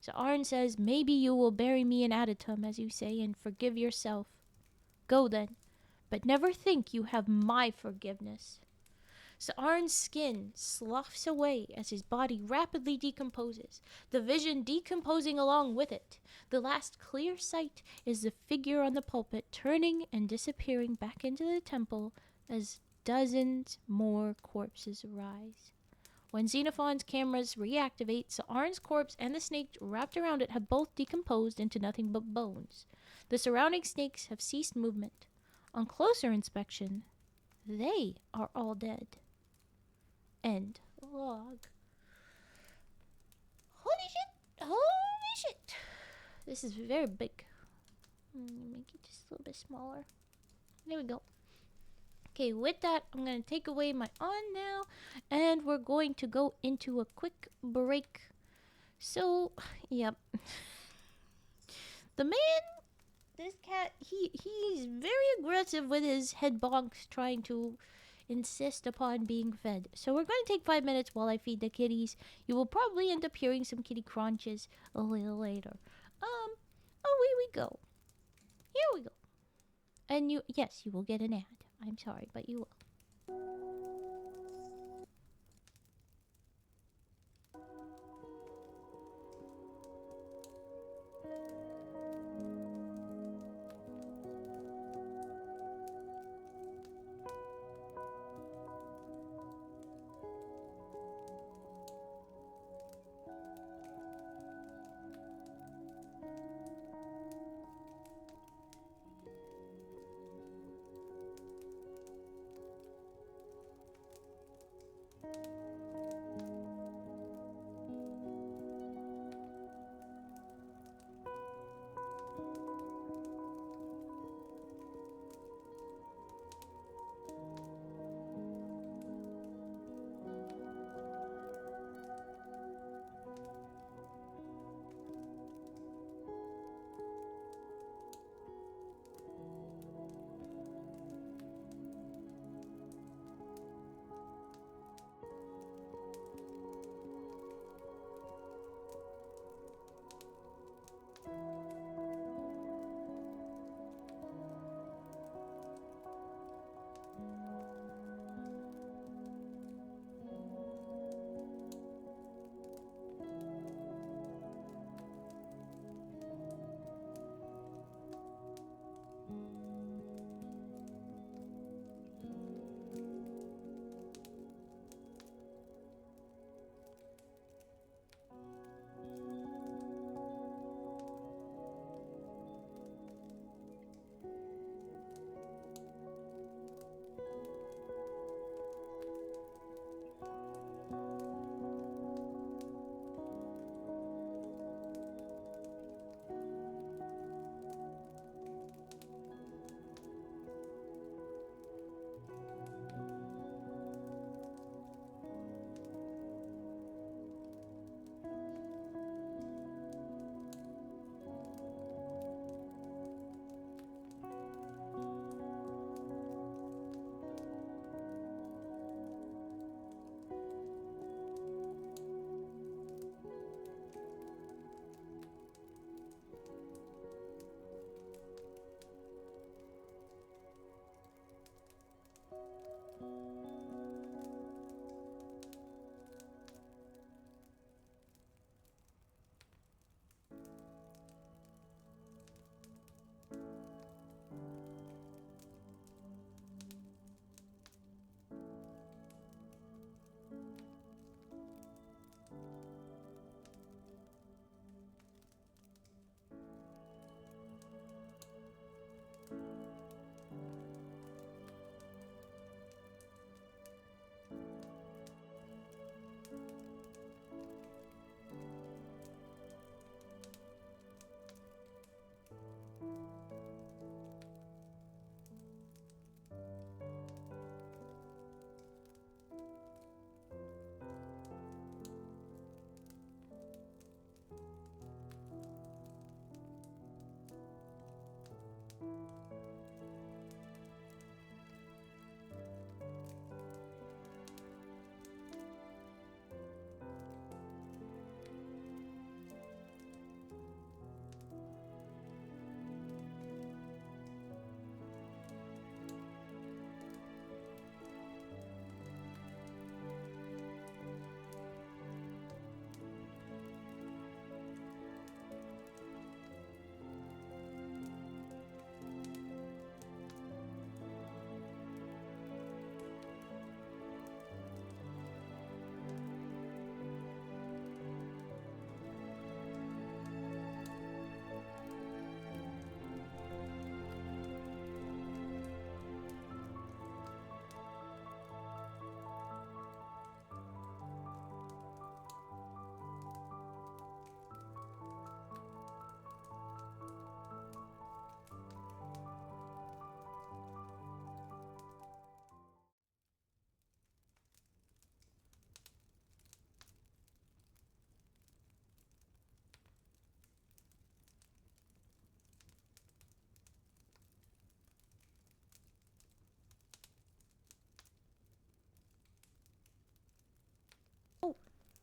Sa'arn says, maybe you will bury me in Adatum, as you say, and forgive yourself. Go then, but never think you have my forgiveness. Sa'arn's skin sloughs away as his body rapidly decomposes, the vision decomposing along with it. The last clear sight is the figure on the pulpit turning and disappearing back into the temple as dozens more corpses rise. When Xenophon's cameras reactivate, Sa'arn's corpse and the snake wrapped around it have both decomposed into nothing but bones. The surrounding snakes have ceased movement. On closer inspection, they are all dead. End log. Holy shit! This is very big. Make it just a little bit smaller. There we go. Okay, with that, I'm gonna take away my on now, and we're going to go into a quick break. So, yep. The man, this cat, he's very aggressive with his head bonks, trying to insist upon being fed. So we're going to take 5 minutes while I feed the kitties. You will probably end up hearing some kitty crunches a little later. Away we go. Here we go. And yes, you will get an ad. I'm sorry, but you will.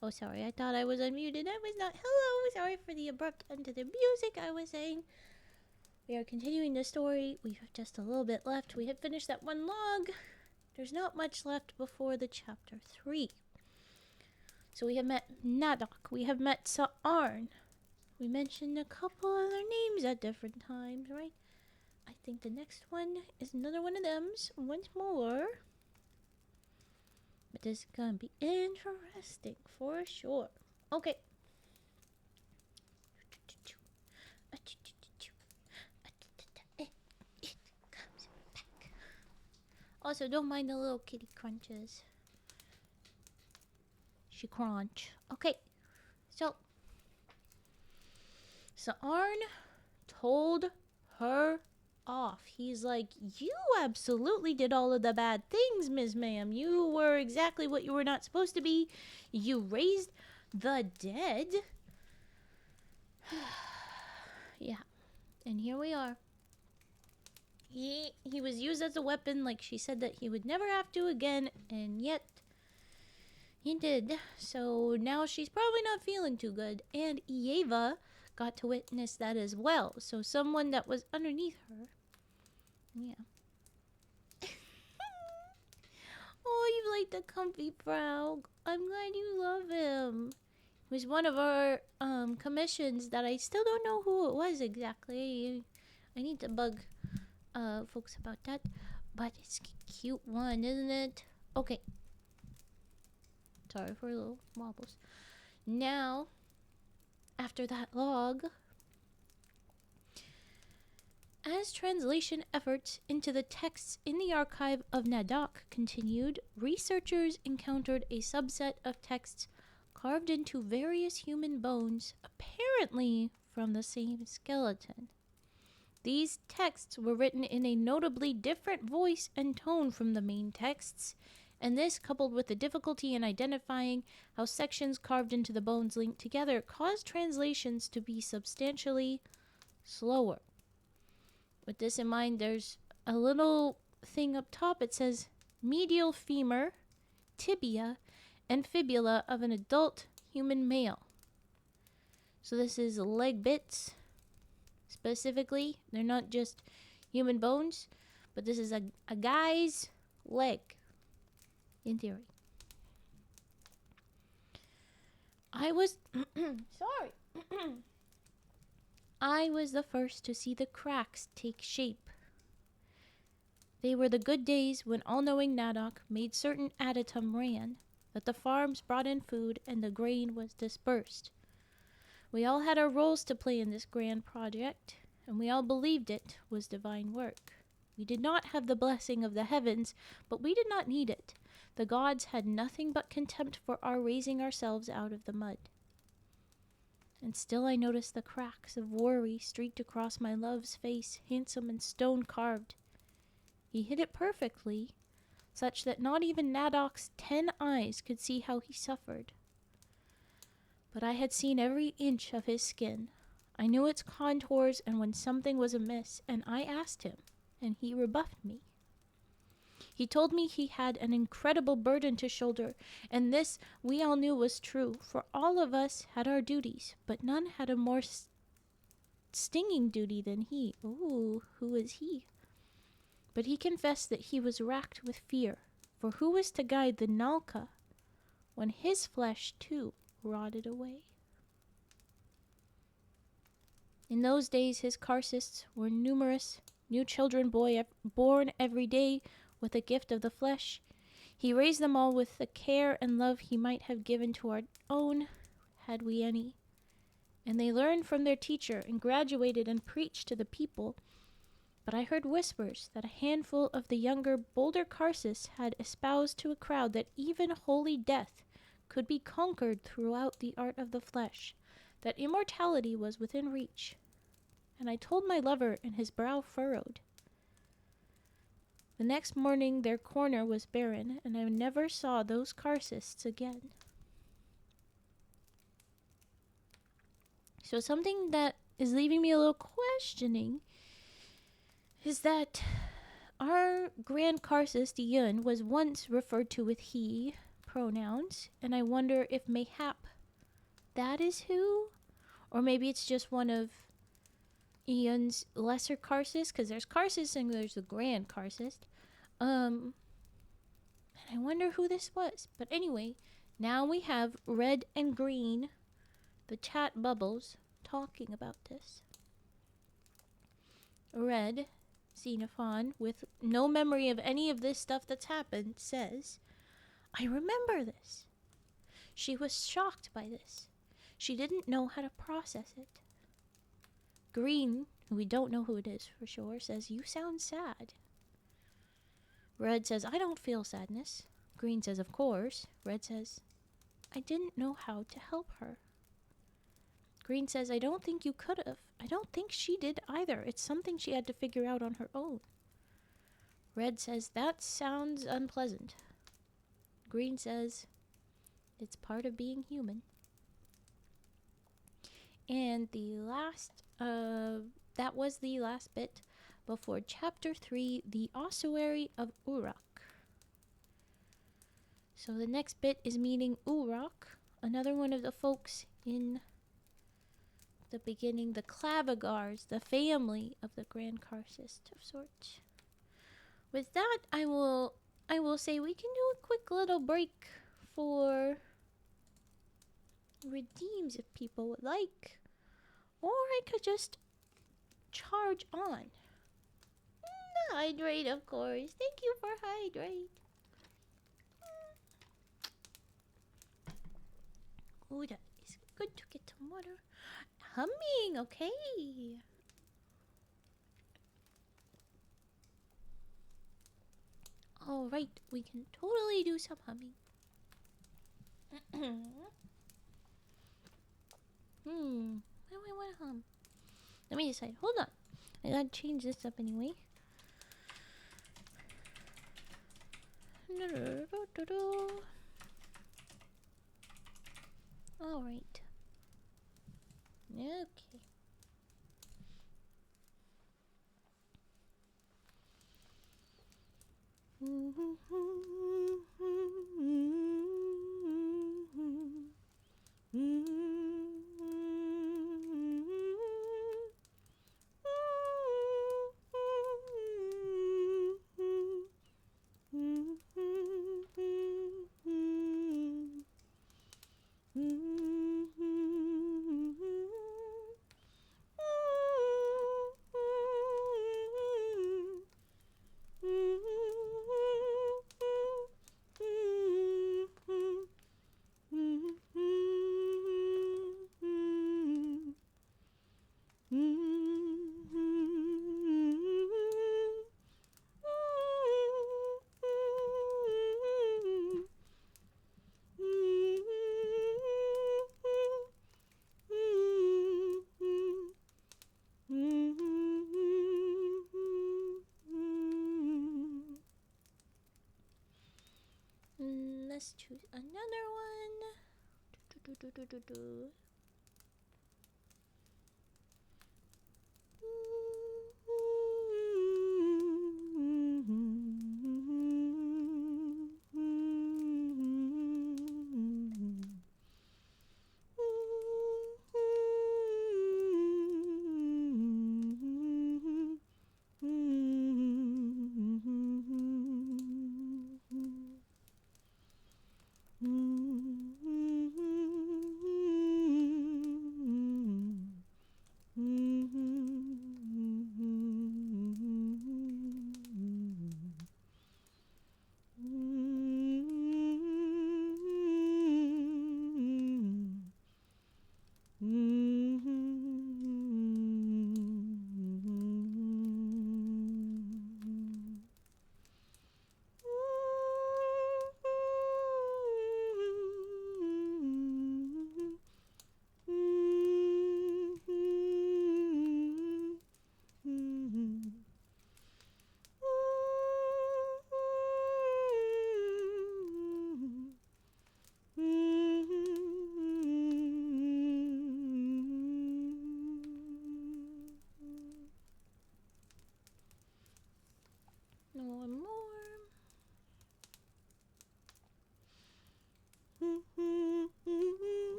Oh, sorry, I thought I was unmuted. I was not. Hello, sorry for the abrupt end to the music. I was saying we are continuing the story. We have just a little bit left. We have finished that one log. There's not much left before the chapter 3. So we have met Nadok. We have met Sa'arn. We mentioned a couple other names at different times, right? I think the next one is another one of them once more. But this is gonna be interesting for sure. Okay. Also, don't mind the little kitty crunches. She crunch. Okay. So, Sa'arn told her off. He's like, you absolutely did all of the bad things, Ms. Ma'am. You were exactly what you were not supposed to be. You raised the dead. Yeah. And here we are. He was used as a weapon, like she said that he would never have to again, and yet he did. So now she's probably not feeling too good. And Eva got to witness that as well. So someone that was underneath her. Yeah. Oh, you like the comfy frog. I'm glad you love him. It was one of our commissions that I still don't know who it was exactly. I need to bug folks about that. But it's a cute one, isn't it? Okay. Sorry for little wobbles. Now, after that log, as translation efforts into the texts in the archive of Nadok continued, researchers encountered a subset of texts carved into various human bones, apparently from the same skeleton. These texts were written in a notably different voice and tone from the main texts, and this, coupled with the difficulty in identifying how sections carved into the bones linked together, caused translations to be substantially slower. With this in mind, there's a little thing up top. It says medial femur, tibia, and fibula of an adult human male. So this is leg bits. Specifically, they're not just human bones, but this is a guy's leg, in theory. I was sorry. I was the first to see the cracks take shape. They were the good days when all-knowing Nadok made certain Adatum ran, that the farms brought in food and the grain was dispersed. We all had our roles to play in this grand project, and we all believed it was divine work. We did not have the blessing of the heavens, but we did not need it. The gods had nothing but contempt for our raising ourselves out of the mud. And still I noticed the cracks of worry streaked across my love's face, handsome and stone-carved. He hid it perfectly, such that not even Nadok's 10 eyes could see how he suffered. But I had seen every inch of his skin. I knew its contours and when something was amiss, and I asked him, and he rebuffed me. He told me he had an incredible burden to shoulder, and this we all knew was true, for all of us had our duties, but none had a more stinging duty than he. Ooh, who is he? But he confessed that he was racked with fear, for who was to guide the Nalka when his flesh, too, rotted away? In those days his carcists were numerous, new children born every day with a gift of the flesh. He raised them all with the care and love he might have given to our own, had we any. And they learned from their teacher and graduated and preached to the people. But I heard whispers that a handful of the younger, bolder carcists had espoused to a crowd that even holy death could be conquered throughout the art of the flesh, that immortality was within reach. And I told my lover, and his brow furrowed. The next morning their corner was barren, and I never saw those carcists again. So something that is leaving me a little questioning is that our Grand Carcist Yun was once referred to with he, pronouns, and I wonder if mayhap that is who, or maybe it's just one of Ian's lesser Karsis, because there's Karsis and there's the Grand Karsis. And I wonder who this was. But anyway, now we have Red and Green, the chat bubbles, talking about this. Red, Xenophon, with no memory of any of this stuff that's happened, says, I remember this. She was shocked by this. She didn't know how to process it. Green, who we don't know who it is for sure, says, you sound sad. Red says, I don't feel sadness. Green says, of course. Red says, I didn't know how to help her. Green says, I don't think you could have. I don't think she did either. It's something she had to figure out on her own. Red says, that sounds unpleasant. Green says, it's part of being human. And the last, that was the last bit before Chapter 3, the Ossuary of Uruk. So the next bit is meeting Uruk, another one of the folks in the beginning, the Clavigars, the family of the Grand Karsis of sorts. With that, I will say we can do a quick little break for redeems if people would like, or I could just charge on. Hydrate, of course. Thank you for hydrate. Oh, that is good to get some water. Humming, okay. Alright, we can totally do some humming. What do I want to hum? Let me decide. Hold on. I gotta change this up anyway. Alright. Okay. Let's choose another one.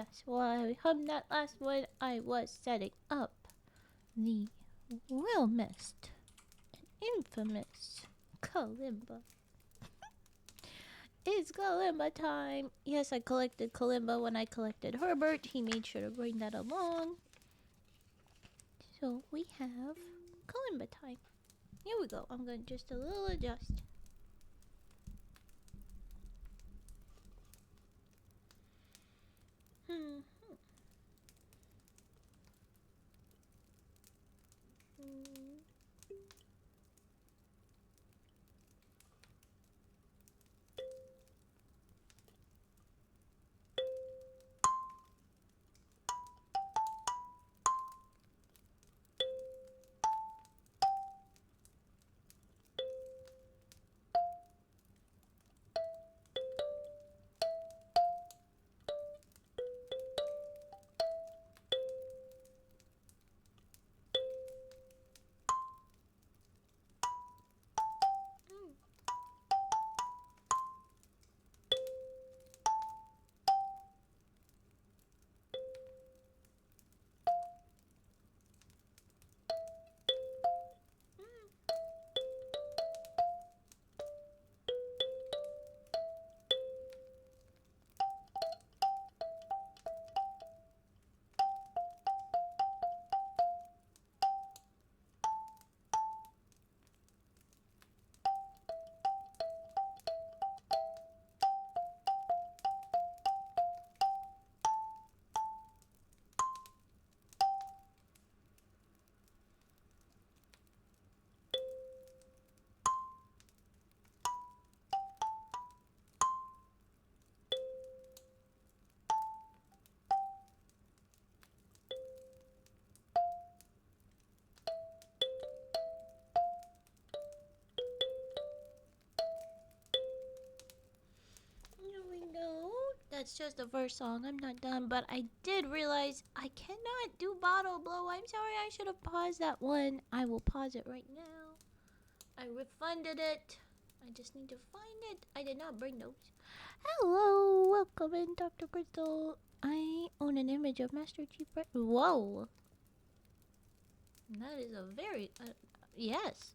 yes, while I hummed that last one, I was setting up the Will Mist, an infamous Kalimba. It's Kalimba time! Yes, I collected Kalimba when I collected Herbert. He made sure to bring that along. So we have Kalimba time. Here we go. I'm going to just a little adjust. That's just the first song. I'm not done, but I did realize I cannot do bottle blow. I'm sorry, I should have paused that one. I will pause it right now. I refunded it. I just need to find it. I did not bring those. Hello, welcome in, Dr. Crystal. I own an image of Master Chief. Whoa. That is a very yes.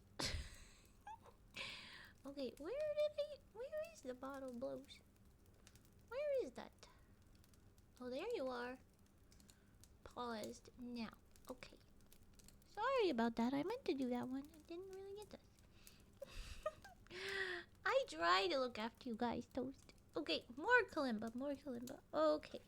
Okay, where is the bottle blows? Where is that? Oh, there you are. Paused now. Okay. Sorry about that. I meant to do that one. I didn't really get that. I try to look after you guys, Toast. Okay, more Kalimba, more Kalimba. Okay.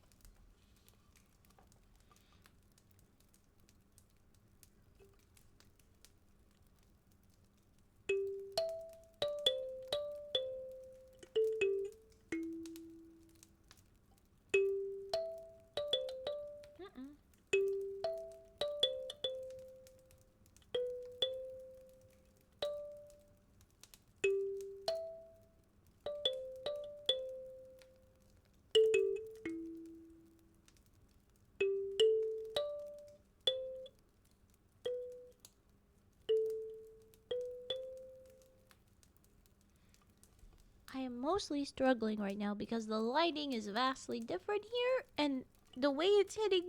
I am mostly struggling right now because the lighting is vastly different here, and the way it's hitting,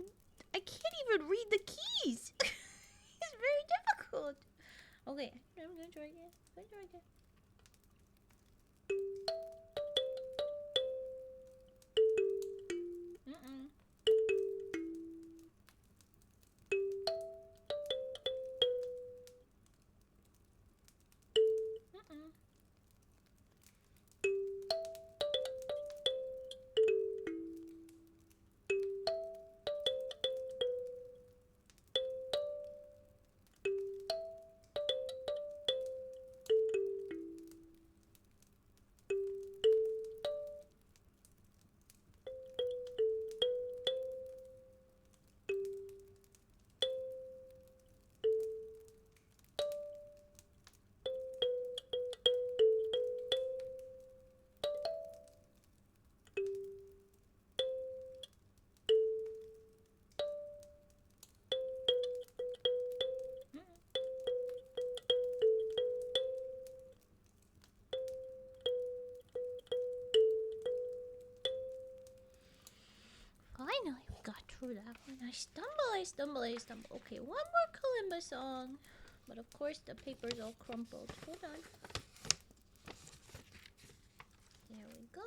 I can't even read the keys. It's very difficult. Okay, I'm gonna try again. for that one. I stumble. Okay, one more kalimba song. But of course the paper's all crumpled. Hold on. There we go.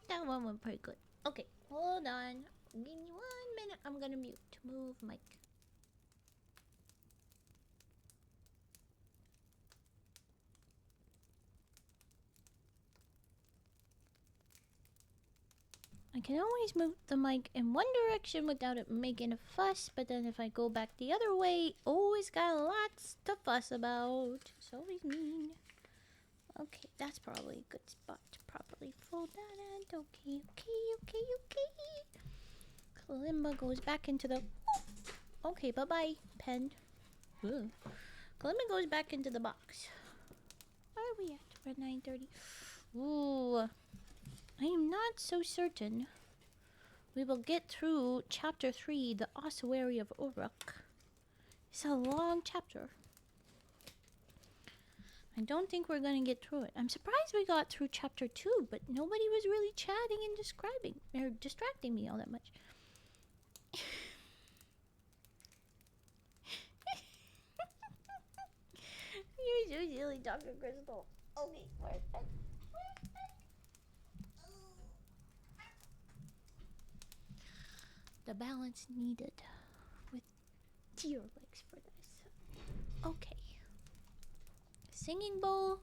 That one went pretty good. Okay, hold on. Give me 1 minute. I'm gonna mute. Move mic. I can always move the mic in one direction without it making a fuss, but then if I go back the other way, always got lots to fuss about. It's always mean. Okay, that's probably a good spot to properly fold that end. Okay. Kalimba goes back into the... Okay, bye-bye, pen. Ugh. Kalimba goes back into the box. Where are we at? We're at 9:30. Ooh. I am not so certain we will get through chapter 3, the Ossuary of Uruk. It's a long chapter. I don't think we're gonna get through it. I'm surprised we got through chapter 2, but nobody was really chatting and distracting me all that much. You're so silly, Dr. Crystal. Okay, where's that? The balance needed with deer legs for this. Okay. Singing bowl.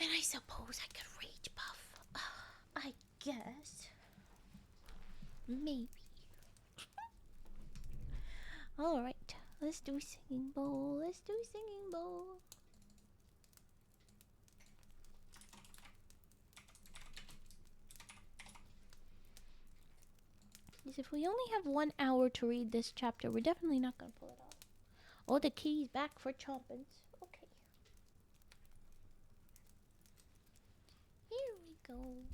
And I suppose I could rage buff. I guess. Maybe. Alright. Let's do singing bowl. Because if we only have 1 hour to read this chapter, we're definitely not going to pull it off. Oh, the key's back for chompins. Okay. Here we go.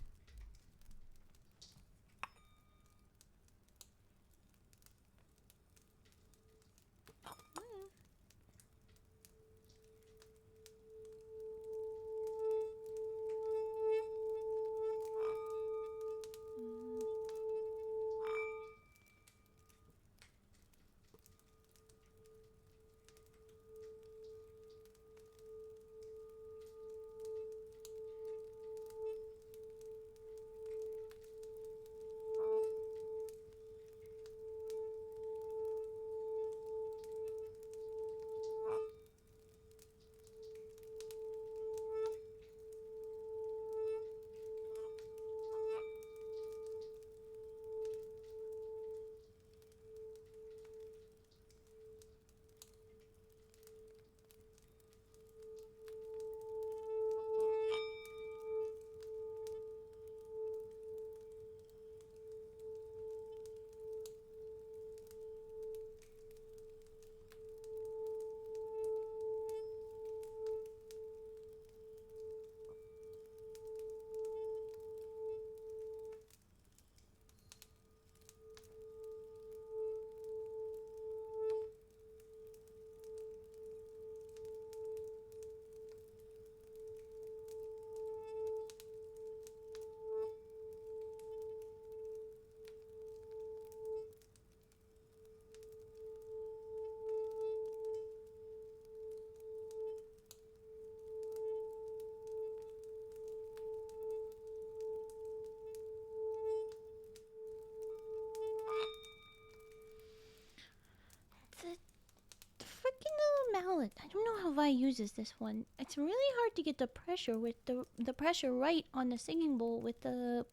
Mallet. I don't know how Vi uses this one. It's really hard to get the pressure with the pressure right on the singing bowl with the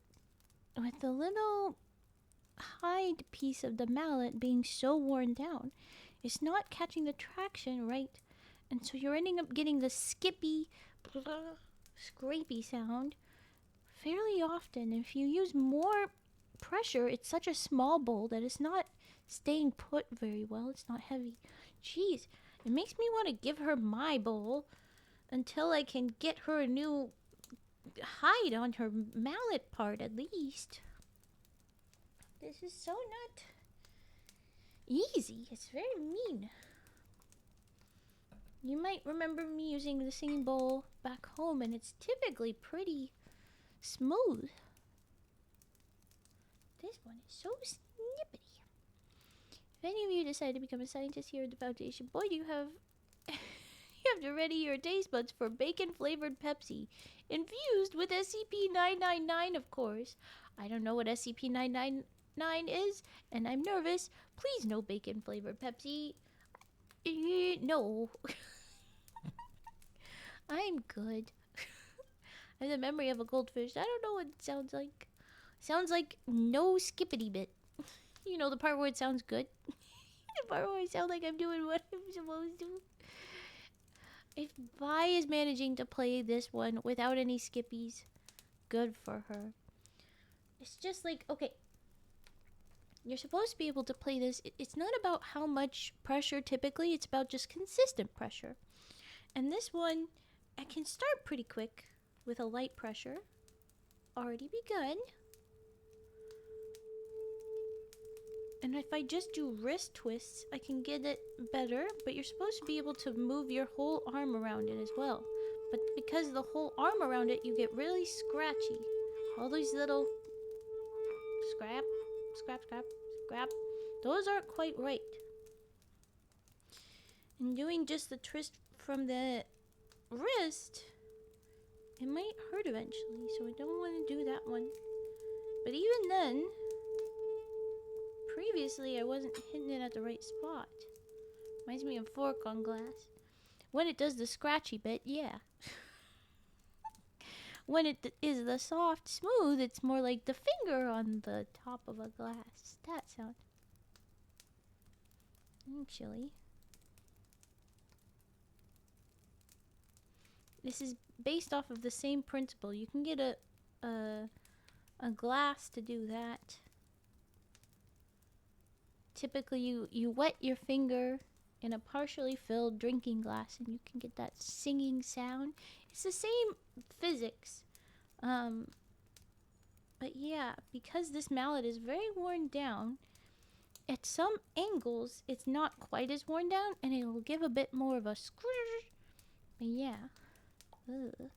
little hide piece of the mallet being so worn down, it's not catching the traction right, and so you're ending up getting the skippy, scrapey sound fairly often. If you use more pressure, it's such a small bowl that it's not staying put very well. It's not heavy. Jeez, it makes me want to give her my bowl until I can get her a new hide on her mallet part at least. This is so not easy. It's very mean. You might remember me using the singing bowl back home, and it's typically pretty smooth. This one is so snippety. If any of you decide to become a scientist here at the Foundation, boy, do you have you have to ready your taste buds for bacon-flavored Pepsi, infused with SCP-999, of course. I don't know what SCP-999 is, and I'm nervous. Please, no bacon-flavored Pepsi. No. I'm good. I have the memory of a goldfish. I don't know what it sounds like. Sounds like no skippity bit. You know, the part where it sounds good. The part where I sound like I'm doing what I'm supposed to. If Vi is managing to play this one without any skippies, good for her. It's just like, okay, you're supposed to be able to play this. It's not about how much pressure typically, it's about just consistent pressure. And this one, I can start pretty quick with a light pressure. Already begun. And if I just do wrist twists, I can get it better, but you're supposed to be able to move your whole arm around it as well. But because of the whole arm around it, you get really scratchy. All these little scrap, those aren't quite right. And doing just the twist from the wrist, it might hurt eventually, so I don't want to do that one. But even then, previously I wasn't hitting it at the right spot. Reminds me of fork on glass. When it does the scratchy bit, yeah. When it is the soft, smooth, it's more like the finger on the top of a glass. That sound. Actually, this is based off of the same principle. You can get a glass to do that. Typically, you wet your finger in a partially filled drinking glass and you can get that singing sound. It's the same physics. But yeah, because this mallet is very worn down, at some angles it's not quite as worn down and it will give a bit more of a squish. But yeah. Ugh.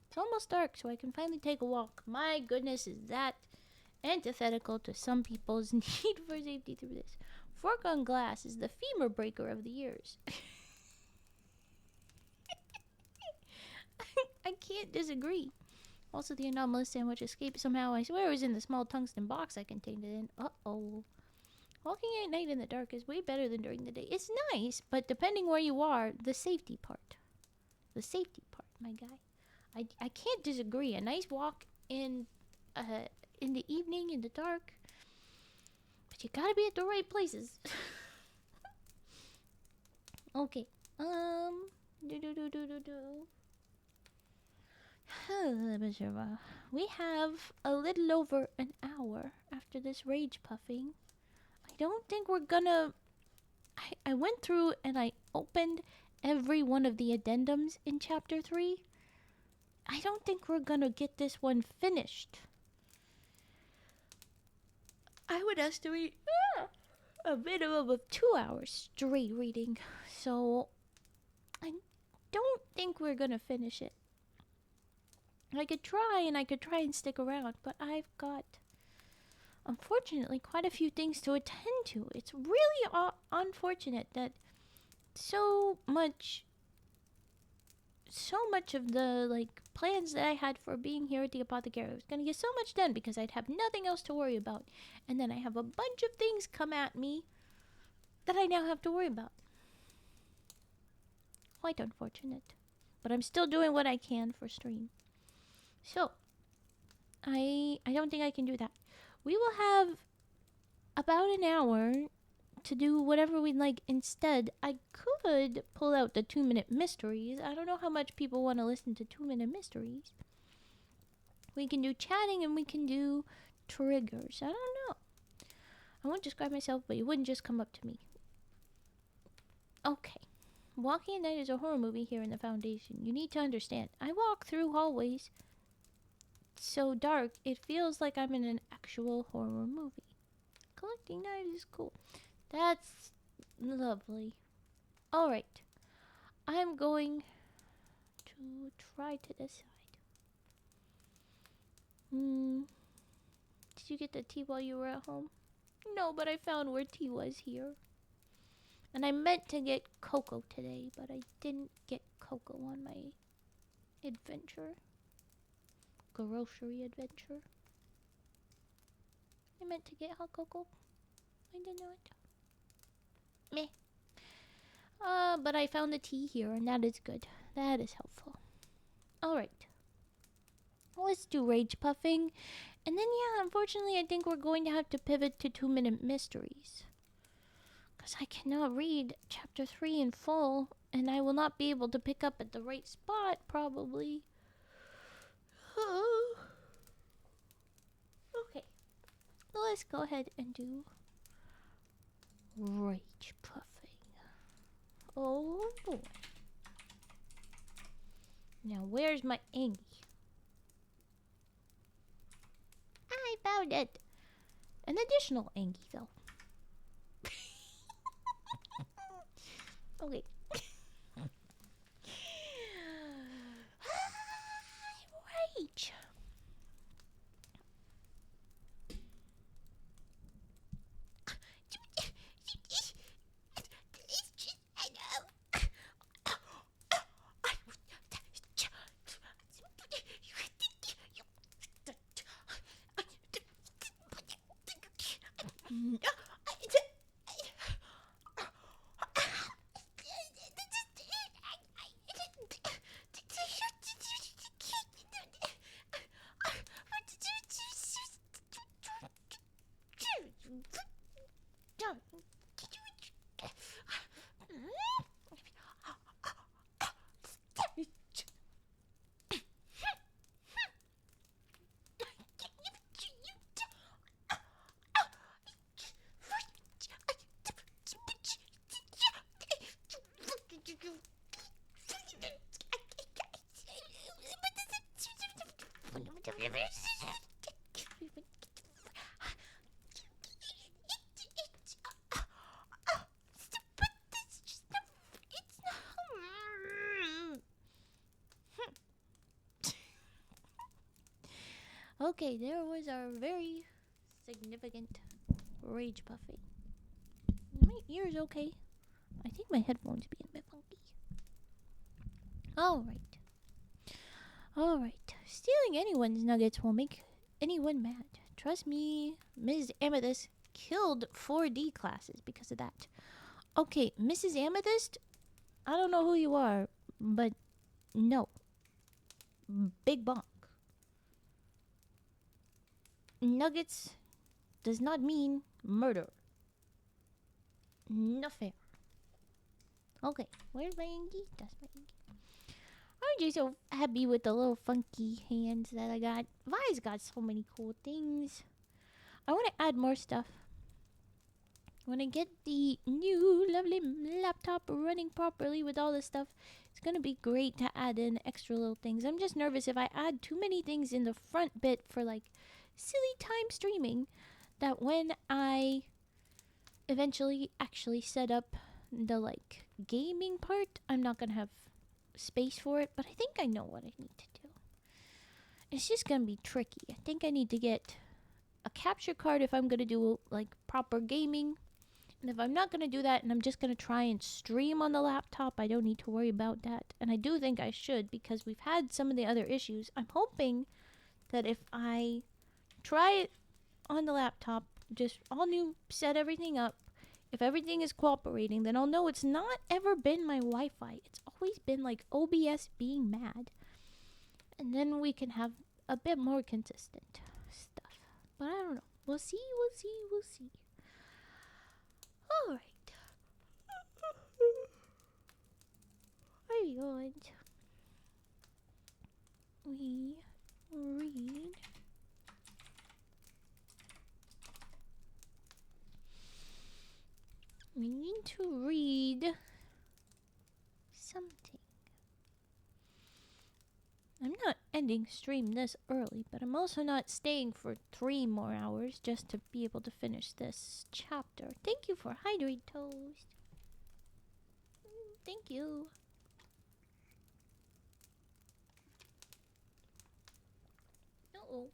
It's almost dark, so I can finally take a walk. My goodness, is that antithetical to some people's need for safety through this. Fork on glass is the femur breaker of the ears. I can't disagree. Also, the anomalous sandwich escaped somehow. I swear it was in the small tungsten box I contained it in. Uh-oh. Walking at night in the dark is way better than during the day. It's nice, but depending where you are, the safety part. The safety part, my guy. I can't disagree. A nice walk in the evening, in the dark. But you gotta be at the right places. Okay. We have a little over an hour after this rage puffing. I don't think we're gonna... I went through and I opened every one of the addendums in Chapter 3. I don't think we're gonna get this one finished. I would estimate a minimum of 2 hours straight reading. So, I don't think we're gonna finish it. I could try and stick around, but I've got, unfortunately, quite a few things to attend to. It's really unfortunate that so much of the, plans that I had for being here at the Apothecary, I was going to get so much done because I'd have nothing else to worry about. And then I have a bunch of things come at me that I now have to worry about. Quite unfortunate. But I'm still doing what I can for stream. So, I don't think I can do that. We will have about an hour to do whatever we'd like. Instead, I could pull out the 2-minute mysteries. I don't know how much people want to listen to 2-minute mysteries. We can do chatting and we can do triggers. I don't know. I won't describe myself, but you wouldn't just come up to me. Okay. Walking at Night is a horror movie here in the Foundation. You need to understand. I walk through hallways so dark, it feels like I'm in an actual horror movie. Collecting knives is cool. That's lovely. Alright. I'm going to try to decide. Did you get the tea while you were at home? No, but I found where tea was here. And I meant to get cocoa today, but I didn't get cocoa on my adventure. Grocery adventure. I meant to get hot cocoa. I did not. Meh. But I found the tea here, and that is good. That is helpful. Alright. Let's do rage puffing. And then, yeah, unfortunately, I think we're going to have to pivot to 2-minute mysteries. Because I cannot read chapter 3 in full, and I will not be able to pick up at the right spot, probably. Okay. Let's go ahead and do rage puffing. Oh boy. Now, where's my Angie? I found it. An additional Angie, though. Okay. Rage. Okay, there was our very significant rage puffing. My ear's okay. I think my headphones being a bit funky. Alright. Stealing anyone's nuggets will make anyone mad. Trust me, Ms. Amethyst killed 4D classes because of that. Okay, Mrs. Amethyst, I don't know who you are, but no. Big bonk. Nuggets does not mean murder. No fair. Okay, where's my Angie? That's my Angie. Aren't you so happy with the little funky hands that I got? Vi's got so many cool things. I want to add more stuff. When I get the new lovely laptop running properly with all this stuff, it's going to be great to add in extra little things. I'm just nervous if I add too many things in the front bit for like silly time streaming, that when I eventually actually set up the like gaming part, I'm not going to have space for it. But I think I know what I need to do. It's just going to be tricky. I think I need to get a capture card if I'm going to do like proper gaming. And if I'm not going to do that and I'm just going to try and stream on the laptop, I don't need to worry about that. And I do think I should, because we've had some of the other issues. I'm hoping that if I try it on the laptop, just all new, set everything up, if everything is cooperating, then I'll know it's not ever been my Wi-Fi. It's always been like OBS being mad. And then we can have a bit more consistent stuff. But I don't know. We'll see. Alright. I yawned. We read we need to read something. I'm not ending stream this early, but I'm also not staying for 3 more hours just to be able to finish this chapter. Thank you for Hydrate Toast. Thank you. Uh-oh.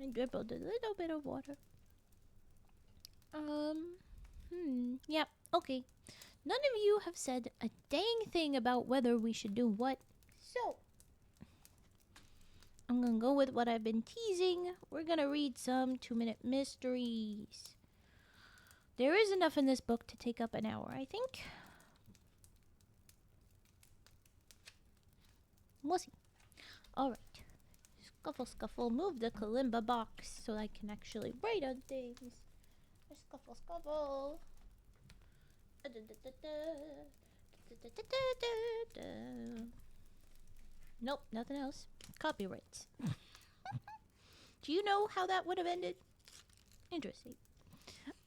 I dribbled a little bit of water. Yep, okay. None of you have said a dang thing about whether we should do what. So, I'm gonna go with what I've been teasing. We're gonna read some 2-minute mysteries. There is enough in this book to take up an hour, I think. We'll see. Alright. Scuffle, scuffle. Move the kalimba box so I can actually write on things. Scuffle, scuffle. Nope, nothing else. Copyrights. Do you know how that would have ended? Interesting.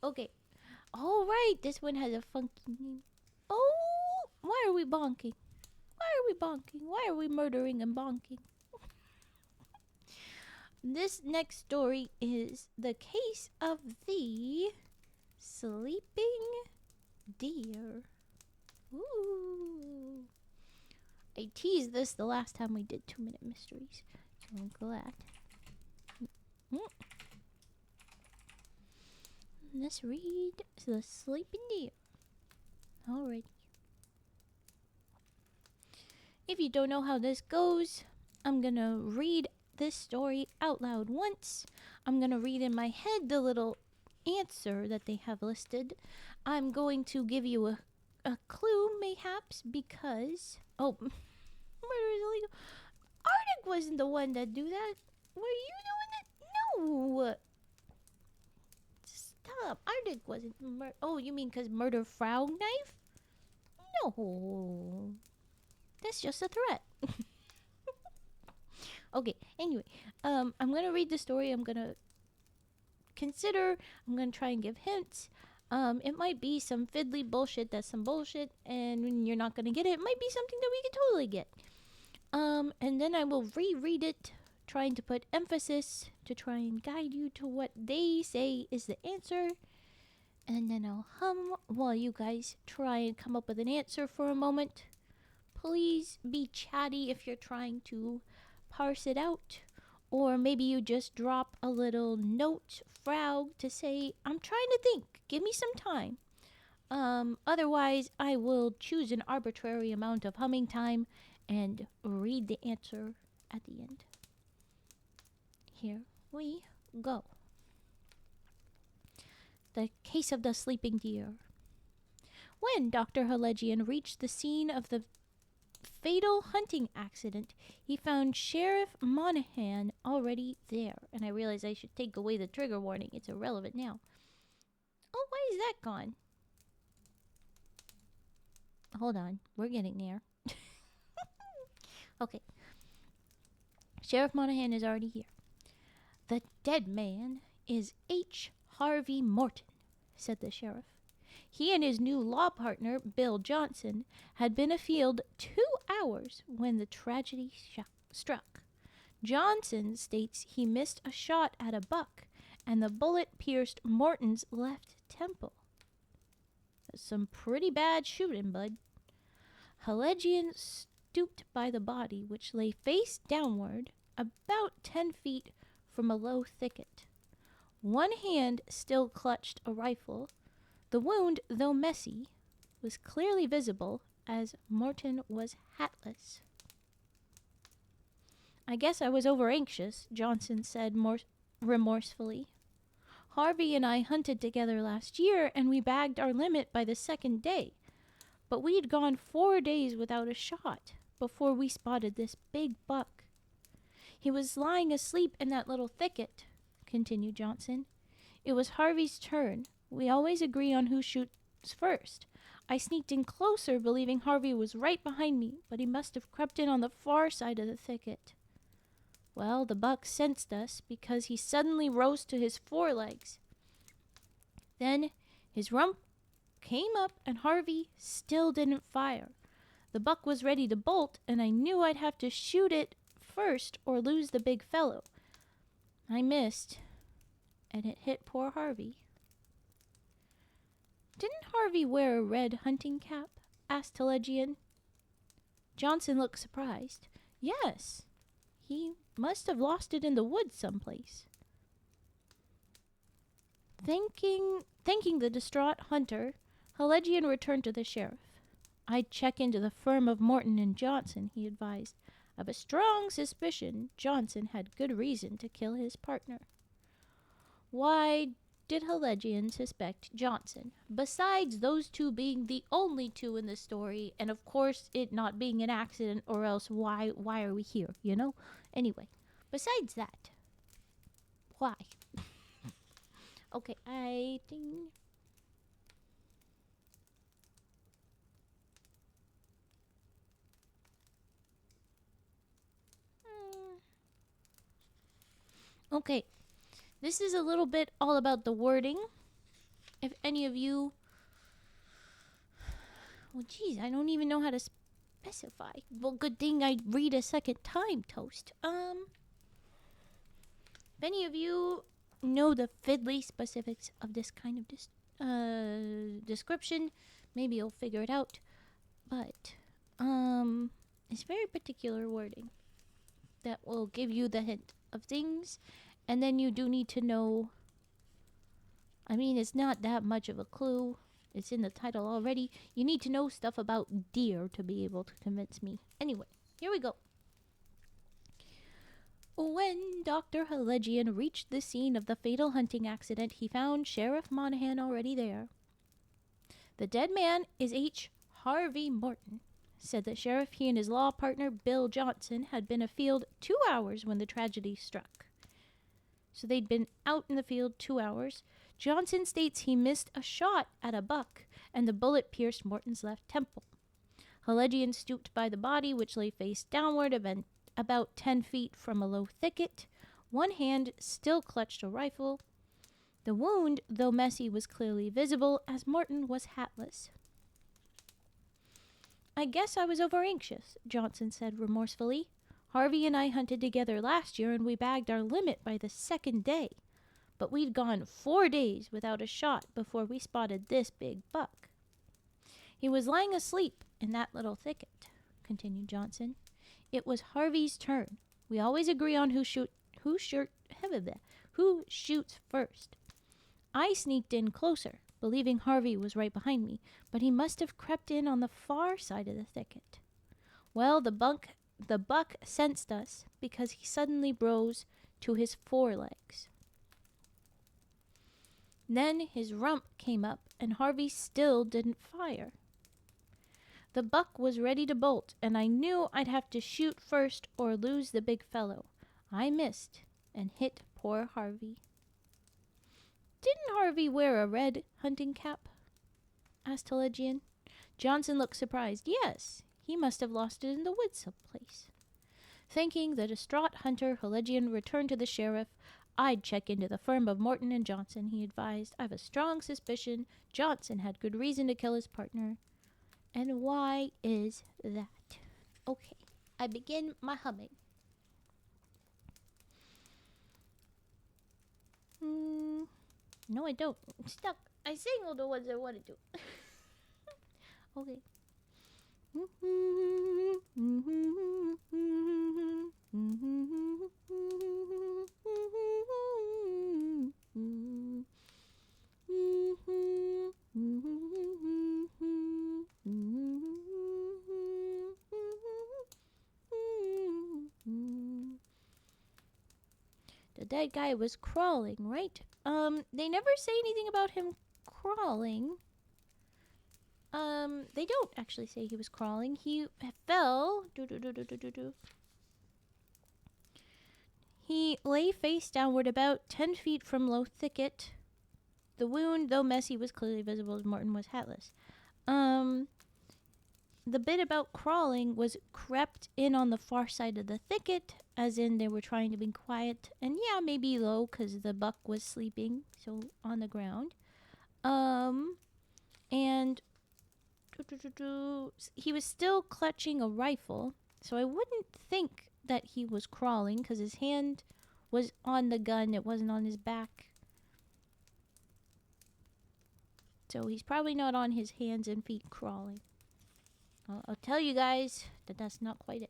Okay. Alright, this one has a funky name. Oh, why are we bonking? Why are we bonking? Why are we murdering and bonking? This next story is the case of the sleeping deer. Ooh. I teased this the last time we did 2-minute mysteries, so I'm glad. Let's read the sleeping deer. Alrighty. If you don't know how this goes, I'm gonna read this story out loud once. I'm gonna read in my head the little answer that they have listed. I'm going to give you a clue, mayhaps, because... Oh, murder is illegal. Arctic wasn't the one that do that. Were you doing it? No! Stop. Arctic wasn't Oh, you mean because murder frog knife? No. That's just a threat. Okay, anyway. I'm gonna read the story. I'm gonna try and give hints. It might be some fiddly bullshit that's some bullshit, and you're not gonna get it. It might be something that we can totally get. And then I will reread it, trying to put emphasis to try and guide you to what they say is the answer. And then I'll hum while you guys try and come up with an answer for a moment. Please be chatty if you're trying to parse it out. Or maybe you just drop a little note, frog, to say, I'm trying to think. Give me some time. Otherwise, I will choose an arbitrary amount of humming time and read the answer at the end. Here we go. The case of the sleeping deer. When Dr. Halegian reached the scene of the fatal hunting accident, he found Sheriff Monahan already there. And I realize I should take away the trigger warning. It's irrelevant now. Oh, why is that gone? Hold on. We're getting there. Okay. Sheriff Monahan is already here. The dead man is H. Harvey Morton, said the sheriff. He and his new law partner, Bill Johnson, had been afield 2 hours when the tragedy struck. Johnson states he missed a shot at a buck, and the bullet pierced Morton's left temple. That's some pretty bad shooting, bud. Halegian stooped by the body, which lay face downward, about 10 feet from a low thicket. One hand still clutched a rifle. The wound, though messy, was clearly visible as Morton was hatless. I guess I was over-anxious, Johnson said more remorsefully. Harvey and I hunted together last year, and we bagged our limit by the 2nd day. But we'd gone 4 days without a shot before we spotted this big buck. He was lying asleep in that little thicket, continued Johnson. It was Harvey's turn. We always agree on who shoots first. I sneaked in closer, believing Harvey was right behind me, but he must have crept in on the far side of the thicket. Well, the buck sensed us because he suddenly rose to his forelegs. Then his rump came up and Harvey still didn't fire. The buck was ready to bolt, and I knew I'd have to shoot it first or lose the big fellow. I missed, and it hit poor Harvey. Didn't Harvey wear a red hunting cap? Asked Telegian. Johnson looked surprised. Yes, he must have lost it in the woods someplace. Thanking the distraught hunter, Helegian returned to the sheriff. I'd check into the firm of Morton and Johnson, he advised. I've a strong suspicion Johnson had good reason to kill his partner. Why did Helegian suspect Johnson, besides those two being the only two in the story, and of course it not being an accident, or else why are we here, you know? Anyway, besides that, why? Okay, I think... Okay, this is a little bit all about the wording. If any of you... Well, geez, I don't even know how to specify. Well, good thing I read a second time, Toast. If any of you know the fiddly specifics of this kind of description, maybe you'll figure it out. But, it's very particular wording that will give you the hint of things, and then you do need to know. I mean, it's not that much of a clue. It's in the title already. You need to know stuff about deer to be able to convince me. Anyway, here we go. When Dr. Helegian reached the scene of the fatal hunting accident, he found Sheriff Monahan already there. The dead man is H. Harvey Morton, said the sheriff. He and his law partner, Bill Johnson, had been afield 2 hours when the tragedy struck. So they'd been out in the field 2 hours. Johnson states he missed a shot at a buck, and the bullet pierced Morton's left temple. Helegian stooped by the body, which lay face downward about 10 feet from a low thicket. One hand still clutched a rifle. The wound, though messy, was clearly visible, as Morton was hatless. I guess I was over-anxious, Johnson said remorsefully. Harvey and I hunted together last year, and we bagged our limit by the second day. But we'd gone 4 days without a shot before we spotted this big buck. He was lying asleep in that little thicket, continued Johnson. It was Harvey's turn. We always agree on who shoots first. I sneaked in closer, believing Harvey was right behind me, but he must have crept in on the far side of the thicket. Well, the buck sensed us because he suddenly rose to his forelegs. Then his rump came up, and Harvey still didn't fire. The buck was ready to bolt, and I knew I'd have to shoot first or lose the big fellow. I missed and hit poor Harvey. Didn't Harvey wear a red hunting cap? Asked Telegian. Johnson looked surprised. Yes, he must have lost it in the woods someplace. Thanking the distraught hunter, Helegian returned to the sheriff. I'd check into the firm of Morton and Johnson, he advised. I've a strong suspicion Johnson had good reason to kill his partner. And why is that? Okay, I begin my humming. No, I don't. I'm stuck. I sing all the ones I want to do. Okay. The dead guy was crawling, right? They never say anything about him crawling. They don't actually say he was crawling. He fell. He lay face downward about 10 feet from low thicket. The wound, though messy, was clearly visible as Morton was hatless. The bit about crawling was crept in on the far side of the thicket, as in they were trying to be quiet, and yeah, maybe low, because the buck was sleeping, so on the ground. And he was still clutching a rifle, so I wouldn't think that he was crawling, because his hand was on the gun, it wasn't on his back. So he's probably not on his hands and feet crawling. I'll tell you guys that that's not quite it.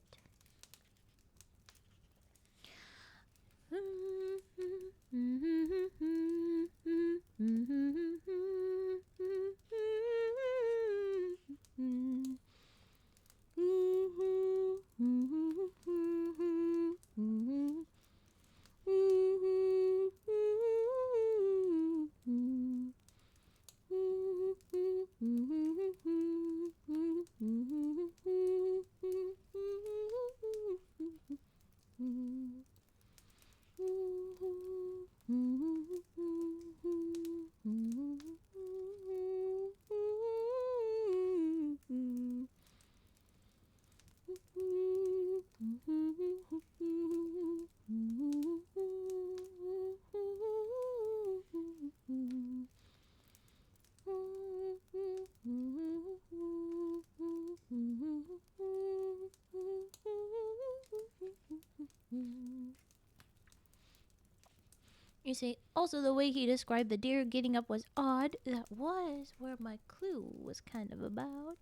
You see, also the way he described the deer getting up was odd. That was where my clue was kind of about.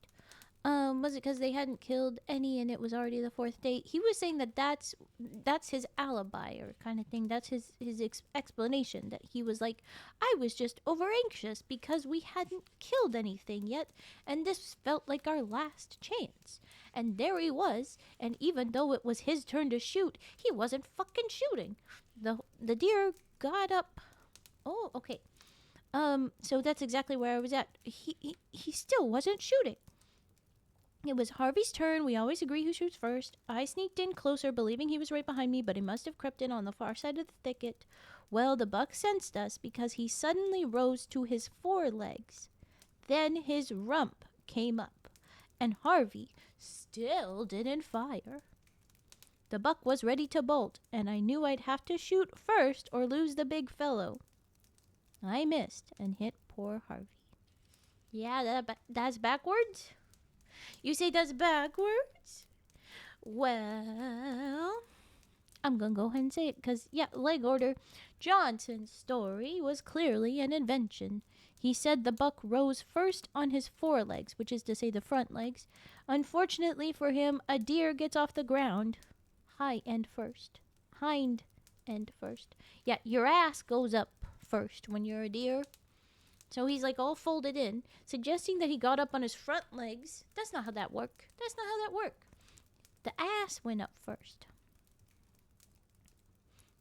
Was it because they hadn't killed any and it was already the fourth day? He was saying that that's his alibi or kind of thing. That's his explanation, that he was like, I was just over anxious because we hadn't killed anything yet, and this felt like our last chance. And there he was, and even though it was his turn to shoot, he wasn't fucking shooting. The deer got up. Oh, okay. So that's exactly where I was at. He still wasn't shooting. It was Harvey's turn. We always agree who shoots first. I sneaked in closer, believing he was right behind me, but he must have crept in on the far side of the thicket. Well, the buck sensed us because he suddenly rose to his forelegs. Then his rump came up, and Harvey still didn't fire. The buck was ready to bolt, and I knew I'd have to shoot first or lose the big fellow. I missed and hit poor Harvey. Yeah, that's backwards? You say that's backwards? Well, I'm gonna go ahead and say it, because, yeah, leg order. Johnson's story was clearly an invention. He said the buck rose first on his forelegs, which is to say the front legs. Unfortunately for him, a deer gets off the ground. Hind end first. Yeah, your ass goes up first when you're a deer. So he's like all folded in, suggesting that he got up on his front legs. That's not how that worked. The ass went up first.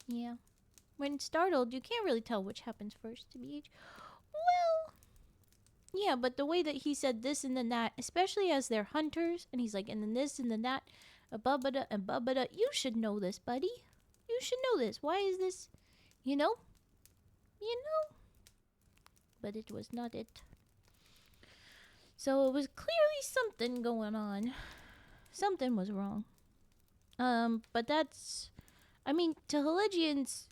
Yeah. When startled, you can't really tell which happens first, to be. Well, yeah, but the way that he said this and then that, especially as they're hunters, and he's like, and then this and then that, bubba and bubba, you should know this, buddy. You should know this. Why is this, you know? But it was not it. So it was clearly something going on. Something was wrong. But that's, I mean, to Helegian's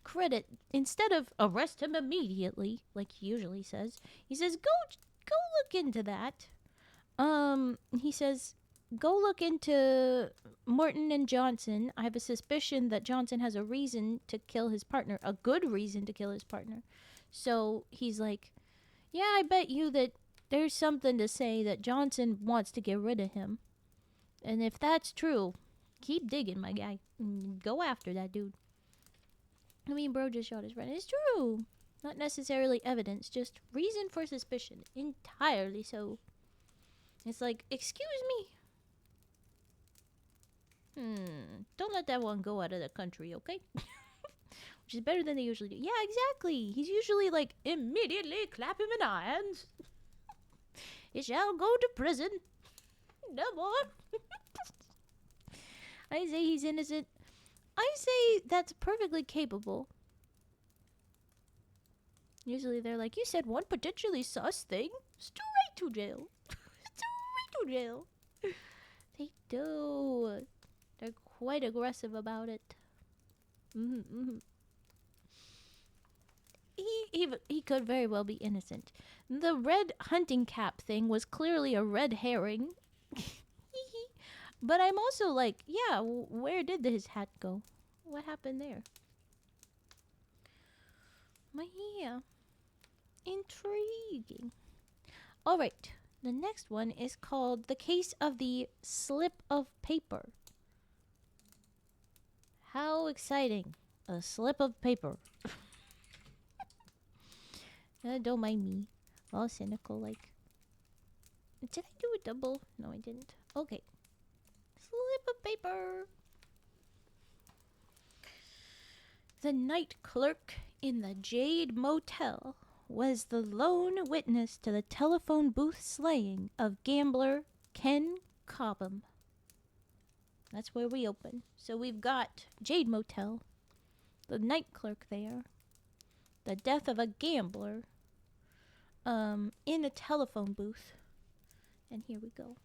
credit, instead of arrest him immediately, like he usually says, he says, go look into that. He says, go look into Morton and Johnson. I have a suspicion that Johnson has a reason to kill his partner, a good reason to kill his partner. So he's like, yeah, I bet you that there's something to say that Johnson wants to get rid of him. And if that's true, keep digging, my guy. Go after that dude. I mean, bro just shot his friend. It's true. Not necessarily evidence, just reason for suspicion. Entirely so. It's like, excuse me? Don't let that one go out of the country, okay? Which is better than they usually do. Yeah, exactly. He's usually like, immediately clap him in irons. He shall go to prison. No more. I say he's innocent. I say that's perfectly capable. Usually they're like, you said one potentially sus thing. Straight to jail. Straight to jail. They do. They're quite aggressive about it. Mm-hmm. He could very well be innocent. The red hunting cap thing was clearly a red herring. But I'm also like, yeah, where did his hat go? What happened there? But yeah, intriguing. All right, the next one is called The Case of the Slip of Paper. How exciting. A slip of paper. Don't mind me. All cynical like. Did I do a double? No, I didn't. Okay. Slip of paper. The night clerk in the Jade Motel was the lone witness to the telephone booth slaying of gambler Ken Cobham. That's where we open. So we've got Jade Motel, the night clerk there, the death of a gambler in a telephone booth. And here we go.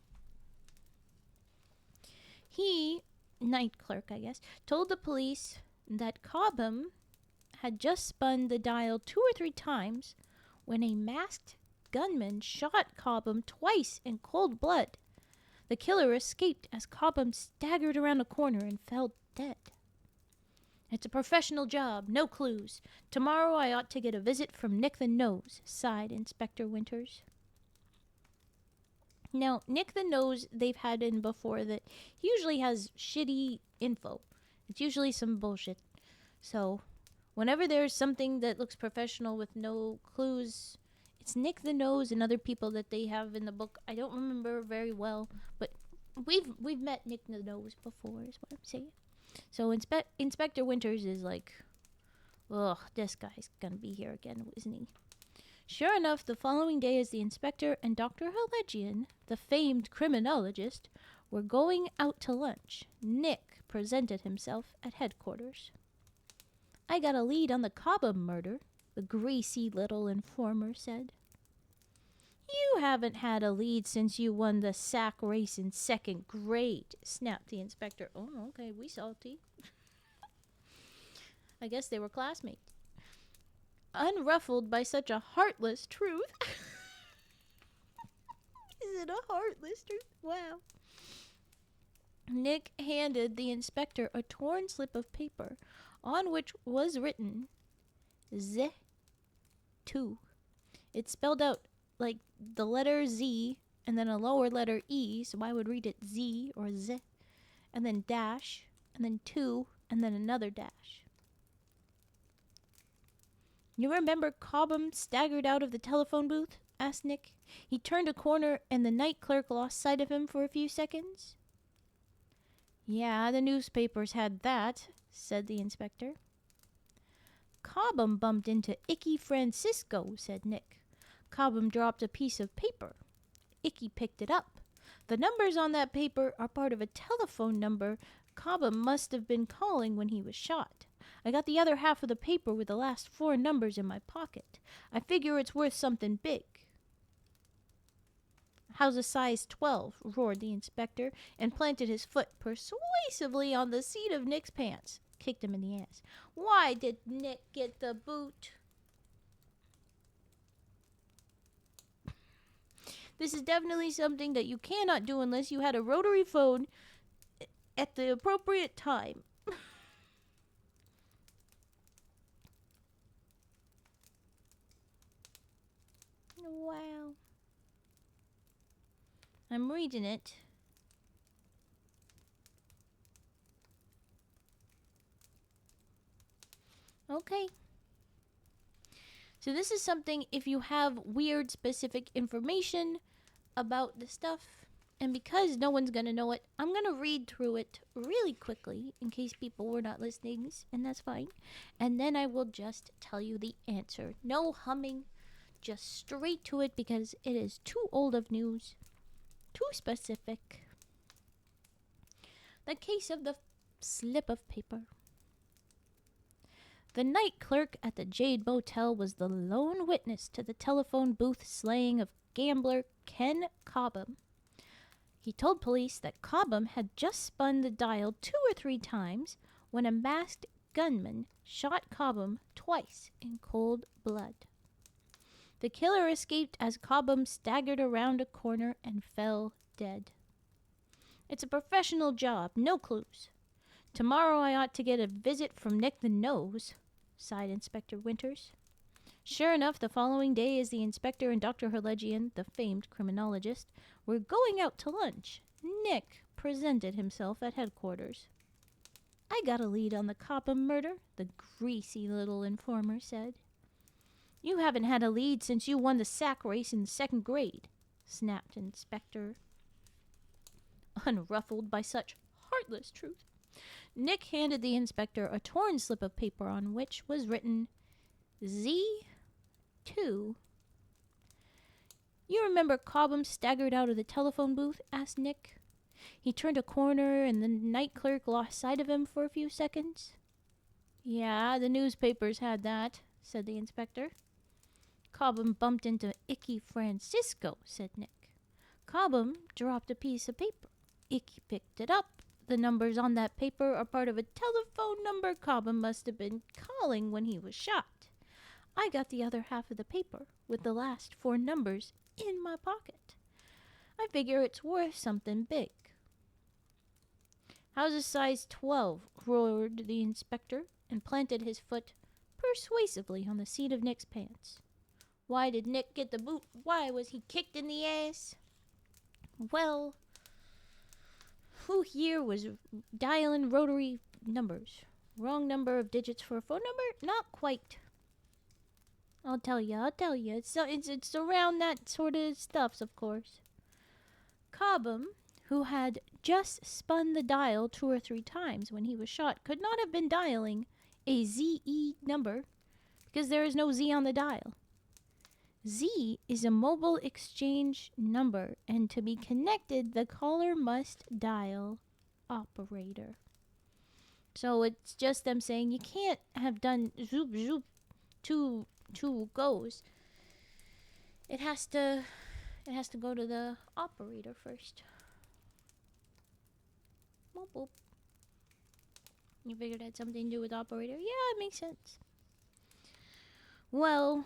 He, night clerk I guess, told the police that Cobham had just spun the dial 2 or 3 times when a masked gunman shot Cobham twice in cold blood. The killer escaped as Cobham staggered around a corner and fell dead. It's a professional job, no clues. Tomorrow I ought to get a visit from Nick the Nose, sighed Inspector Winters. Now, Nick the Nose they've had in before that he usually has shitty info. It's usually some bullshit. So, whenever there's something that looks professional with no clues, it's Nick the Nose and other people that they have in the book. I don't remember very well, but we've met Nick the Nose before is what I'm saying. So Inspector Winters is like, ugh, this guy's gonna be here again, isn't he? Sure enough, the following day as the inspector and Dr. Helegian, the famed criminologist, were going out to lunch, Nick presented himself at headquarters. I got a lead on the Cobham murder, the greasy little informer said. You haven't had a lead since you won the sack race in 2nd grade, snapped the inspector. Oh, okay, we salty. I guess they were classmates. Unruffled by such a heartless truth. Is it a heartless truth? Wow. Nick handed the inspector a torn slip of paper on which was written Z2. It spelled out like the letter Z and then a lower letter E, so I would read it Z or Z, and then dash, and then 2, and then another dash. You remember Cobham staggered out of the telephone booth? Asked Nick. He turned a corner and the night clerk lost sight of him for a few seconds. Yeah, the newspapers had that, said the inspector. Cobham bumped into Icky Francisco, said Nick. Cobham dropped a piece of paper. Icky picked it up. The numbers on that paper are part of a telephone number Cobham must have been calling when he was shot. I got the other half of the paper with the last 4 numbers in my pocket. I figure it's worth something big. How's a size 12? Roared the inspector and planted his foot persuasively on the seat of Nick's pants. Kicked him in the ass. Why did Nick get the boot? This is definitely something that you cannot do unless you had a rotary phone at the appropriate time. Wow. I'm reading it. Okay. So this is something if you have weird specific information about the stuff, and because no one's gonna know it, I'm gonna read through it really quickly in case people were not listening, and that's fine. And then I will just tell you the answer. No humming, just straight to it because it is too old of news, too specific. The case of the slip of paper. The night clerk at the Jade Motel was the lone witness to the telephone booth slaying of gambler Ken Cobham. He told police that Cobham had just spun the dial 2 or 3 times when a masked gunman shot Cobham twice in cold blood. The killer escaped as Cobham staggered around a corner and fell dead. It's a professional job, no clues. Tomorrow I ought to get a visit from Nick the Nose, sighed Inspector Winters. Sure enough, the following day, as the inspector and Dr. Herlegian, the famed criminologist, were going out to lunch, Nick presented himself at headquarters. I got a lead on the Cobham murder, the greasy little informer said. You haven't had a lead since you won the sack race in the 2nd grade, snapped Inspector, unruffled by such heartless truth. Nick handed the inspector a torn slip of paper on which was written Z2. You remember Cobham staggered out of the telephone booth? Asked Nick. He turned a corner and the night clerk lost sight of him for a few seconds. Yeah, the newspapers had that, said the inspector. Cobham bumped into Icky Francisco, said Nick. Cobham dropped a piece of paper. Icky picked it up. The numbers on that paper are part of a telephone number Cobham must have been calling when he was shot. I got the other half of the paper, with the last 4 numbers, in my pocket. I figure it's worth something big. How's a size 12? Roared the inspector, and planted his foot persuasively on the seat of Nick's pants. Why did Nick get the boot? Why was he kicked in the ass? Well, who here was dialing rotary numbers? Wrong number of digits for a phone number? Not quite. I'll tell you. It's around that sort of stuff, of course. Cobham, who had just spun the dial 2 or 3 times when he was shot, could not have been dialing a ZE number because there is no Z on the dial. Z is a mobile exchange number, and to be connected, the caller must dial operator. So it's just them saying you can't have done zoop zoop two goes. It has to go to the operator first. Boop boop. You figured it had something to do with operator? Yeah, it makes sense. Well,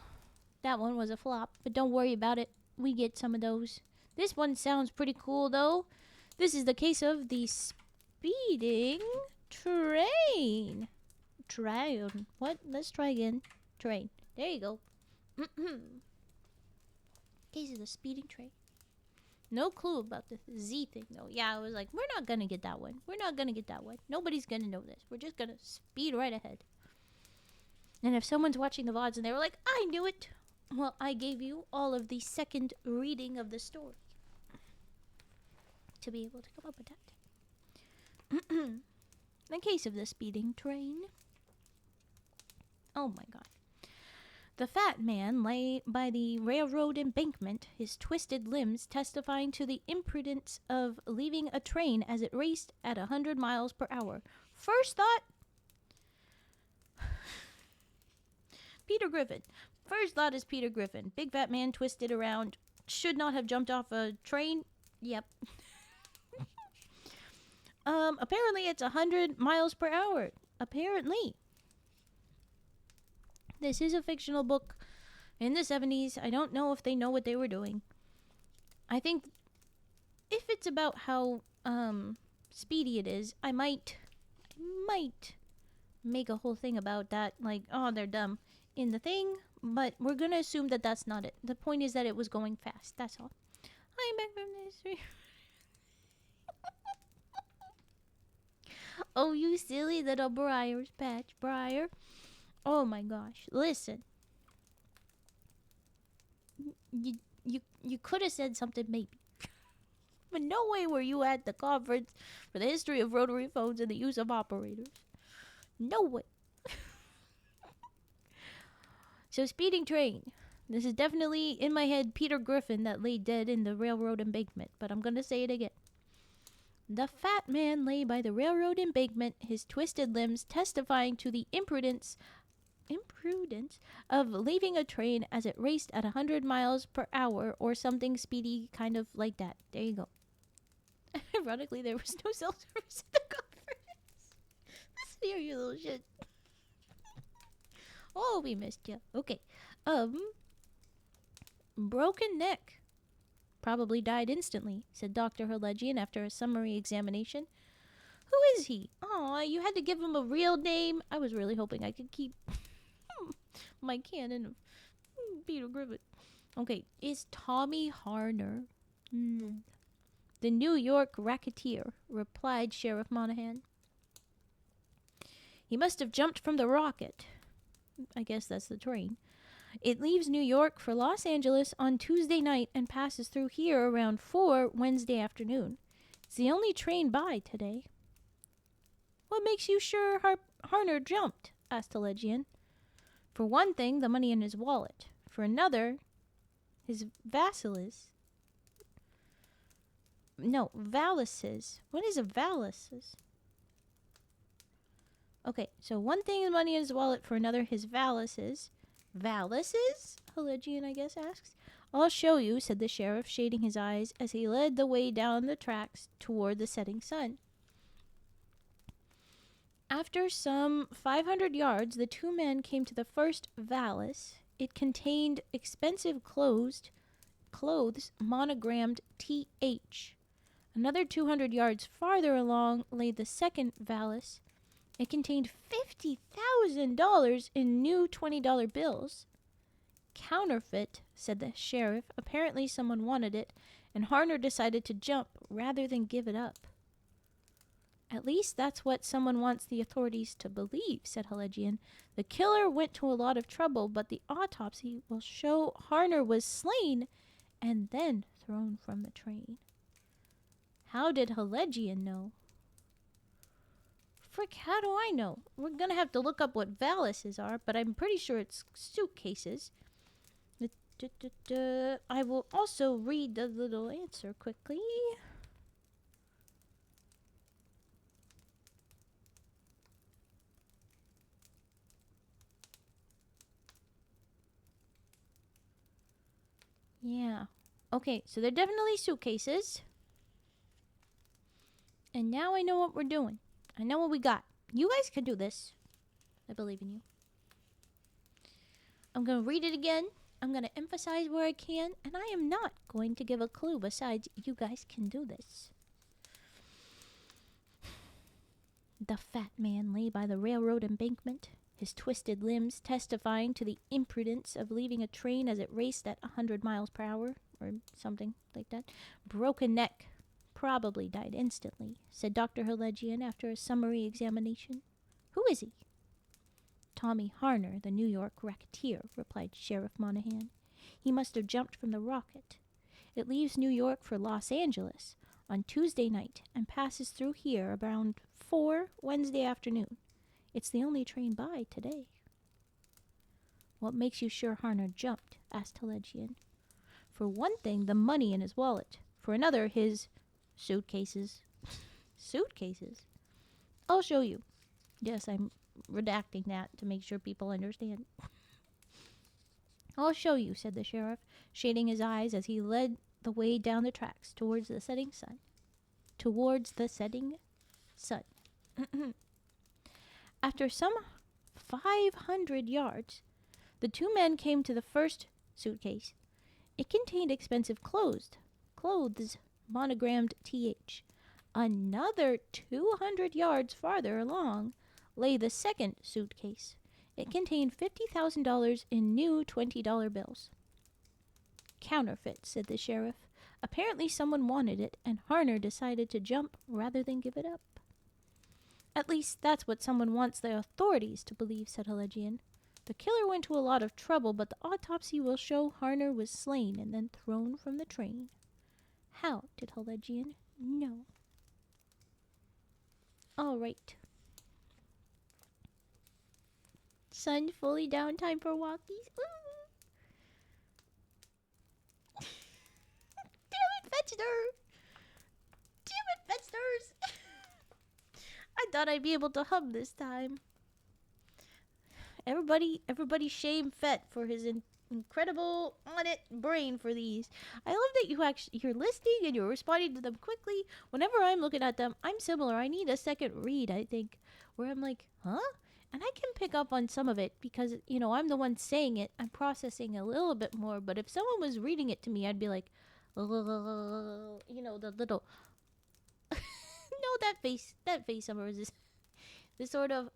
that one was a flop, but don't worry about it. We get some of those. This one sounds pretty cool, though. This is the case of the speeding train. Train. What? Let's try again. Train. There you go. Case of the speeding train. No clue about the Z thing, though. Yeah, I was like, we're not gonna get that one. Nobody's gonna know this. We're just gonna speed right ahead. And if someone's watching the VODs and they were like, I knew it. Well, I gave you all of the second reading of the story to be able to come up with that. The case of the speeding train. Oh my god. The fat man lay by the railroad embankment, his twisted limbs testifying to the imprudence of leaving a train as it raced at 100 miles per hour. First thought, Peter Griffin. First thought is Peter Griffin. Big fat man twisted around. Should not have jumped off a train. Yep. Apparently it's 100 miles per hour. Apparently. This is a fictional book in the 70s. I don't know if they know what they were doing. I think if it's about how speedy it is, I might make a whole thing about that. Like, oh, they're dumb in the thing. But we're going to assume that that's not it. The point is that it was going fast. That's all. I'm back from this. Oh, you silly little Briar's Patch, Briar. Oh my gosh. Listen. You could have said something maybe. But no way were you at the conference for the history of rotary phones and the use of operators. No way. So, speeding train. This is definitely, in my head, Peter Griffin that lay dead in the railroad embankment. But I'm going to say it again. The fat man lay by the railroad embankment, his twisted limbs testifying to the imprudence imprudence of leaving a train as it raced at 100 miles per hour or something speedy kind of like that. There you go. Ironically, there was no cell service in the conference. Listen here, you little shit. Oh, we missed you. Okay. Broken neck. Probably died instantly, said Dr. Herlegian after a summary examination. Who is he? Aw, you had to give him a real name. I was really hoping I could keep my canon of Peter Griffin. Okay, is Tommy Harner. The New York racketeer, replied Sheriff Monahan. He must have jumped from the rocket. I guess that's the train. It leaves New York for Los Angeles on Tuesday night and passes through here around 4 Wednesday afternoon. It's the only train by today. What makes you sure Harner jumped? Asked Herlegian. For one thing, the money in his wallet. For another, his valises. What is a valises? Okay, so one thing, the money in his wallet. For another, his valises. Valises? Herlegian, I guess, asks. I'll show you, said the sheriff, shading his eyes as he led the way down the tracks toward the setting sun. After some 500 yards, the two men came to the first valise. It contained expensive clothes monogrammed TH. Another 200 yards farther along lay the second valise. It contained $50,000 in new $20 bills. Counterfeit, said the sheriff. Apparently someone wanted it, and Harner decided to jump rather than give it up. At least that's what someone wants the authorities to believe, said Herlegian. The killer went to a lot of trouble, but the autopsy will show Harner was slain and then thrown from the train. How did Herlegian know? Frick, how do I know? We're gonna have to look up what valises are, but I'm pretty sure it's suitcases. I will also read the little answer quickly. Yeah. Okay, so they're definitely suitcases. And now I know what we're doing. I know what we got. You guys can do this. I believe in you. I'm going to read it again. I'm going to emphasize where I can. And I am not going to give a clue besides you guys can do this. The fat man lay by the railroad embankment, his twisted limbs testifying to the imprudence of leaving a train as it raced at 100 miles per hour, or something like that. Broken neck. Probably died instantly, said Dr. Herlegian after a summary examination. Who is he? Tommy Harner, the New York racketeer, replied Sheriff Monahan. He must have jumped from the rocket. It leaves New York for Los Angeles on Tuesday night and passes through here around 4 Wednesday afternoon. It's the only train by today. What makes you sure Harner jumped? Asked Herlegian. For one thing, the money in his wallet. For another, his suitcases. Suitcases? I'll show you. Yes, I'm redacting that to make sure people understand. I'll show you, said the sheriff, shading his eyes as he led the way down the tracks towards the setting sun. Towards the setting sun. After some 500 yards, the two men came to the first suitcase. It contained expensive clothes monogrammed TH. Another 200 yards farther along lay the second suitcase. It contained $50,000 in new $20 bills. Counterfeit, said the sheriff. Apparently someone wanted it, and Harner decided to jump rather than give it up. At least that's what someone wants the authorities to believe, said Herlegian. The killer went to a lot of trouble, but the autopsy will show Harner was slain and then thrown from the train. How did Herlegian know? All right. Sun fully down, time for walkies. Damn it, Fetchner! Damn it, Fetchners! I thought I'd be able to hum this time. Everybody shame Fett for his incredible on it brain for these. I love that you're listening and you're responding to them quickly. Whenever I'm looking at them, I'm similar. I need a second read, I think, where I'm like, huh? And I can pick up on some of it because, I'm the one saying it. I'm processing a little bit more. But if someone was reading it to me, I'd be like, the little, no, that face of hers is this sort of,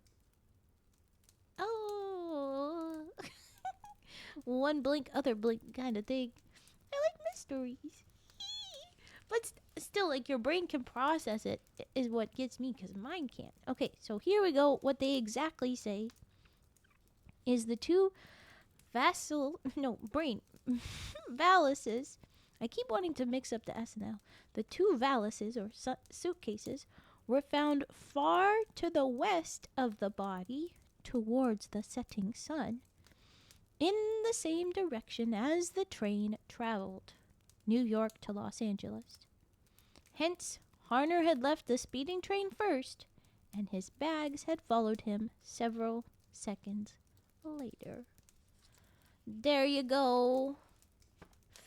oh, one blink, other blink kind of thing. I like mysteries. But still, like, your brain can process it is what gets me, because mine can't. Okay, so here we go. What they exactly say is the two valuses. I keep wanting to mix up the S and L. The two valuses, or suitcases, were found far to the west of the body, towards the setting sun, in the same direction as the train traveled. New York to Los Angeles. Hence, Harner had left the speeding train first, and his bags had followed him several seconds later. There you go.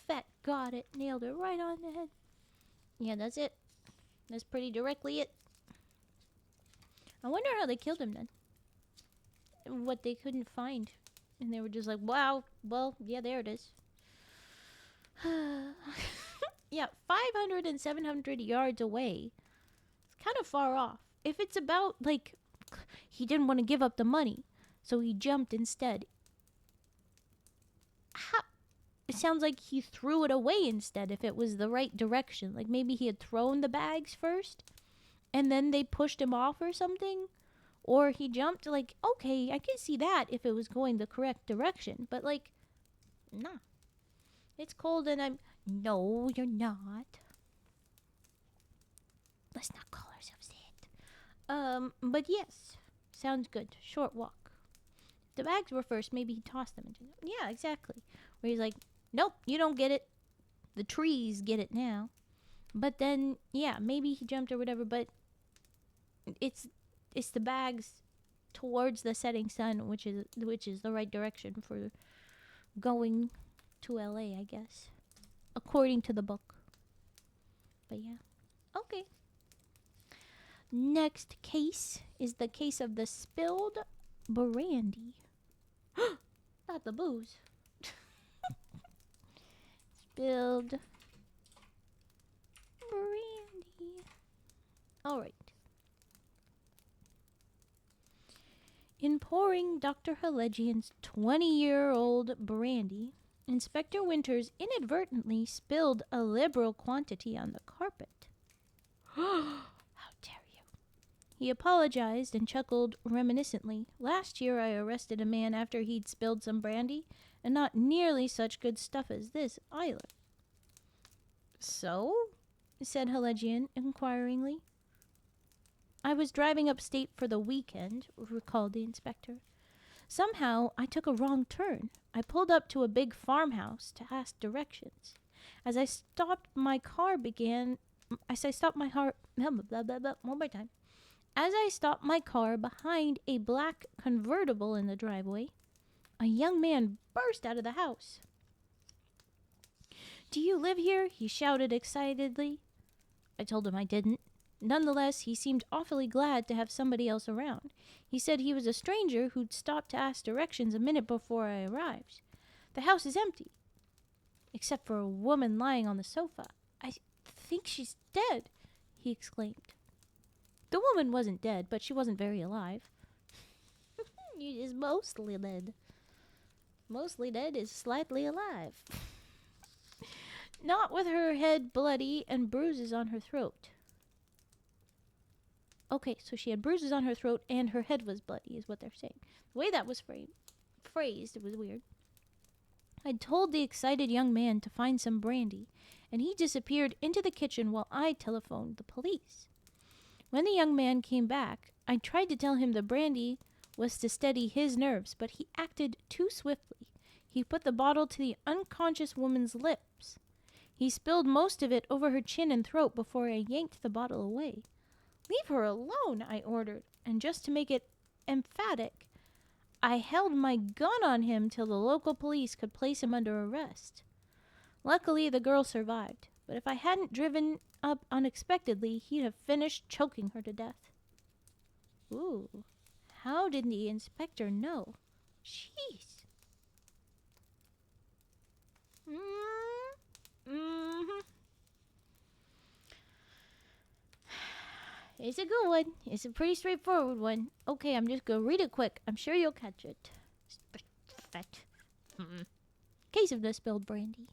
Fett got it. Nailed it right on the head. Yeah, that's it. That's pretty directly it. I wonder how they killed him then. What they couldn't find. And they were just like, wow, well, yeah, there it is. Yeah, 500 and 700 yards away. It's kind of far off. If it's about, like, he didn't want to give up the money, so he jumped instead. It sounds like he threw it away instead if it was the right direction. Like, maybe he had thrown the bags first, and then they pushed him off or something. Or he jumped, like, okay, I can see that if it was going the correct direction. But, like, nah. It's cold and I'm... No, you're not. Let's not call ourselves it. But yes. Sounds good. Short walk. If the bags were first, maybe he tossed them into... Yeah, exactly. Where he's like, nope, you don't get it. The trees get it now. But then, yeah, maybe he jumped or whatever, but... It's the bags towards the setting sun, which is the right direction for going to LA, I guess, according to the book. But yeah, okay. Next case is the case of the spilled brandy. Not the booze. Spilled brandy. All right. In pouring Dr. Halegian's 20-year-old brandy, Inspector Winters inadvertently spilled a liberal quantity on the carpet. How dare you! He apologized and chuckled reminiscently. Last year I arrested a man after he'd spilled some brandy, and not nearly such good stuff as this either. So? Said Halegian inquiringly. I was driving upstate for the weekend, recalled the inspector. Somehow, I took a wrong turn. I pulled up to a big farmhouse to ask directions. As I stopped my car behind a black convertible in the driveway, a young man burst out of the house. Do you live here? He shouted excitedly. I told him I didn't. Nonetheless, he seemed awfully glad to have somebody else around. He said he was a stranger who'd stopped to ask directions a minute before I arrived. The house is empty, except for a woman lying on the sofa. I think she's dead, he exclaimed. The woman wasn't dead, but she wasn't very alive. She is mostly dead. Mostly dead is slightly alive. Not with her head bloody and bruises on her throat. Okay, so she had bruises on her throat and her head was bloody, is what they're saying. The way that was phrased, it was weird. I'd told the excited young man to find some brandy, and he disappeared into the kitchen while I telephoned the police. When the young man came back, I tried to tell him the brandy was to steady his nerves, but he acted too swiftly. He put the bottle to the unconscious woman's lips. He spilled most of it over her chin and throat before I yanked the bottle away. Leave her alone, I ordered, and just to make it emphatic, I held my gun on him till the local police could place him under arrest. Luckily, the girl survived, but if I hadn't driven up unexpectedly, he'd have finished choking her to death. Ooh, how did the inspector know? Jeez. Mm-hmm. It's a good one. It's a pretty straightforward one. Okay, I'm just gonna read it quick. I'm sure you'll catch it. Fat. Case of the spilled brandy.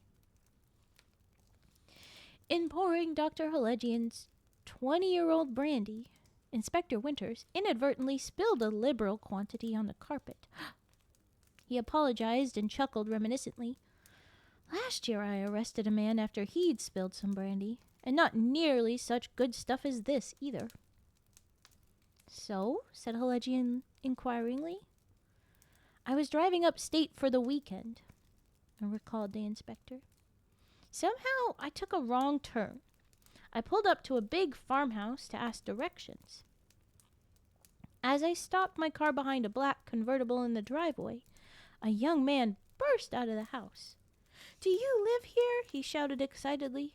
In pouring Dr. Helegian's 20-year-old brandy, Inspector Winters inadvertently spilled a liberal quantity on the carpet. He apologized and chuckled reminiscently. Last year I arrested a man after he'd spilled some brandy, and not nearly such good stuff as this, either. So? Said Helegian inquiringly. I was driving upstate for the weekend, recalled the inspector. Somehow I took a wrong turn. I pulled up to a big farmhouse to ask directions. As I stopped my car behind a black convertible in the driveway, a young man burst out of the house. Do you live here? He shouted excitedly.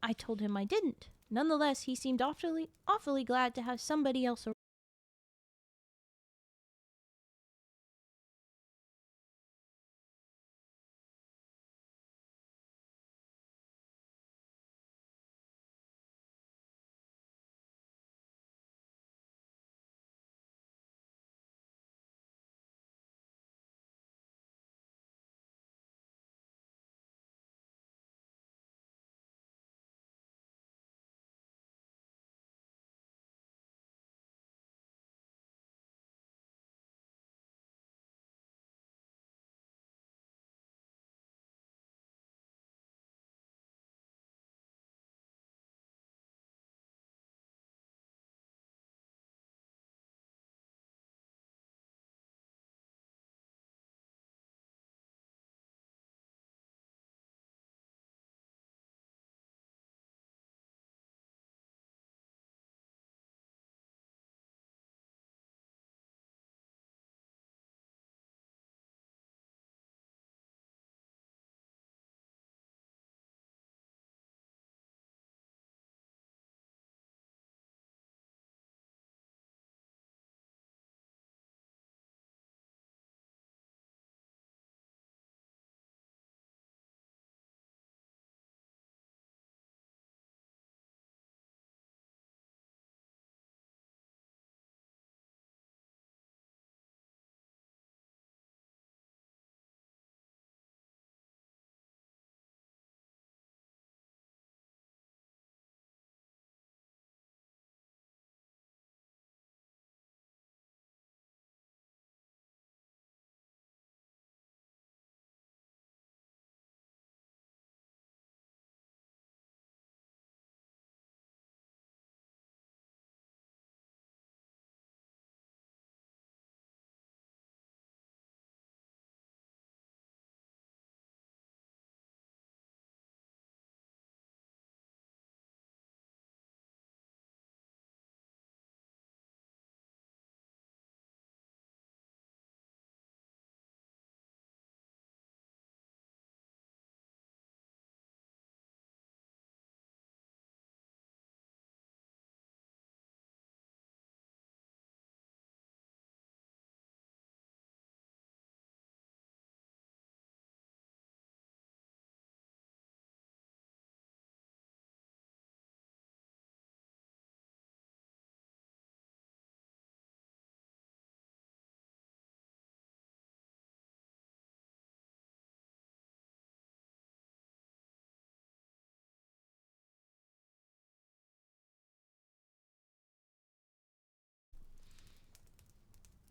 I told him I didn't. Nonetheless, he seemed awfully glad to have somebody else around.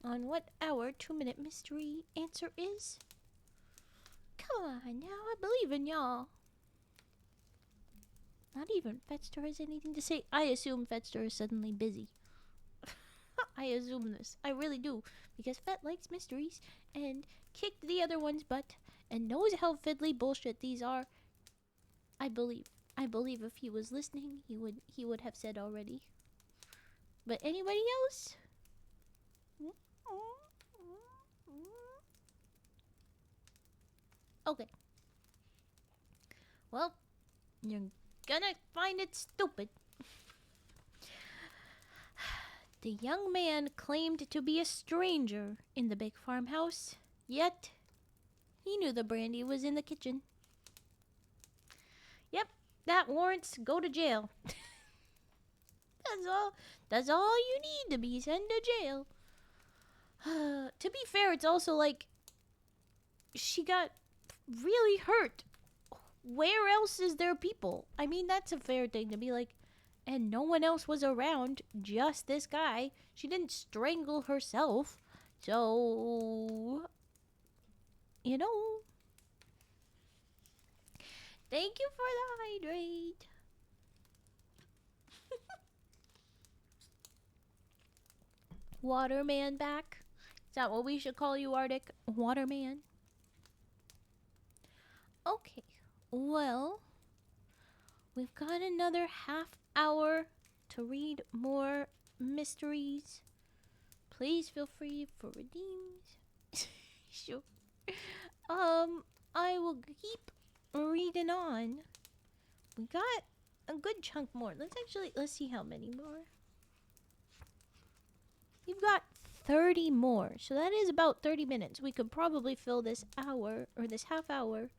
On what hour 2-minute mystery answer is? Come on now, I believe in y'all. Not even Fetster has anything to say. I assume Fetster is suddenly busy. I assume this. I really do. Because Fet likes mysteries and kicked the other one's butt and knows how fiddly bullshit these are. I believe. I believe if he was listening, he would have said already. But anybody else? Okay. Well, you're gonna find it stupid. The young man claimed to be a stranger in the big farmhouse, yet he knew the brandy was in the kitchen. Yep, that warrants go to jail. That's all. That's all you need to be sent to jail. To be fair, it's also like she got really hurt. Where else is there people? I mean, that's a fair thing to be like, and no one else was around, just this guy. She didn't strangle herself. So, you know. Thank you for the hydrate. Waterman back. Is that what we should call you, Arctic? Waterman? Okay. Well, we've got another half hour to read more mysteries. Please feel free for redeems. Sure. I will keep reading on. We got a good chunk more. Let's see how many more. You've got 30 more. So that is about 30 minutes. We could probably fill this hour, or this half hour,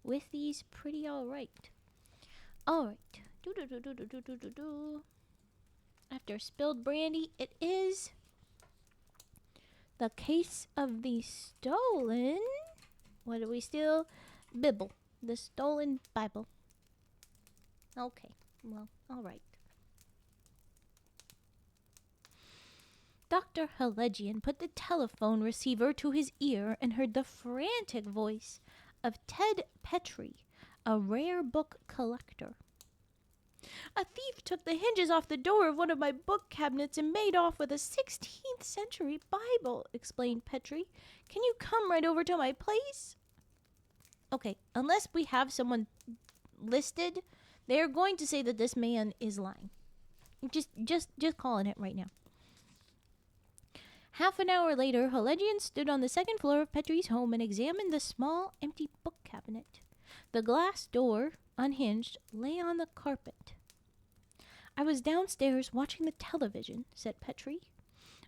with these pretty alright. Alright. After spilled brandy, it is the case of the stolen... What do we steal? Bible. The stolen Bible. Okay. Well, alright. Dr. Helegian put the telephone receiver to his ear and heard the frantic voice of Ted Petrie, a rare book collector. A thief took the hinges off the door of one of my book cabinets and made off with a 16th century Bible, explained Petrie. Can you come right over to my place? Okay, unless we have someone listed, they're going to say that this man is lying. Just calling it right now. Half an hour later, Helegian stood on the second floor of Petrie's home and examined the small, empty book cabinet. The glass door, unhinged, lay on the carpet. I was downstairs watching the television, said Petrie.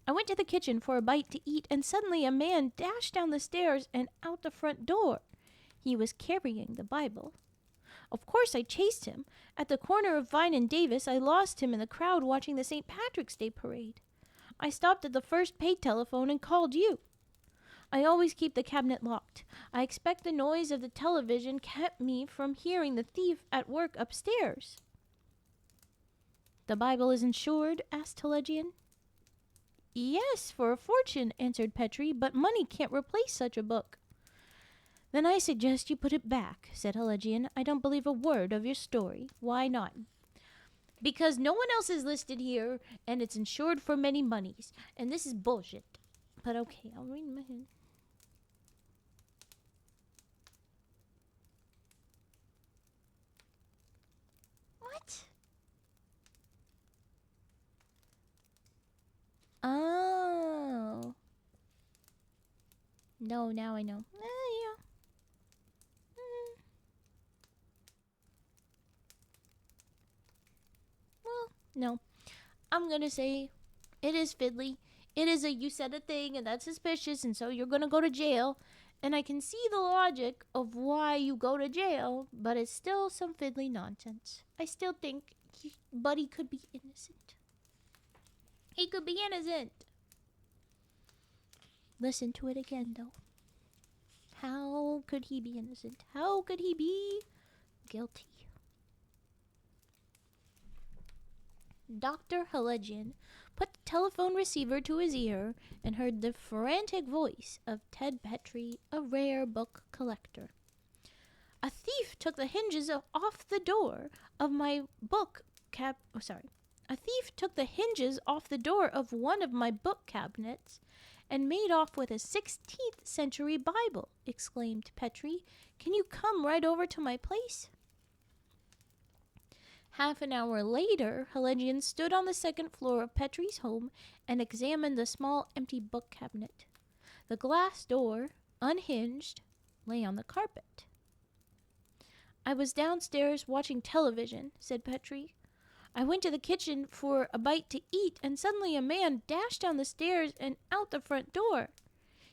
I went to the kitchen for a bite to eat, and suddenly a man dashed down the stairs and out the front door. He was carrying the Bible. Of course, I chased him. At the corner of Vine and Davis, I lost him in the crowd watching the St. Patrick's Day parade. I stopped at the first paid telephone and called you. I always keep the cabinet locked. I expect the noise of the television kept me from hearing the thief at work upstairs. The Bible is insured? Asked Helegian. Yes, for a fortune, answered Petrie, but money can't replace such a book. Then I suggest you put it back, said Helegian. I don't believe a word of your story. Why not? Because no one else is listed here, and it's insured for many monies. And this is bullshit. But okay, I'll read my hand. What? Oh. No, now I know. Yeah. Well, no. I'm gonna say it is fiddly. It is you said a thing and that's suspicious, and so you're gonna go to jail. And I can see the logic of why you go to jail, but it's still some fiddly nonsense. I still think Buddy could be innocent. He could be innocent. Listen to it again, though. How could he be innocent? How could he be guilty? Dr. Helegian put the telephone receiver to his ear and heard the frantic voice of Ted Petrie, a rare book collector. A thief took the hinges off the door of my book A thief took the hinges off the door of one of my book cabinets and made off with a 16th century Bible, exclaimed Petrie. Can you come right over to my place? Half an hour later, Helegian stood on the second floor of Petrie's home and examined the small empty book cabinet. The glass door, unhinged, lay on the carpet. "I was downstairs watching television," said Petrie. "I went to the kitchen for a bite to eat, and suddenly a man dashed down the stairs and out the front door.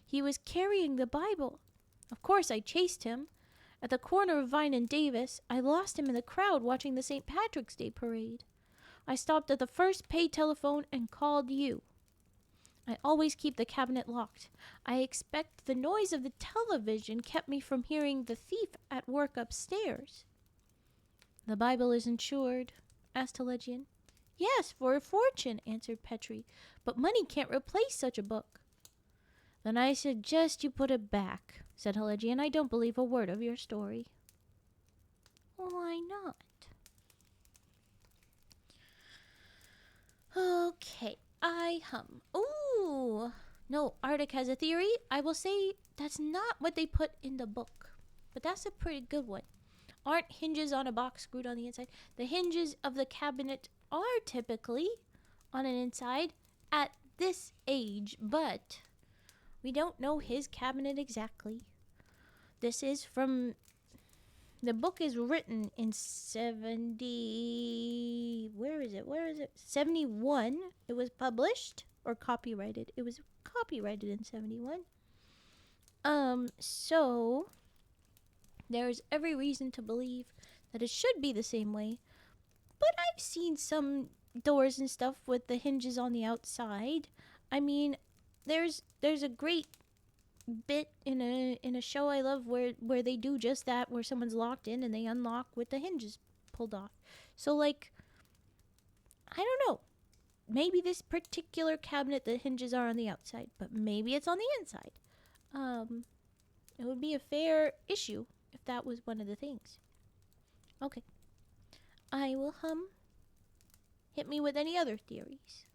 He was carrying the Bible. Of course, I chased him. At the corner of Vine and Davis, I lost him in the crowd watching the St. Patrick's Day parade. I stopped at the first pay telephone and called you. I always keep the cabinet locked. I expect the noise of the television kept me from hearing the thief at work upstairs." "The Bible is insured?" asked Helegian. "Yes, for a fortune," answered Petrie. "But money can't replace such a book." "Then I suggest you put it back," said Helegian. "I don't believe a word of your story." "Why not?" "Okay, I hum. Ooh! No, Arctic has a theory. I will say that's not what they put in the book. But that's a pretty good one. Aren't hinges on a box screwed on the inside? The hinges of the cabinet are typically on an inside at this age, but we don't know his cabinet exactly. This is from... The book is written in 70... Where is it? 71. It was published or copyrighted. It was copyrighted in 71. So there's every reason to believe that it should be the same way. But I've seen some doors and stuff with the hinges on the outside. I mean, there's a great bit in a show I love where they do just that, where someone's locked in and they unlock with the hinges pulled off. So, like, I don't know. Maybe this particular cabinet, the hinges are on the outside, but maybe it's on the inside. It would be a fair issue if that was one of the things. Okay. I will hum. Hit me with any other theories.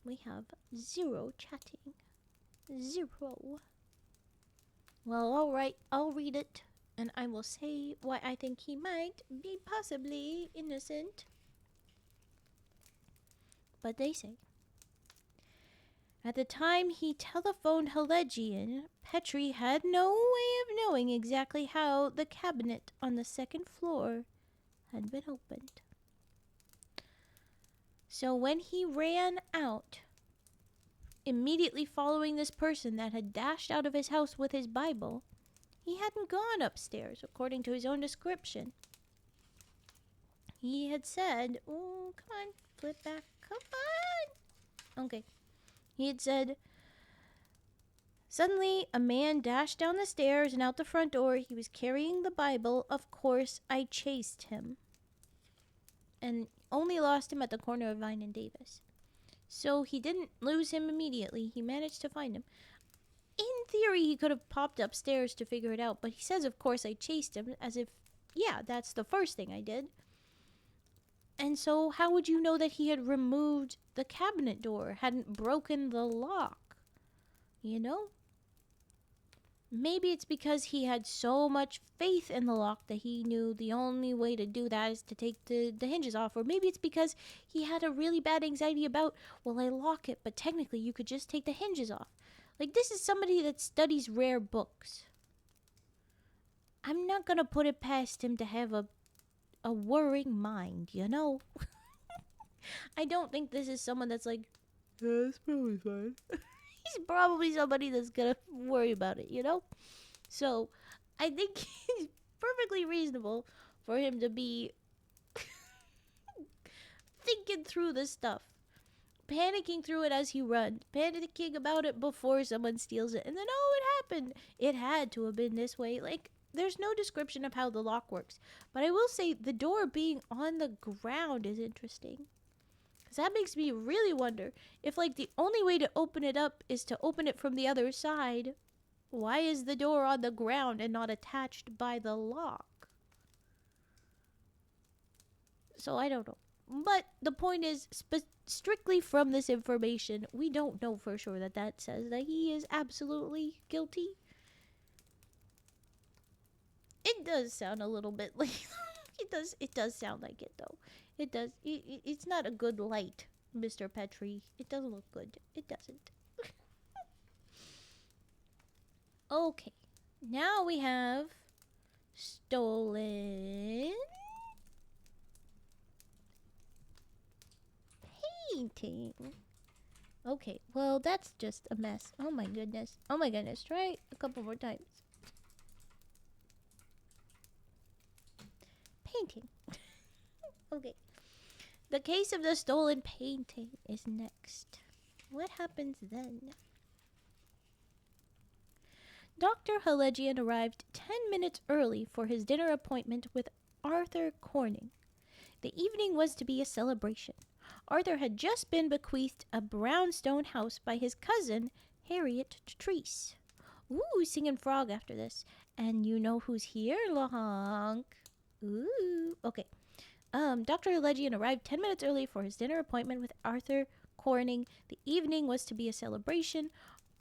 We have 0 chatting. 0. Well, alright, I'll read it, and I will say why I think he might be possibly innocent. But they say, at the time he telephoned Helegian, Petrie had no way of knowing exactly how the cabinet on the 2nd floor had been opened. So when he ran out, immediately following this person that had dashed out of his house with his Bible, he hadn't gone upstairs, according to his own description. He had said, oh, come on, flip back, come on. Okay. He had said, suddenly a man dashed down the stairs and out the front door. He was carrying the Bible. Of course, I chased him. And only lost him at the corner of Vine and Davis. So he didn't lose him immediately. He managed to find him. In theory, he could have popped upstairs to figure it out. But he says, of course, I chased him. As if, yeah, that's the first thing I did. And so how would you know that he had removed the cabinet door? Hadn't broken the lock? You know? Maybe it's because he had so much faith in the lock that he knew the only way to do that is to take the hinges off. Or maybe it's because he had a really bad anxiety about, well, I lock it, but technically you could just take the hinges off. Like, this is somebody that studies rare books. I'm not going to put it past him to have a worrying mind, you know? I don't think this is someone that's like, yeah, it's probably fine. He's probably somebody that's gonna worry about it, you know? So, I think it's perfectly reasonable for him to be thinking through this stuff. Panicking through it as he runs. Panicking about it before someone steals it. And then, oh, it happened. It had to have been this way. Like, there's no description of how the lock works. But I will say the door being on the ground is interesting. Because that makes me really wonder if, like, the only way to open it up is to open it from the other side. Why is the door on the ground and not attached by the lock? So I don't know. But the point is, strictly from this information, we don't know for sure that that says that he is absolutely guilty. It does sound a little bit like... it does sound like it, though. It does. It's not a good light, Mr. Petrie. It doesn't look good. It doesn't. Okay. Now we have stolen painting. Okay, well, that's just a mess. Oh my goodness. Oh my goodness. Try a couple more times. Painting. Okay. The case of the stolen painting is next. What happens then? Dr. Halegian arrived 10 minutes early for his dinner appointment with Arthur Corning. The evening was to be a celebration. Arthur had just been bequeathed a brownstone house by his cousin, Harriet Treese. Ooh, singing frog after this. And you know who's here, Lahonk? Ooh, okay. Dr. Halegian arrived 10 minutes early for his dinner appointment with Arthur Corning. The evening was to be a celebration.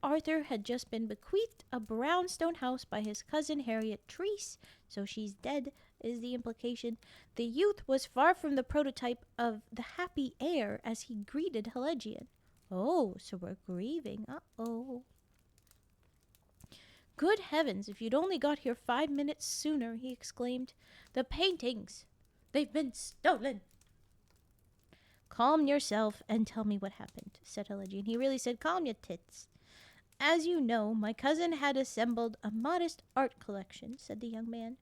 Arthur had just been bequeathed a brownstone house by his cousin Harriet Treese, so she's dead, is the implication. The youth was far from the prototype of the happy heir as he greeted Halegian. Oh, so we're grieving. Uh-oh. Good heavens, if you'd only got here 5 minutes sooner, he exclaimed. The paintings! They've been stolen! Calm yourself and tell me what happened, said Halegian. He really said, calm your tits. As you know, my cousin had assembled a modest art collection, said the young man.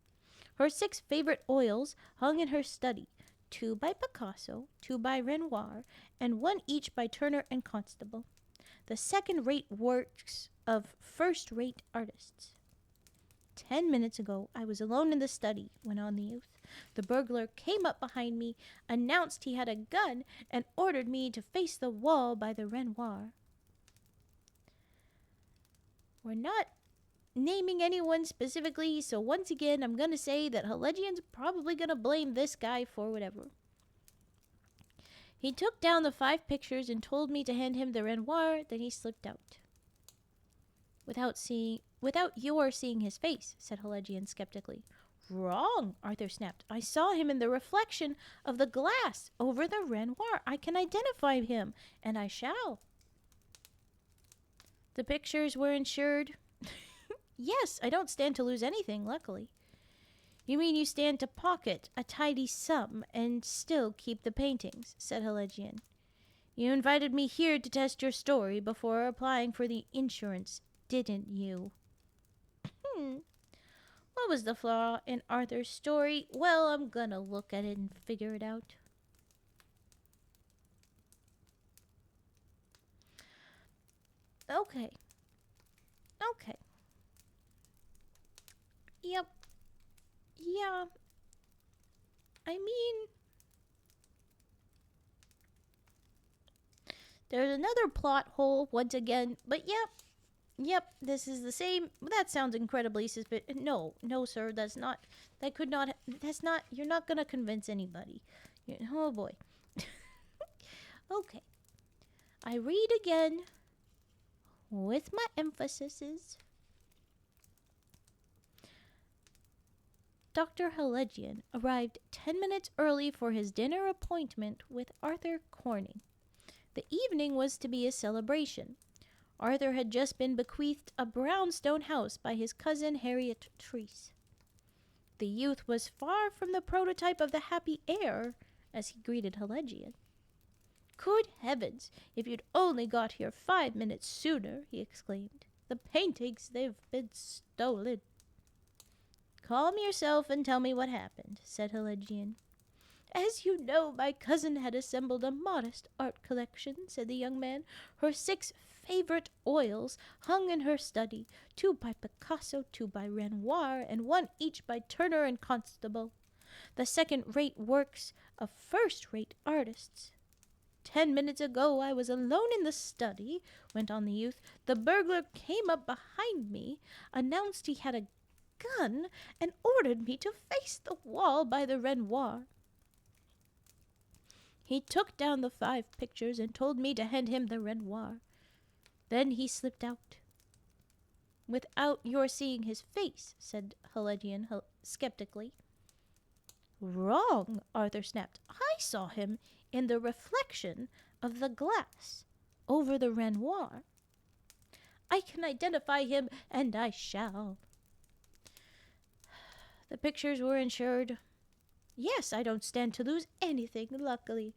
Her 6 favorite oils hung in her study, 2 by Picasso, 2 by Renoir, and 1 each by Turner and Constable. The second-rate works of first-rate artists. 10 minutes ago, I was alone in the study, went on the youth. The burglar came up behind me, announced he had a gun, and ordered me to face the wall by the Renoir. We're not naming anyone specifically, so once again, I'm going to say that Halegian's probably going to blame this guy for whatever. He took down the 5 pictures and told me to hand him the Renoir, then he slipped out. Without your seeing his face, said Halegian skeptically. Wrong, Arthur snapped. I saw him in the reflection of the glass over the Renoir. I can identify him, and I shall. The pictures were insured? Yes, I don't stand to lose anything, luckily. You mean you stand to pocket a tidy sum and still keep the paintings, said Halegian. You invited me here to test your story before applying for the insurance, didn't you? What was the flaw in Arthur's story? Well, I'm gonna look at it and figure it out. Okay. Yep. Yeah. I mean, there's another plot hole once again, but yep, this is the same. That sounds incredibly suspicious. No, sir, that's not, you're not gonna convince anybody. Oh boy. Okay. I read again with my emphases. Dr. Halegian arrived 10 minutes early for his dinner appointment with Arthur Corning. The evening was to be a celebration. Arthur had just been bequeathed a brownstone house by his cousin Harriet Treese. The youth was far from the prototype of the happy heir as he greeted Halegian. Good heavens, if you'd only got here 5 minutes sooner, he exclaimed. The paintings, they've been stolen. Calm yourself and tell me what happened, said Halegian. As you know, my cousin had assembled a modest art collection, said the young man. Her 6 favorite oils hung in her study, 2 by Picasso, 2 by Renoir, and 1 each by Turner and Constable. The second-rate works of first-rate artists. 10 minutes ago I was alone in the study, went on the youth. The burglar came up behind me, announced he had a gun, and ordered me to face the wall by the Renoir. He took down the 5 pictures and told me to hand him the Renoir. Then he slipped out. Without your seeing his face, said Heledian skeptically. Wrong, Arthur snapped. I saw him in the reflection of the glass over the Renoir. I can identify him, and I shall. The pictures were insured. Yes, I don't stand to lose anything, luckily.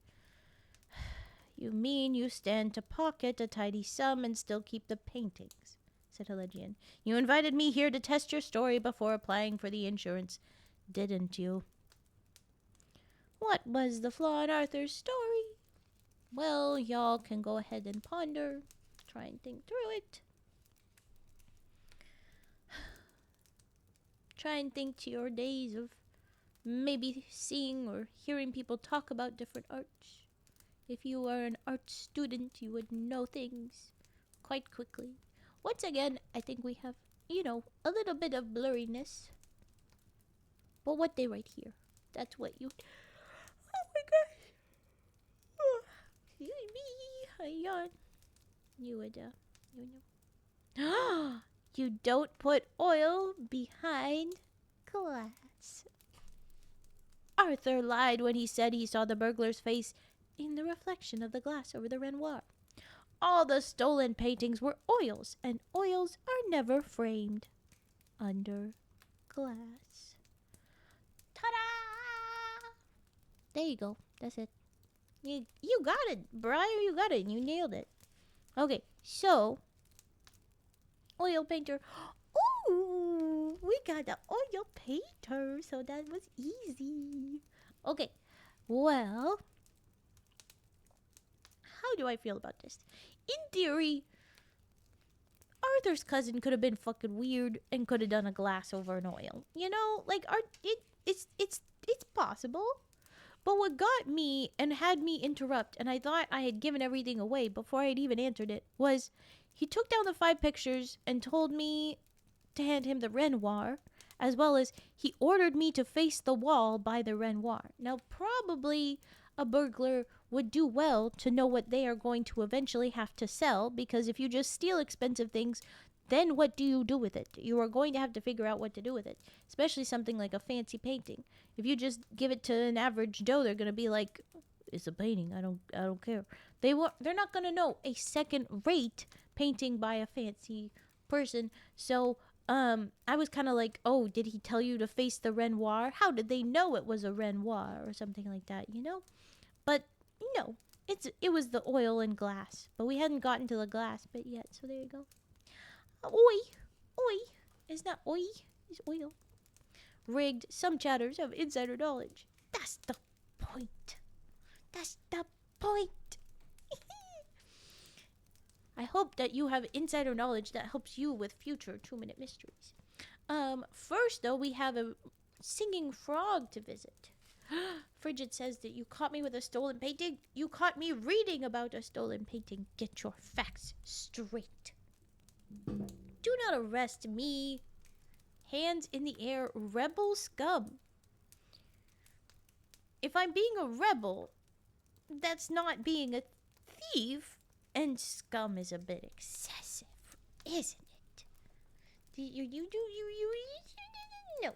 You mean you stand to pocket a tidy sum and still keep the paintings, said Heledian. You invited me here to test your story before applying for the insurance, didn't you? What was the flaw in Arthur's story? Well, y'all can go ahead and ponder, try and think through it. Try and think to your days of maybe seeing or hearing people talk about different arts. If you were an art student, you would know things quite quickly. Once again, I think we have, a little bit of blurriness. But what they write here, that's what you... Oh my gosh. Oh, excuse me. I yawn. You would know. You don't put oil behind glass. Arthur lied when he said he saw the burglar's face in the reflection of the glass over the Renoir. All the stolen paintings were oils, and oils are never framed under glass. Ta-da! There you go. That's it. You got it, Briar. You got it. You nailed it. Okay, so oil painter. Ooh, we got the oil painter, so that was easy. Okay, well, how do I feel about this? In theory, Arthur's cousin could have been fucking weird and could have done a glass over an oil. It's possible. But what got me and had me interrupt, and I thought I had given everything away before I had even answered it, was he took down the 5 pictures and told me to hand him the Renoir, as well as he ordered me to face the wall by the Renoir. Now, probably a burglar would do well to know what they are going to eventually have to sell, because if you just steal expensive things, then what do you do with it? You are going to have to figure out what to do with it, especially something like a fancy painting. If you just give it to an average Joe, they're going to be like, it's a painting, I don't care. They're not going to know a second-rate painting by a fancy person. So I was kind of like, oh, did he tell you to face the Renoir? How did they know it was a Renoir or something like that, But no, it was the oil and glass. But we hadn't gotten to the glass bit yet, so there you go. Oi. It's not oi, it's oil. Rigged, some chatters have insider knowledge. That's the point. I hope that you have insider knowledge that helps you with future 2-minute mysteries. First, though, we have a singing frog to visit. Frigid says that you caught me with a stolen painting. You caught me reading about a stolen painting. Get your facts straight. Do not arrest me. Hands in the air, rebel scum. If I'm being a rebel, that's not being a thief. And scum is a bit excessive, isn't it? No.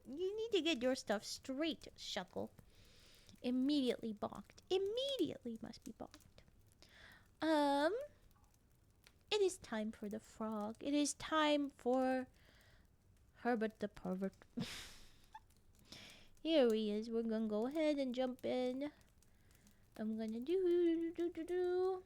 You need to get your stuff straight, Shuckle. Immediately balked. Immediately must be balked. It is time for the frog. It is time for Herbert the pervert. Here he is. We're gonna go ahead and jump in. I'm gonna do.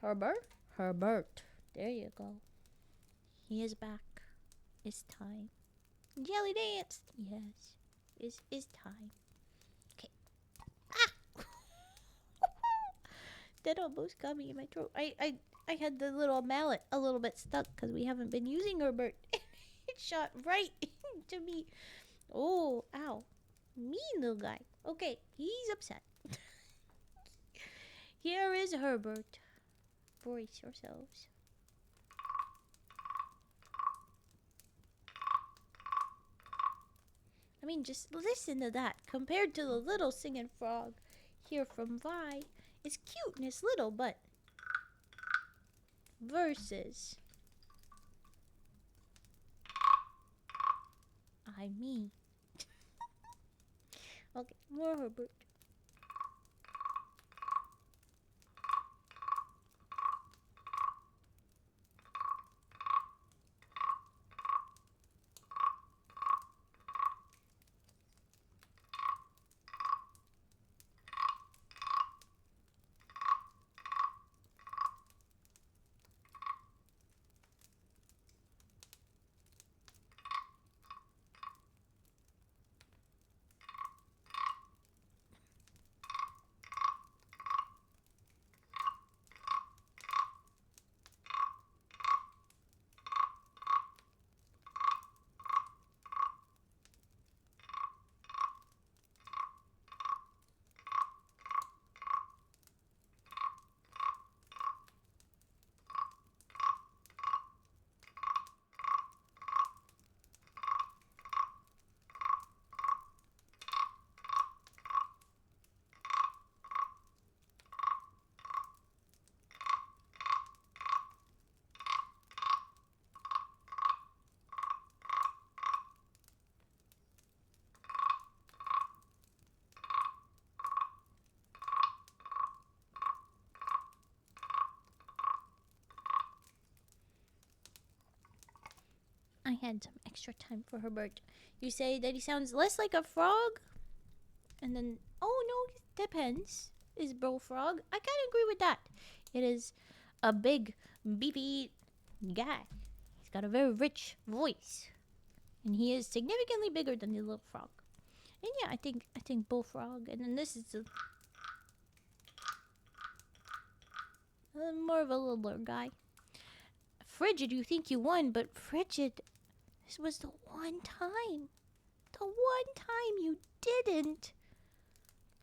Herbert? Herbert. There you go. He is back. It's time. Jelly dance. Yes. It's time. Okay. Ah! That almost got me in my throat. I had the little mallet a little bit stuck because we haven't been using Herbert. It shot right into me. Oh, ow. Mean little guy. Okay, he's upset. Here is Herbert. Brace yourselves. I mean, just listen to that. Compared to the little singing frog here from Vi. It's cute and it's little, but... versus... me. Okay, more Herbert. I had some extra time for Herbert. You say that he sounds less like a frog? And then, oh no, it depends. Is Bro Frog? I kind of agree with that. It is a big, beefy guy. He's got a very rich voice. And he is significantly bigger than the little frog. And yeah, I think Bullfrog. And then this is more of a littler guy. Frigid, you think you won, but Frigid, this was the one time you didn't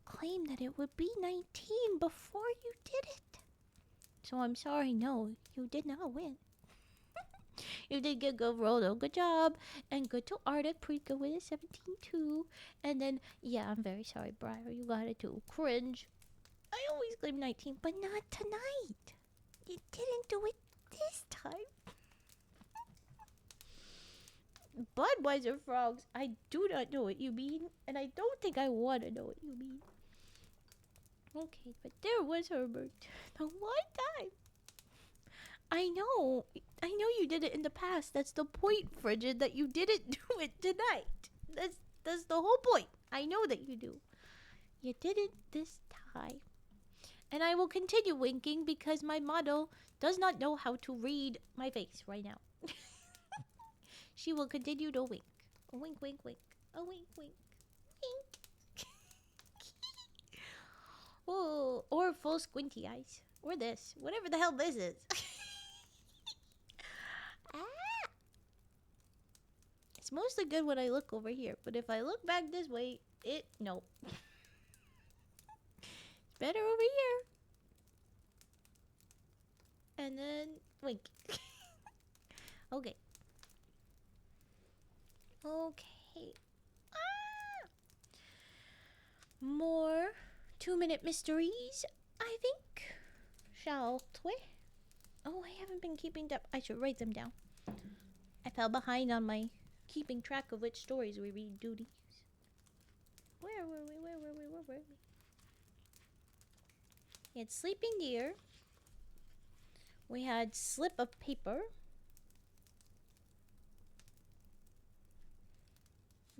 claim that it would be 19 before you did it. So I'm sorry, no, you did not win. You did get good roll though, good job. And good to Arctic, pretty good with a 17 too. And then, yeah, I'm very sorry, Briar, you got it too. Cringe. I always claim 19, but not tonight. You didn't do it this time. Budweiser frogs, I do not know what you mean, and I don't think I want to know what you mean. Okay, but there was Herbert. The one time. I know you did it in the past. That's the point, Frigid, that you didn't do it tonight. That's the whole point. I know that you do. You did it this time. And I will continue winking because my model does not know how to read my face right now. She will continue to wink. A wink, wink, wink. A wink, wink. Wink. Oh, or full squinty eyes. Or this. Whatever the hell this is. Ah. It's mostly good when I look over here. But if I look back this way, nope. It's better over here. And then wink. Okay. Okay. Ah! More 2-minute mysteries, I think. Shall we? Oh, I haven't been keeping them. I should write them down. I fell behind on my keeping track of which stories we read duties. Where were we? Where were we? We had Sleeping Deer. We had Slip of Paper.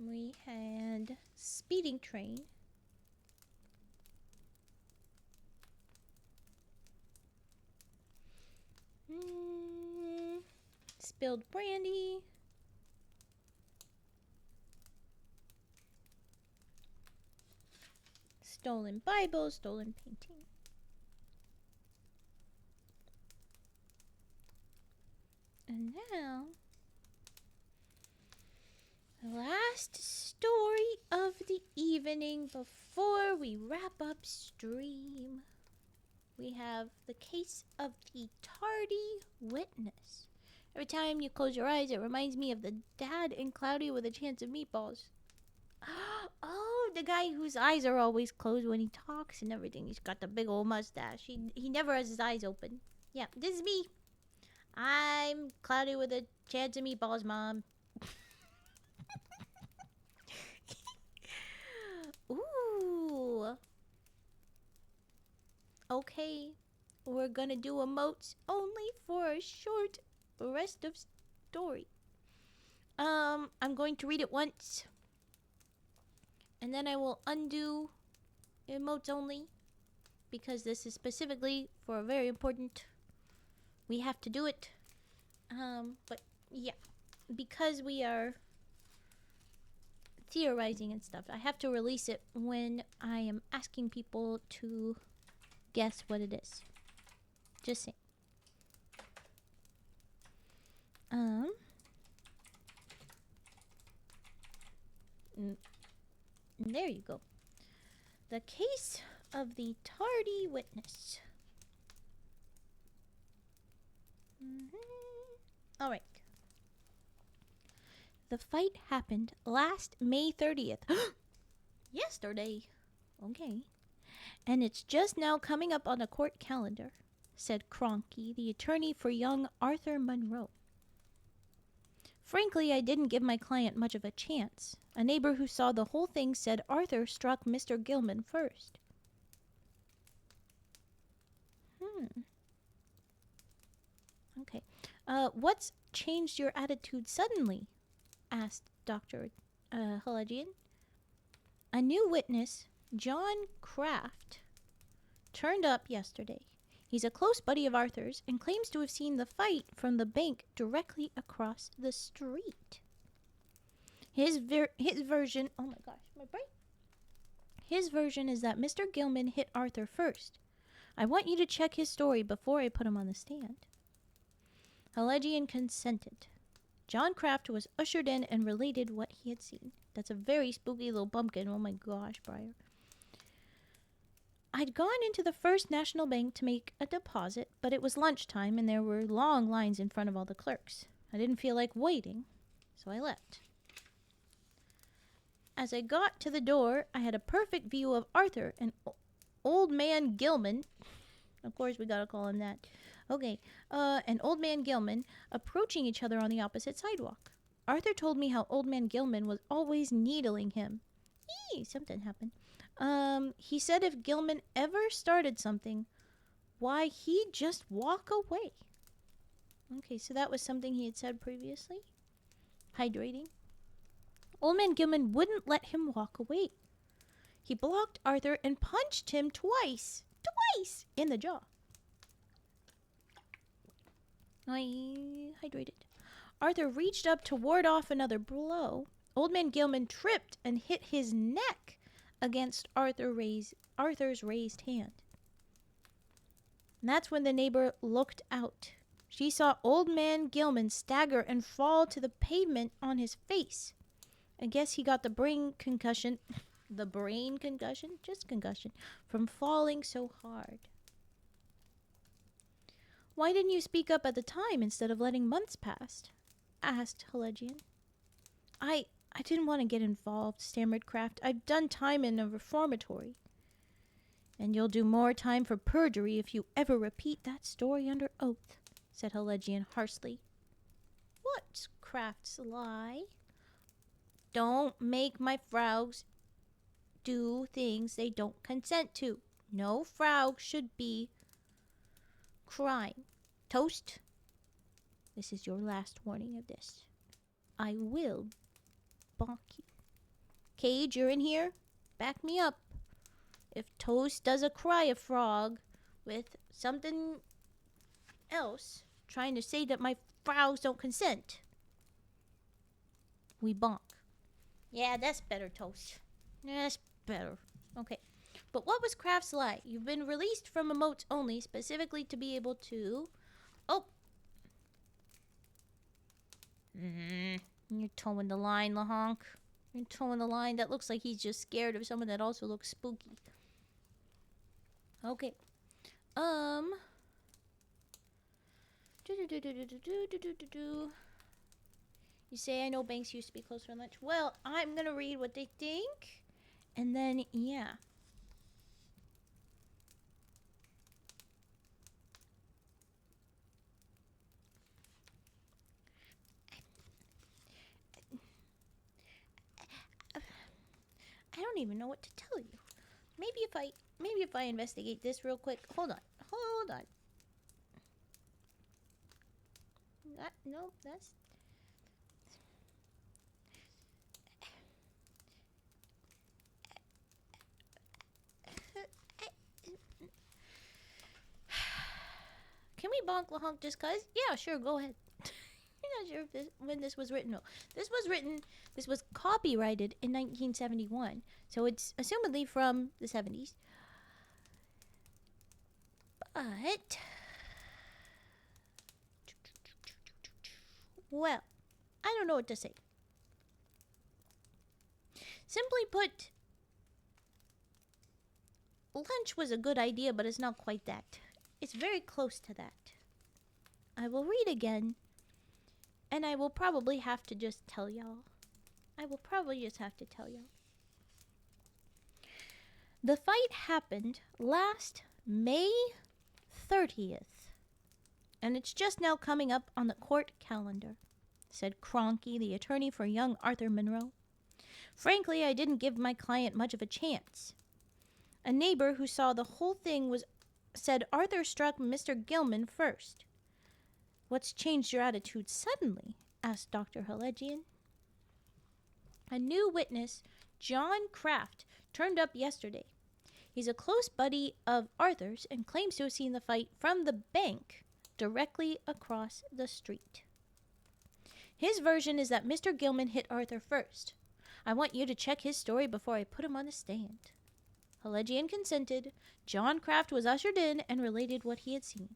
We had Speeding Train. spilled brandy. Stolen Bible, stolen painting. And now, the last story of the evening before we wrap up stream. We have the case of the Tardy Witness. Every time you close your eyes, it reminds me of the dad in Cloudy with a Chance of Meatballs. Oh, the guy whose eyes are always closed when he talks and everything. He's got the big old mustache. He never has his eyes open. Yeah, this is me. I'm Cloudy with a Chance of Meatballs, Mom. Ooh. Okay. We're gonna do emotes only for a short rest of story. I'm going to read it once. And then I will undo emotes only. Because this is specifically for a very important... We have to do it. But yeah. Because we are theorizing and stuff, I have to release it when I am asking people to guess what it is. Just saying. There you go. The case of the Tardy Witness. Alright. The fight happened last May 30th. Yesterday. Okay. And it's just now coming up on the court calendar, said Cronky, the attorney for young Arthur Monroe. Frankly, I didn't give my client much of a chance. A neighbor who saw the whole thing said Arthur struck Mr. Gilman first. Okay. What's changed your attitude suddenly? Asked Dr. Halagian. A new witness, John Kraft, turned up yesterday. He's a close buddy of Arthur's and claims to have seen the fight from the bank directly across the street. His version... Oh my gosh, my brain. His version is that Mr. Gilman hit Arthur first. I want you to check his story before I put him on the stand. Halagian consented. John Kraft was ushered in and related what he had seen. That's a very spooky little pumpkin. Oh my gosh, Briar. I'd gone into the First National Bank to make a deposit, but it was lunchtime and there were long lines in front of all the clerks. I didn't feel like waiting, so I left. As I got to the door, I had a perfect view of Arthur and Old Man Gilman. Of course, we gotta call him that. Okay, and Old Man Gilman approaching each other on the opposite sidewalk. Arthur told me how Old Man Gilman was always needling him. Something happened. He said if Gilman ever started something, why, he'd just walk away. Okay, so that was something he had said previously. Hydrating. Old Man Gilman wouldn't let him walk away. He blocked Arthur and punched him twice. Twice! In the jaw. I hydrated. Arthur reached up to ward off another blow. Old Man Gilman tripped and hit his neck against Arthur's raised hand. And that's when the neighbor looked out. She saw Old Man Gilman stagger and fall to the pavement on his face. I guess he got the brain concussion. The brain concussion? Just concussion. From falling so hard. Why didn't you speak up at the time instead of letting months pass? Asked Halagian. I didn't want to get involved, stammered Kraft. I've done time in a reformatory. And you'll do more time for perjury if you ever repeat that story under oath, said Halagian harshly. What's Kraft's lie? Don't make my frogs do things they don't consent to. No frog should be crying. Toast, this is your last warning of this. I will bonk you. Cage, you're in here? Back me up. If Toast does a cry a frog with something else, trying to say that my Frows don't consent. We bonk. Yeah, that's better, Toast. That's better. Okay. But what was Kraft's lie? You've been released from emotes only, specifically to be able to... Oh! You're towing the line, LaHonk. You're towing the line. That looks like he's just scared of someone that also looks spooky. Okay. You say I know banks used to be closed for lunch. Well, I'm gonna read what they think. And then, yeah. I don't even know what to tell you. Maybe if I investigate this real quick. Hold on. No, that's... Can we bonk LaHonk just cuz? Yeah, sure, go ahead. I'm not sure if when this was written. No, this was copyrighted in 1971. So it's assumedly from the 70s. But... well, I don't know what to say. Simply put, lunch was a good idea, but it's not quite that. It's very close to that. I will read again, and I will probably have to just tell y'all. The fight happened last May 30th, and it's just now coming up on the court calendar, said Cronky, the attorney for young Arthur Monroe. Frankly, I didn't give my client much of a chance. A neighbor who saw the whole thing said Arthur struck Mr. Gilman first. What's changed your attitude suddenly? Asked Dr. Helegian. A new witness, John Kraft, turned up yesterday. He's a close buddy of Arthur's and claims to have seen the fight from the bank directly across the street. His version is that Mr. Gilman hit Arthur first. I want you to check his story before I put him on the stand. Helegian consented. John Kraft was ushered in and related what he had seen.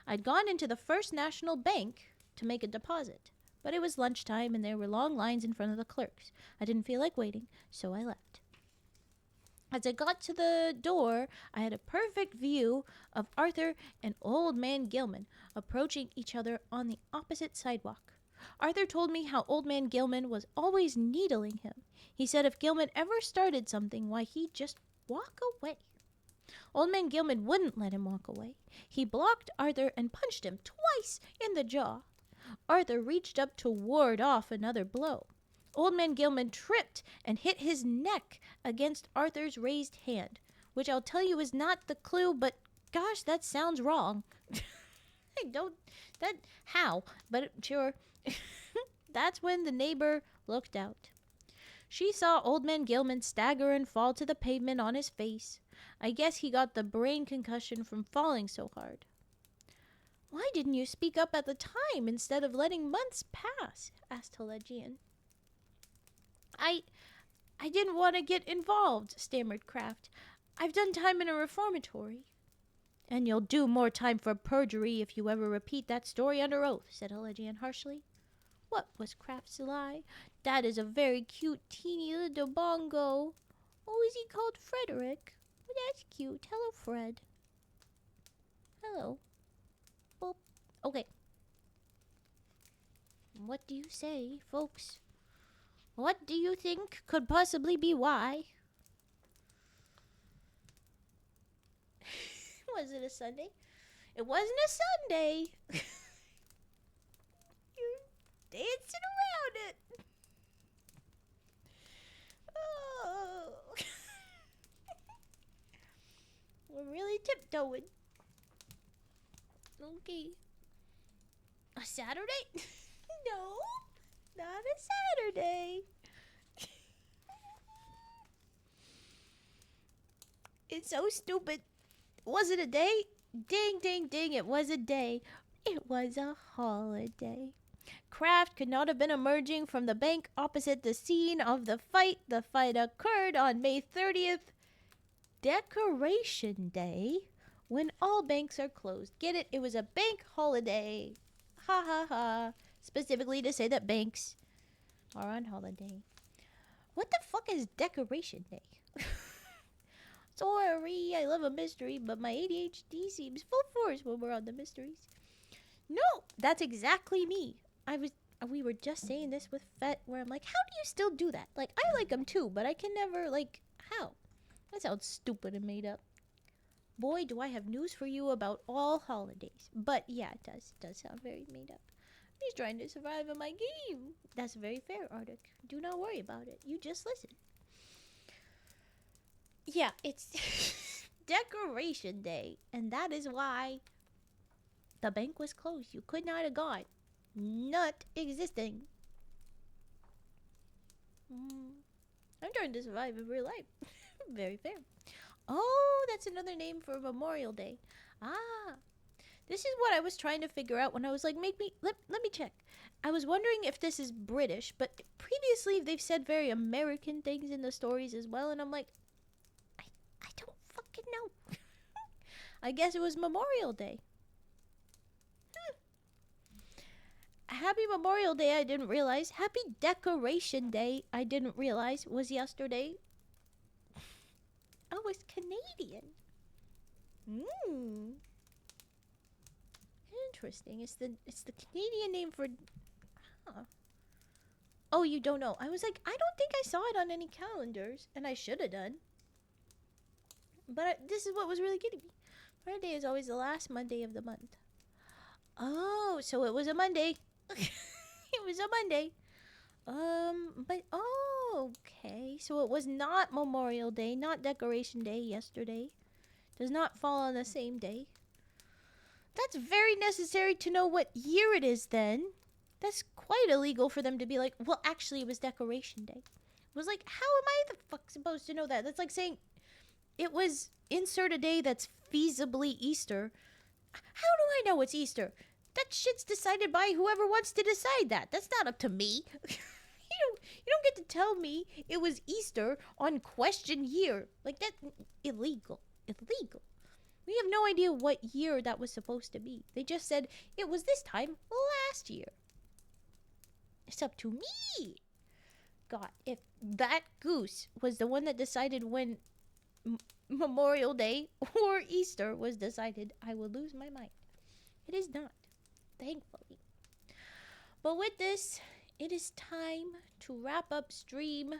I'd gone into the First National Bank to make a deposit, but it was lunchtime and there were long lines in front of the clerks. I didn't feel like waiting, so I left. As I got to the door, I had a perfect view of Arthur and Old Man Gilman approaching each other on the opposite sidewalk. Arthur told me how Old Man Gilman was always needling him. He said if Gilman ever started something, why, he'd just walk away. Old Man Gilman wouldn't let him walk away. He blocked Arthur and punched him twice in the jaw. Arthur reached up to ward off another blow. Old Man Gilman tripped and hit his neck against Arthur's raised hand, which I'll tell you is not the clue, but gosh, that sounds wrong. How? But sure. That's when the neighbor looked out. She saw Old Man Gilman stagger and fall to the pavement on his face. I guess he got the brain concussion from falling so hard. Why didn't you speak up at the time instead of letting months pass? Asked Helegian. I didn't want to get involved, stammered Kraft. I've done time in a reformatory. And you'll do more time for perjury if you ever repeat that story under oath, said Helegian harshly. What was Kraft's lie? That is a very cute teeny little bongo. Oh, is he called Frederick? Oh, that's cute. Hello, Fred. Hello. Boop. Okay. What do you say, folks? What do you think could possibly be why? Was it a Sunday? It wasn't a Sunday. You're dancing around it. Oh. We're really tiptoeing. Okay. A Saturday? No, not a Saturday. It's so stupid. Was it a day? Ding, ding, ding, it was a day. It was a holiday. Craft could not have been emerging from the bank opposite the scene of the fight. The fight occurred on May 30th, Decoration Day, when all banks are closed. Get it? It was a bank holiday. Ha ha ha. Specifically to say that banks are on holiday. What the fuck is Decoration Day? Sorry, I love a mystery, but my ADHD seems full force when we're on the mysteries. No, that's exactly me. We were just saying this with Fett, where I'm like, how do you still do that? Like, I like them too, but I can never, like, how? That sounds stupid and made up. Boy, do I have news for you about all holidays. But yeah, it does sound very made up. He's trying to survive in my game. That's very fair, Arctic. Do not worry about it. You just listen. Yeah, it's Decoration Day, and that is why the bank was closed. You could not have gone. Not existing. I'm trying to survive in real life. Very fair. Oh, that's another name for Memorial Day. Ah, this is what I was trying to figure out when I was like, let me check. I was wondering if this is British, but previously they've said very American things in the stories as well, and I'm like, I don't fucking know. I guess it was Memorial Day. Happy Memorial Day, I didn't realize. Happy Decoration Day, I didn't realize was yesterday. Oh, it's Canadian. Interesting. It's the Canadian name for... Huh. Oh, you don't know. I was like, I don't think I saw it on any calendars, and I should have done. But this is what was really getting me. Friday is always the last Monday of the month. Oh, so it was a Monday. It was a Monday. But okay. So it was not Memorial Day, not Decoration Day yesterday. Does not fall on the same day. That's very necessary to know what year it is then. That's quite illegal for them to be like, well, actually it was Decoration Day. It was like, how am I the fuck supposed to know that? That's like saying it was insert a day that's feasibly Easter. How do I know it's Easter? That shit's decided by whoever wants to decide that. That's not up to me. You don't get to tell me it was Easter on question year. Like, that illegal. Illegal. We have no idea what year that was supposed to be. They just said it was this time last year. It's up to me. God, if that goose was the one that decided when Memorial Day or Easter was decided, I will lose my mind. It is not, thankfully. But with this, it is time to wrap up stream.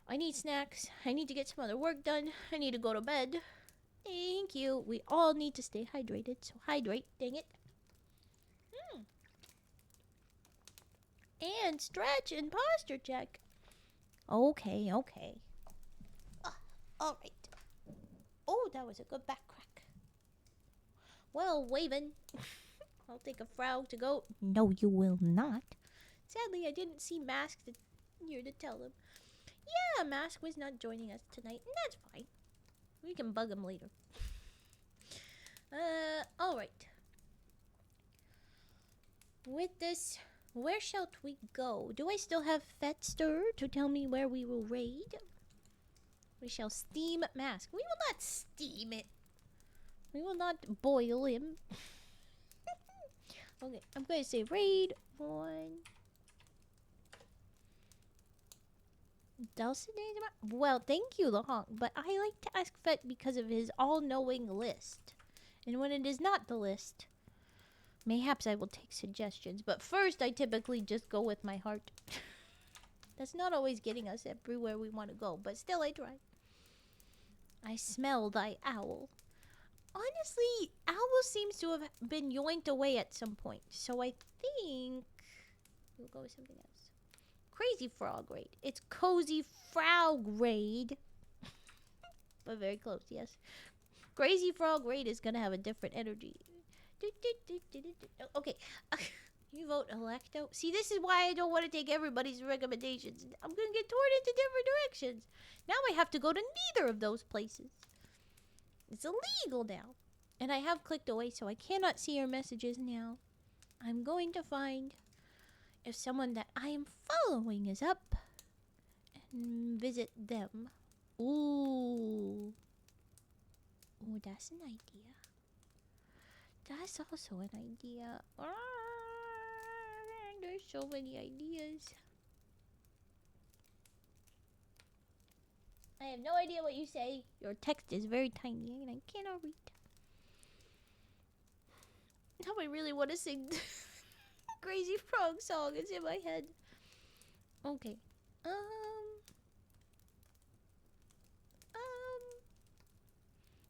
I need snacks. I need to get some other work done. I need to go to bed. Thank you. We all need to stay hydrated, so hydrate, dang it. And stretch and posture check. Okay. Alright. Oh, that was a good back crack. Well, Waven, I'll take a frog to go. No, you will not. Sadly, I didn't see Mask here to tell him. Yeah, Mask was not joining us tonight, and that's fine. We can bug him later. Alright. With this, where shall we go? Do I still have Fetster to tell me where we will raid? We shall steam Mask. We will not steam it. We will not boil him. Okay, I'm going to say raid 1. Dulcinea? Well, thank you, Lahonk, but I like to ask Fet because of his all-knowing list. And when it is not the list, mayhaps I will take suggestions. But first, I typically just go with my heart. That's not always getting us everywhere we want to go, but still I try. I smell thy owl. Honestly, owl seems to have been yoinked away at some point. So I think we'll go with something else. Crazy Frog Raid. It's Cozy Frog Raid. But very close, yes. Crazy Frog Raid is going to have a different energy. Okay. You vote Electo. See, this is why I don't want to take everybody's recommendations. I'm going to get torn into different directions. Now I have to go to neither of those places. It's illegal now. And I have clicked away, so I cannot see your messages now. I'm going to find if someone that I am following is up and visit them. Ooh. Ooh, that's an idea. That's also an idea. There's so many ideas. I have no idea what you say. Your text is very tiny and I cannot read. Now I really want to sing Crazy Frog song. It's in my head. Okay.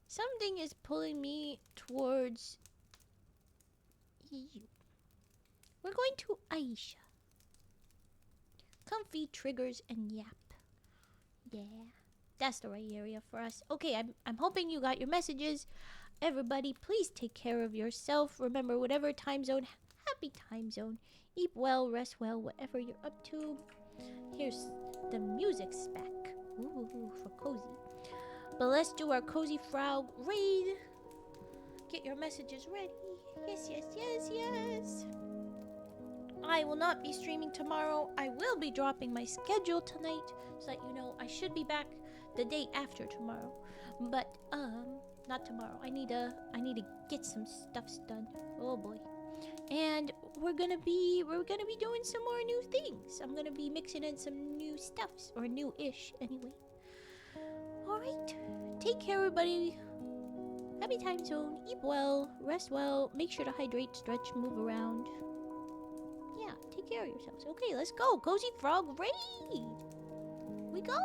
Something is pulling me towards you. We're going to Aisha. Comfy, triggers, and yap. Yeah. That's the right area for us. Okay, I'm hoping you got your messages. Everybody, please take care of yourself. Remember, whatever time zone, happy time zone. Eat well, rest well, whatever you're up to. Here's the music spec. Ooh, for cozy. But let's do our Cozy Frog raid. Get your messages ready. Yes, yes, yes, yes. I will not be streaming tomorrow. I will be dropping my schedule tonight so that you know I should be back the day after tomorrow. But not tomorrow. I need to get some stuffs done. Oh boy. And we're gonna be doing some more new things. I'm gonna be mixing in some new stuffs, or new-ish anyway. Alright. Take care, everybody. Happy time zone. Eat well, rest well, make sure to hydrate, stretch, move around. Yeah, take care of yourselves. Okay, let's go. Cozy Frog Raid. We go.